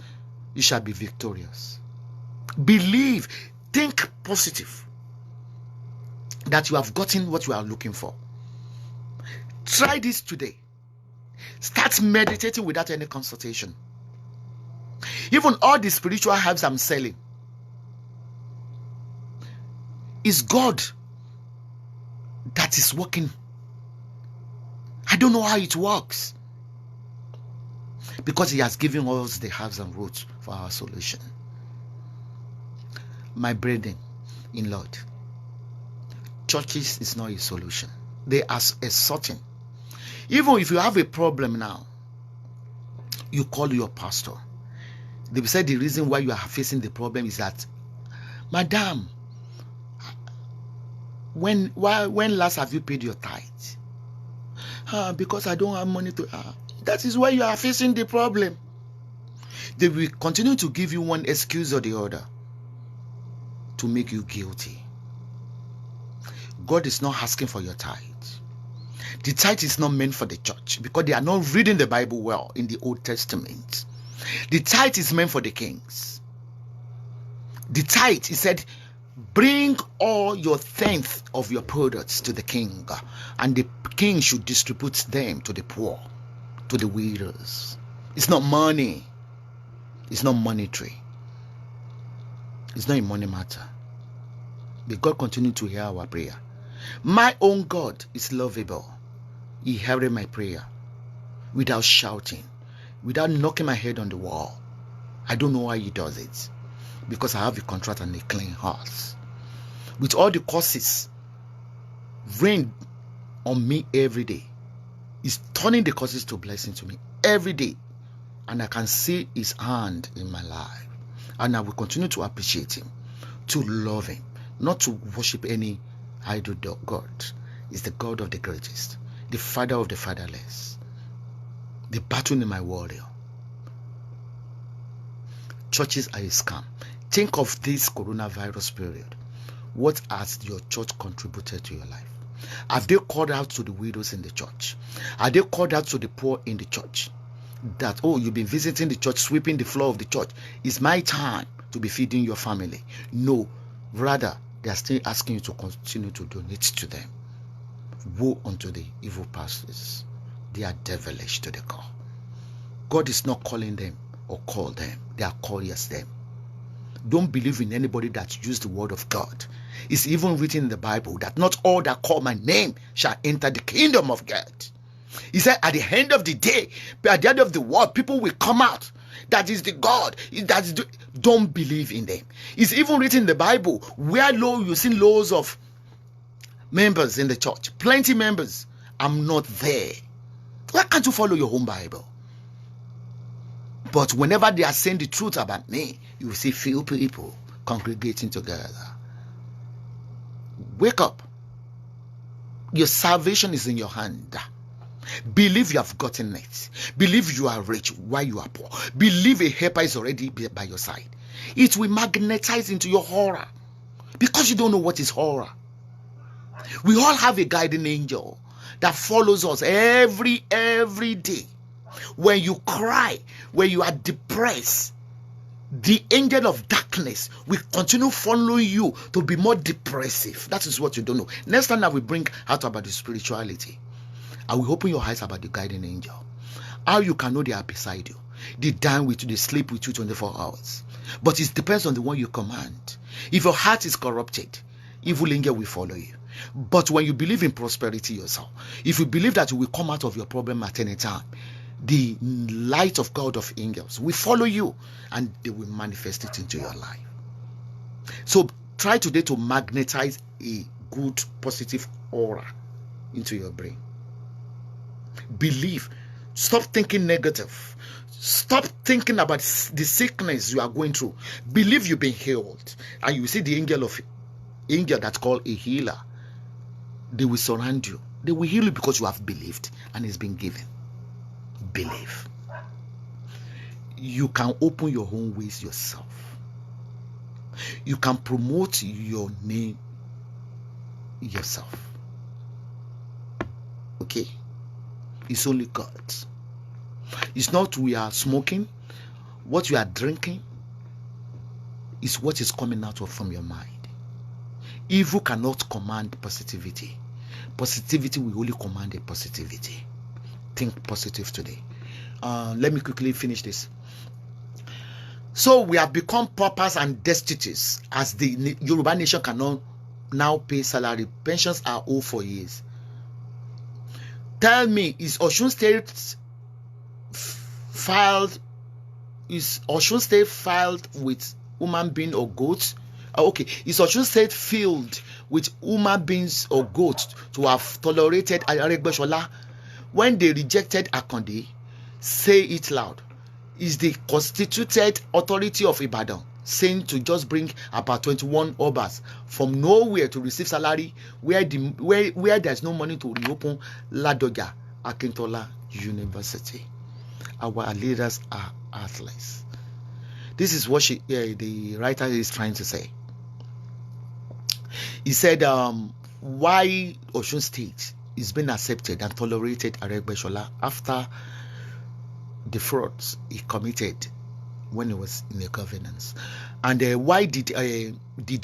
you shall be victorious. Believe, think positive that you have gotten what you are looking for. Try this today. Start meditating without any consultation. Even all the spiritual herbs I'm selling, is God that is working. I don't know how it works, because he has given us the herbs and roots for our solution. My brethren in Lord, churches is not a solution. They are a certain. Even if you have a problem now, you call your pastor. They said the reason why you are facing the problem is that, Madam, when last have you paid your tithe? Because I don't have money to. That is why you are facing the problem. They will continue to give you one excuse or the other to make you guilty. God is not asking for your tithe. The tithe is not meant for the church, because they are not reading the Bible well in the Old Testament. The tithe is meant for the kings. The tithe, he said, bring all your tenth of your products to the king, and the king should distribute them to the poor, to the widows. It's not money. It's not monetary. It's not a money matter. May God continue to hear our prayer. My own God is lovable. He heard my prayer without shouting, without knocking my head on the wall. I don't know why he does it, because I have a contract and a clean heart. With all the curses rain on me every day, he's turning the curses to blessing to me every day, and I can see his hand in my life. And I will continue to appreciate him, to love him, not to worship any idol God. He's the God of the greatest, the Father of the fatherless, the battle in my warrior. Churches are a scam. Think of this coronavirus period. What has your church contributed to your life? Have they called out to the widows in the church? Have they called out to the poor in the church? That, oh, you've been visiting the church, sweeping the floor of the church. It's my time to be feeding your family. No, rather, they are still asking you to continue to donate to them. Woe unto the evil pastors. They are devilish to the core. God is not calling them or call them. They are curious them. Don't believe in anybody that used the word of God. It's even written in the Bible that not all that call my name shall enter the kingdom of God. He said at the end of the day, at the end of the world, people will come out. That is the God. Don't believe in them. It's even written in the Bible where you see loads of members in the church, plenty members. I'm not there. Why can't you follow your own Bible? But whenever they are saying the truth about me, you will see few people congregating together. Wake up. Your salvation is in your hand. Believe you have gotten it. Believe you are rich while you are poor. Believe a helper is already by your side. It will magnetize into your aura because you don't know what is aura. We all have a guiding angel that follows us every day. When you cry, when you are depressed, the angel of darkness will continue following you to be more depressive. That is what you don't know. Next time I will bring out about the spirituality. I will open your eyes about the guiding angel. How you can know they are beside you. They dine with you, they sleep with you 24 hours. But it depends on the one you command. If your heart is corrupted, evil angel will follow you. But when you believe in prosperity yourself, if you believe that you will come out of your problem at any time, the light of God of angels will follow you and they will manifest it into your life. So try today to magnetize a good, positive aura into your brain. Believe. Stop thinking negative. Stop thinking about the sickness you are going through. Believe you've been healed. And you see the angel that's called a healer. They will surround you. They will heal you because you have believed and it's been given. Believe. You can open your own ways yourself. You can promote your name yourself. Okay? It's only God. It's not we are smoking. What you are drinking is what is coming out from your mind. Evil cannot command positivity. Positivity will only command a positivity. Think positive today. Let me quickly finish this. So we have become paupers and destitutes as the Yoruba nation cannot now pay salary. Pensions are owed for years. Tell me, is Osun State filed with human being or goats? Okay, is Osun State filled with human beings or goats to have tolerated Aregbesola when they rejected Akande? Say it loud. Is the constituted authority of Ibadan saying to just bring about 21 obas from nowhere to receive salary where there's no money to reopen Ladoja Akintola University? Our leaders are heartless. This is what the writer is trying to say. He said, why Osun State is being accepted and tolerated Aregbesola after the frauds he committed when he was in the governance, and why did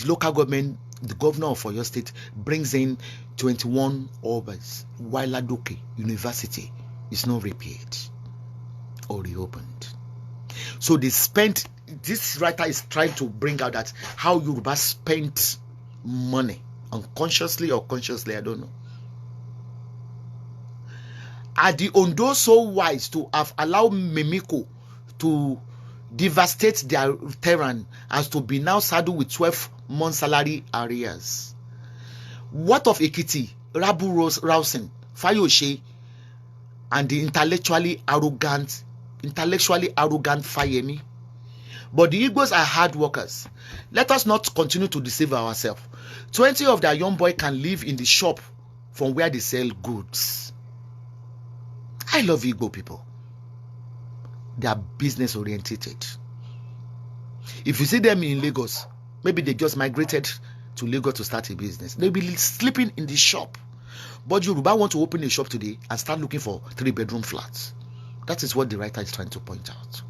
local government, the governor of Oyo State, brings in 21 obas while Ladoke University is not repaired or reopened? So they spent. This writer is trying to bring out that how Yoruba spent money unconsciously or consciously, I don't know. Are the Ondo so wise to have allowed Memiko to devastate their terrain as to be now saddled with 12 month salary arrears? What of Ekiti, Rabu Rousen, Fayoshe, and the intellectually arrogant Fayemi? But the Igbos are hard workers. Let us not continue to deceive ourselves. 20 of their young boys can live in the shop from where they sell goods. I love Igbo people. They are business oriented. If you see them in Lagos, maybe they just migrated to Lagos to start a business. They'll be sleeping in the shop. But Yoruba want to open a shop today and start looking for 3-bedroom flats. That is what the writer is trying to point out.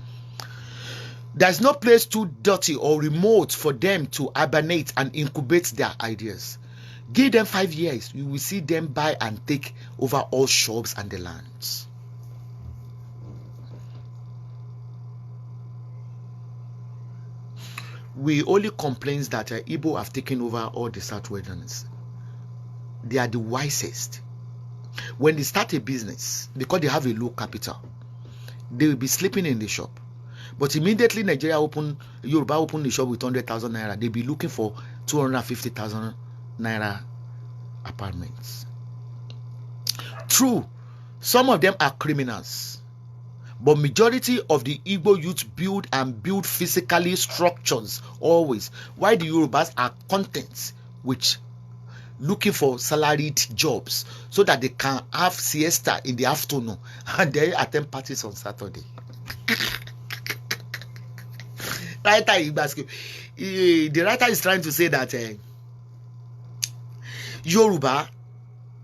There's no place too dirty or remote for them to hibernate and incubate their ideas. Give them 5 years, you will see them buy and take over all shops and the lands. We only complain that Igbo have taken over all the Southwesterners. They are the wisest. When they start a business, because they have a low capital, they will be sleeping in the shop. But immediately Yoruba open the shop with 100,000 naira, they'll be looking for 250,000 naira apartments. True, some of them are criminals, but majority of the Igbo youth build physically structures always, while the Yorubas are content with looking for salaried jobs so that they can have siesta in the afternoon and then attend parties on Saturday. The writer is trying to say that Yoruba,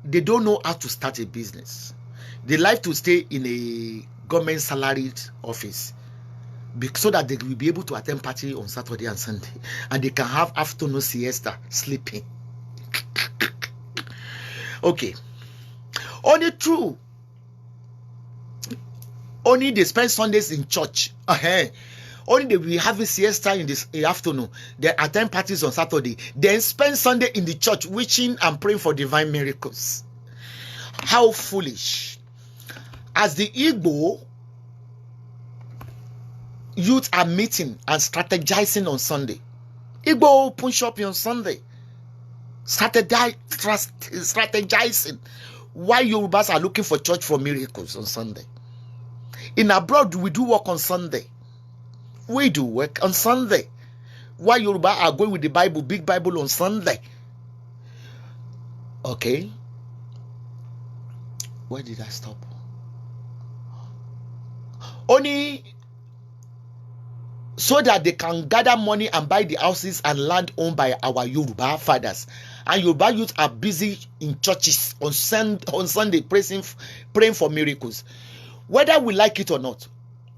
they don't know how to start a business. They like to stay in a government salaried office so that they will be able to attend party on Saturday and Sunday, and they can have afternoon siesta sleeping. Okay. Only true. Only they spend Sundays in church. Only they will have a siesta in the afternoon. They attend parties on Saturday. Then spend Sunday in the church wishing and praying for divine miracles. How foolish. As the Igbo youth are meeting and strategizing on Sunday. Igbo open shop on Sunday. Strategizing. Why Yorubas are looking for church for miracles on Sunday. In abroad, we do work on Sunday. We do work on Sunday. Why Yoruba are going with the Bible, big Bible on Sunday. Okay. Where did I stop? Only so that they can gather money and buy the houses and land owned by our Yoruba fathers. And Yoruba youth are busy in churches on Sunday praying for miracles. Whether we like it or not,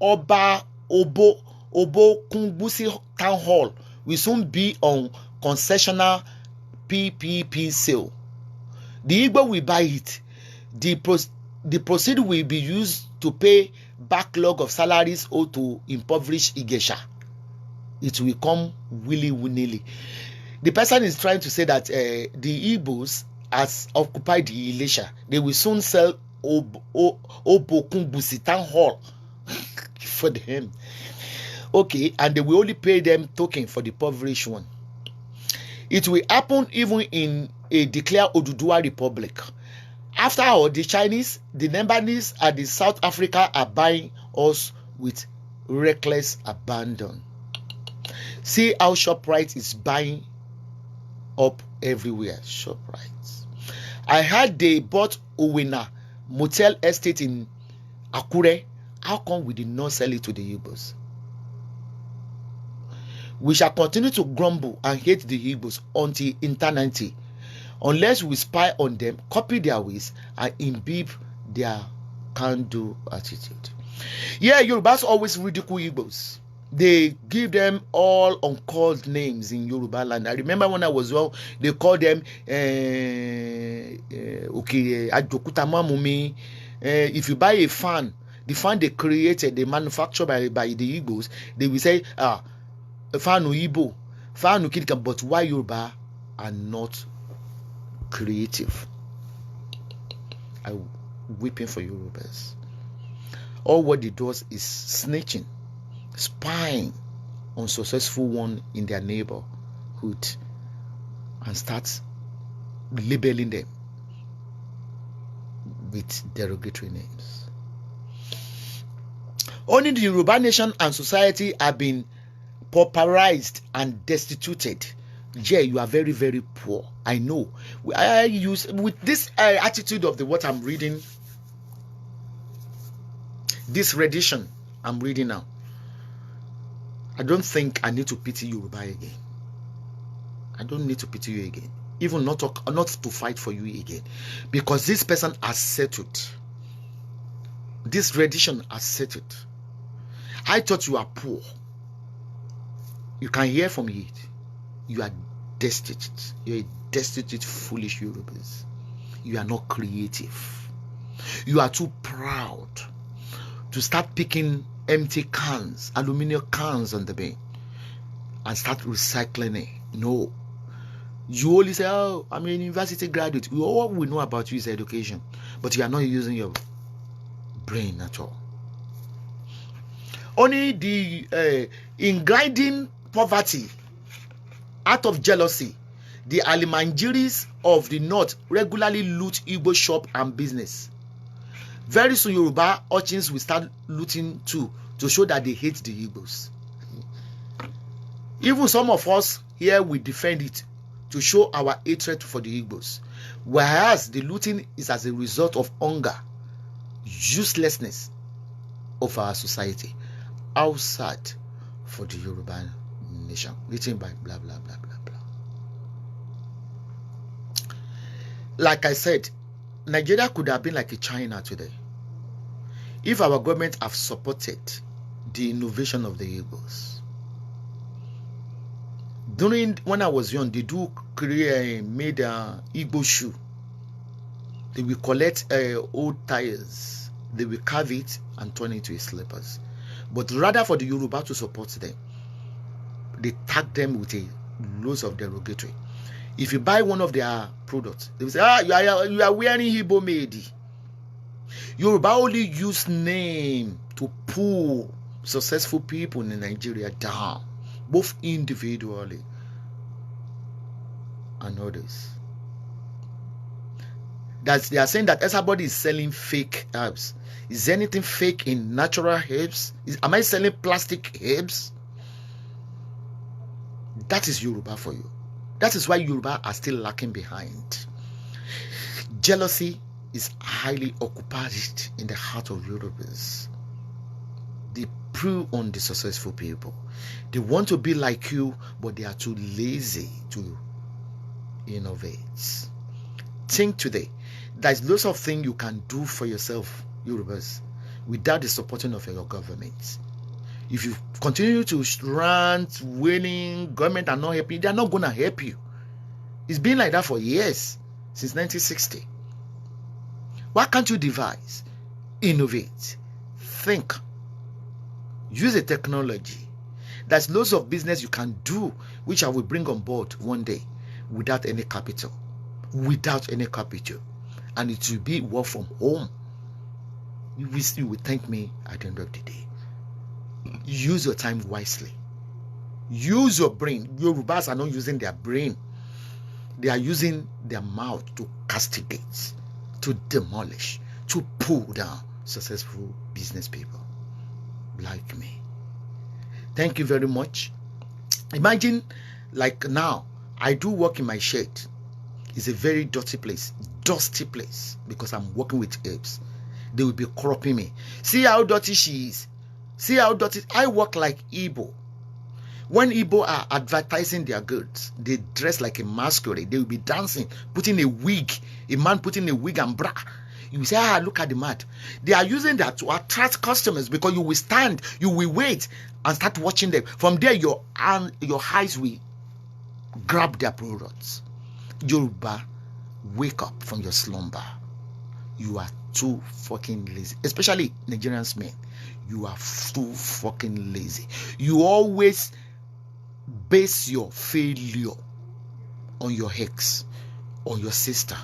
Oba Kungbusi Town Hall will soon be on concessional PPP sale. The Igbo will buy it. The proceeds will be used to pay backlog of salaries owed to impoverished Igesha. It will come willy-nilly. The person is trying to say that the Igbos has occupied the Ilesha. They will soon sell Obokungbusi Town Hall for them. Okay, and they will only pay them token for the impoverished one. It will happen even in a declared Oduduwa Republic. After all, the Chinese, the Lebanese, and the South Africa are buying us with reckless abandon. See how ShopRite is buying up everywhere. ShopRite. I heard they bought Owena Motel Estate in Akure. How come we did not sell it to the Igbos? We shall continue to grumble and hate the Igbos until eternity, unless we spy on them, copy their ways, and imbibe their can-do attitude. Yeah, Yorubas always ridicule Igbos. They give them all uncalled names in Yoruba land. I remember when I was young, they called them Ajokutamamumi. If you buy a fan, the fan they created, they manufactured by the Igbos, they will say, Fanu Igbo, Fanu Kidika, but why Yoruba are not creative? I'm weeping for Yorubas. All what it does is snitching, spying on successful one in their neighborhood and start labeling them with derogatory names. Only the Yoruba nation and society have been pauperized and destituted. Yeah, you are very, very poor. I know. I use with this attitude of what I'm reading, this rendition I'm reading now. I don't think I need to pity Yoruba again. I don't need to pity you again. Even not to fight for you again, because this person has settled. This rendition has settled. I thought you are poor. You can hear from it. You are destitute. You are a destitute, foolish Yorubas. You are not creative. You are too proud to start picking empty cans, aluminum cans on the bin, and start recycling it. No. You only say, oh, I'm a university graduate. All we know about you is education. But you are not using your brain at all. Only the in grinding poverty, out of jealousy, the Alimanjiris of the north regularly loot Igbo shop and business. Very soon Yoruba urchins will start looting too, to show that they hate the Igbos. Even some of us here will defend it to show our hatred for the Igbos, whereas the looting is as a result of hunger, uselessness of our society. How sad for the Yoruba nation. Written by blah blah blah blah blah. Like I said, Nigeria could have been like a China today if our government have supported the innovation of the Igbos. During when I was young, they do made Igbo shoe. They will collect old tires, they will carve it and turn it into slippers. But rather for the Yoruba to support them, they tag them with a loads of derogatory. If you buy one of their products, they will say, you are wearing Igbo made. Yoruba only use name to pull successful people in Nigeria down, both individually and others. They are saying that Esabod is selling fake herbs. Is anything fake in natural herbs? Am I selling plastic herbs? That is Yoruba for you. That is why Yoruba are still lacking behind. Jealousy is highly occupied in the heart of Yorubas. They prey on the successful people. They want to be like you, but they are too lazy to innovate. Think today. There's lots of things you can do for yourself, Yorubas, without the supporting of your government. If you continue to rant, winning, government are not helping, they are not going to help you. It's been like that for years, since 1960. Why can't you devise, innovate, think, use a technology? There's loads of business you can do, which I will bring on board one day, without any capital. Without any capital. And it will be work from home. You will thank me at the end of the day. Use your time wisely. Use your brain. Yorubas are not using their brain. They are using their mouth to castigate, to demolish, to pull down successful business people like me. Thank you very much. Imagine, like now, I do work in my shed. It's a very dirty place, dusty place, because I'm working with herbs. They will be cropping me. See how dirty she is. See how dirty. I work like Igbo. When Igbo are advertising their goods, they dress like a masquerade. They will be dancing, putting a wig. A man putting a wig and bra. You will say, look at the mat. They are using that to attract customers, because you will stand, you will wait and start watching them. From there, your eyes will grab their products. Yoruba, wake up from your slumber. You are too fucking lazy. Especially Nigerians men. You are too fucking lazy. You always base your failure on your ex, on your sister,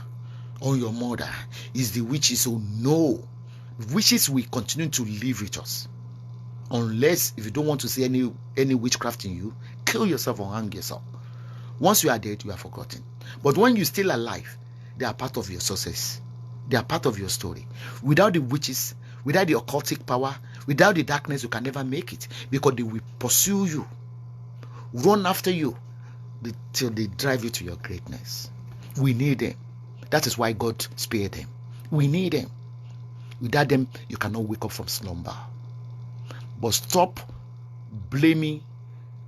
on your mother. Is the witches. So no, witches will continue to live with us. Unless, if you don't want to see any witchcraft in you, kill yourself or hang yourself. Once you are dead, you are forgotten. But when you're still alive, they are part of your success. They are part of your story. Without the witches, without the occultic power, without the darkness, you can never make it, because they will pursue you, run after you, till they drive you to your greatness. We need them. That is why God spared them. We need them. Without them, you cannot wake up from slumber. But stop blaming,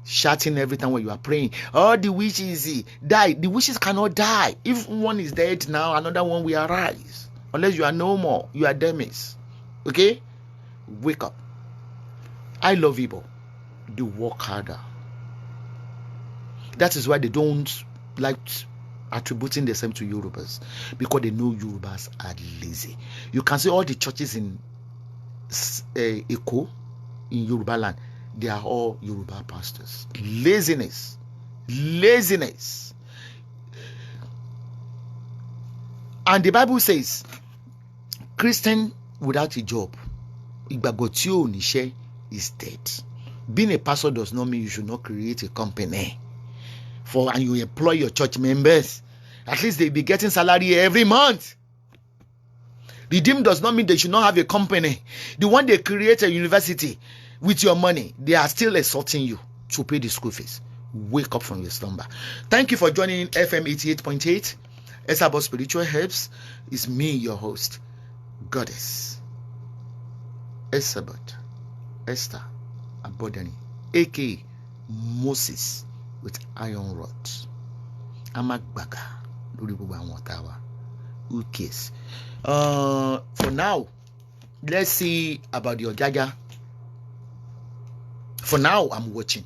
shouting every time when you are praying. Oh, the witches die. The witches cannot die. If one is dead now, another one will arise. Unless you are no more, you are demis. Okay? Wake up. I love Igbo. They work harder. That is why they don't like attributing themselves to Yorubas, because they know Yorubas are lazy. You can see all the churches in Eko, in Yoruba land, they are all Yoruba pastors. Laziness. And the Bible says, Christian without a job, ìgbàgbọ́ is dead. Being a pastor does not mean you should not create a company and you employ your church members. At least they be getting salary every month. Redeem does not mean they should not have a company. The one they create a university with your money, they are still assaulting you to pay the school fees. Wake up from your slumber. Thank you for joining FM 88.8. Esabod Spiritual Herbs. It's me, your host, Goddess Esabod Esther Abodani, aka Moses with iron rods. Amagbaga lórí gbogbo àwọn ọ̀tá wa. Who cares? For now, let's see about the Ojaja. For now, I'm watching.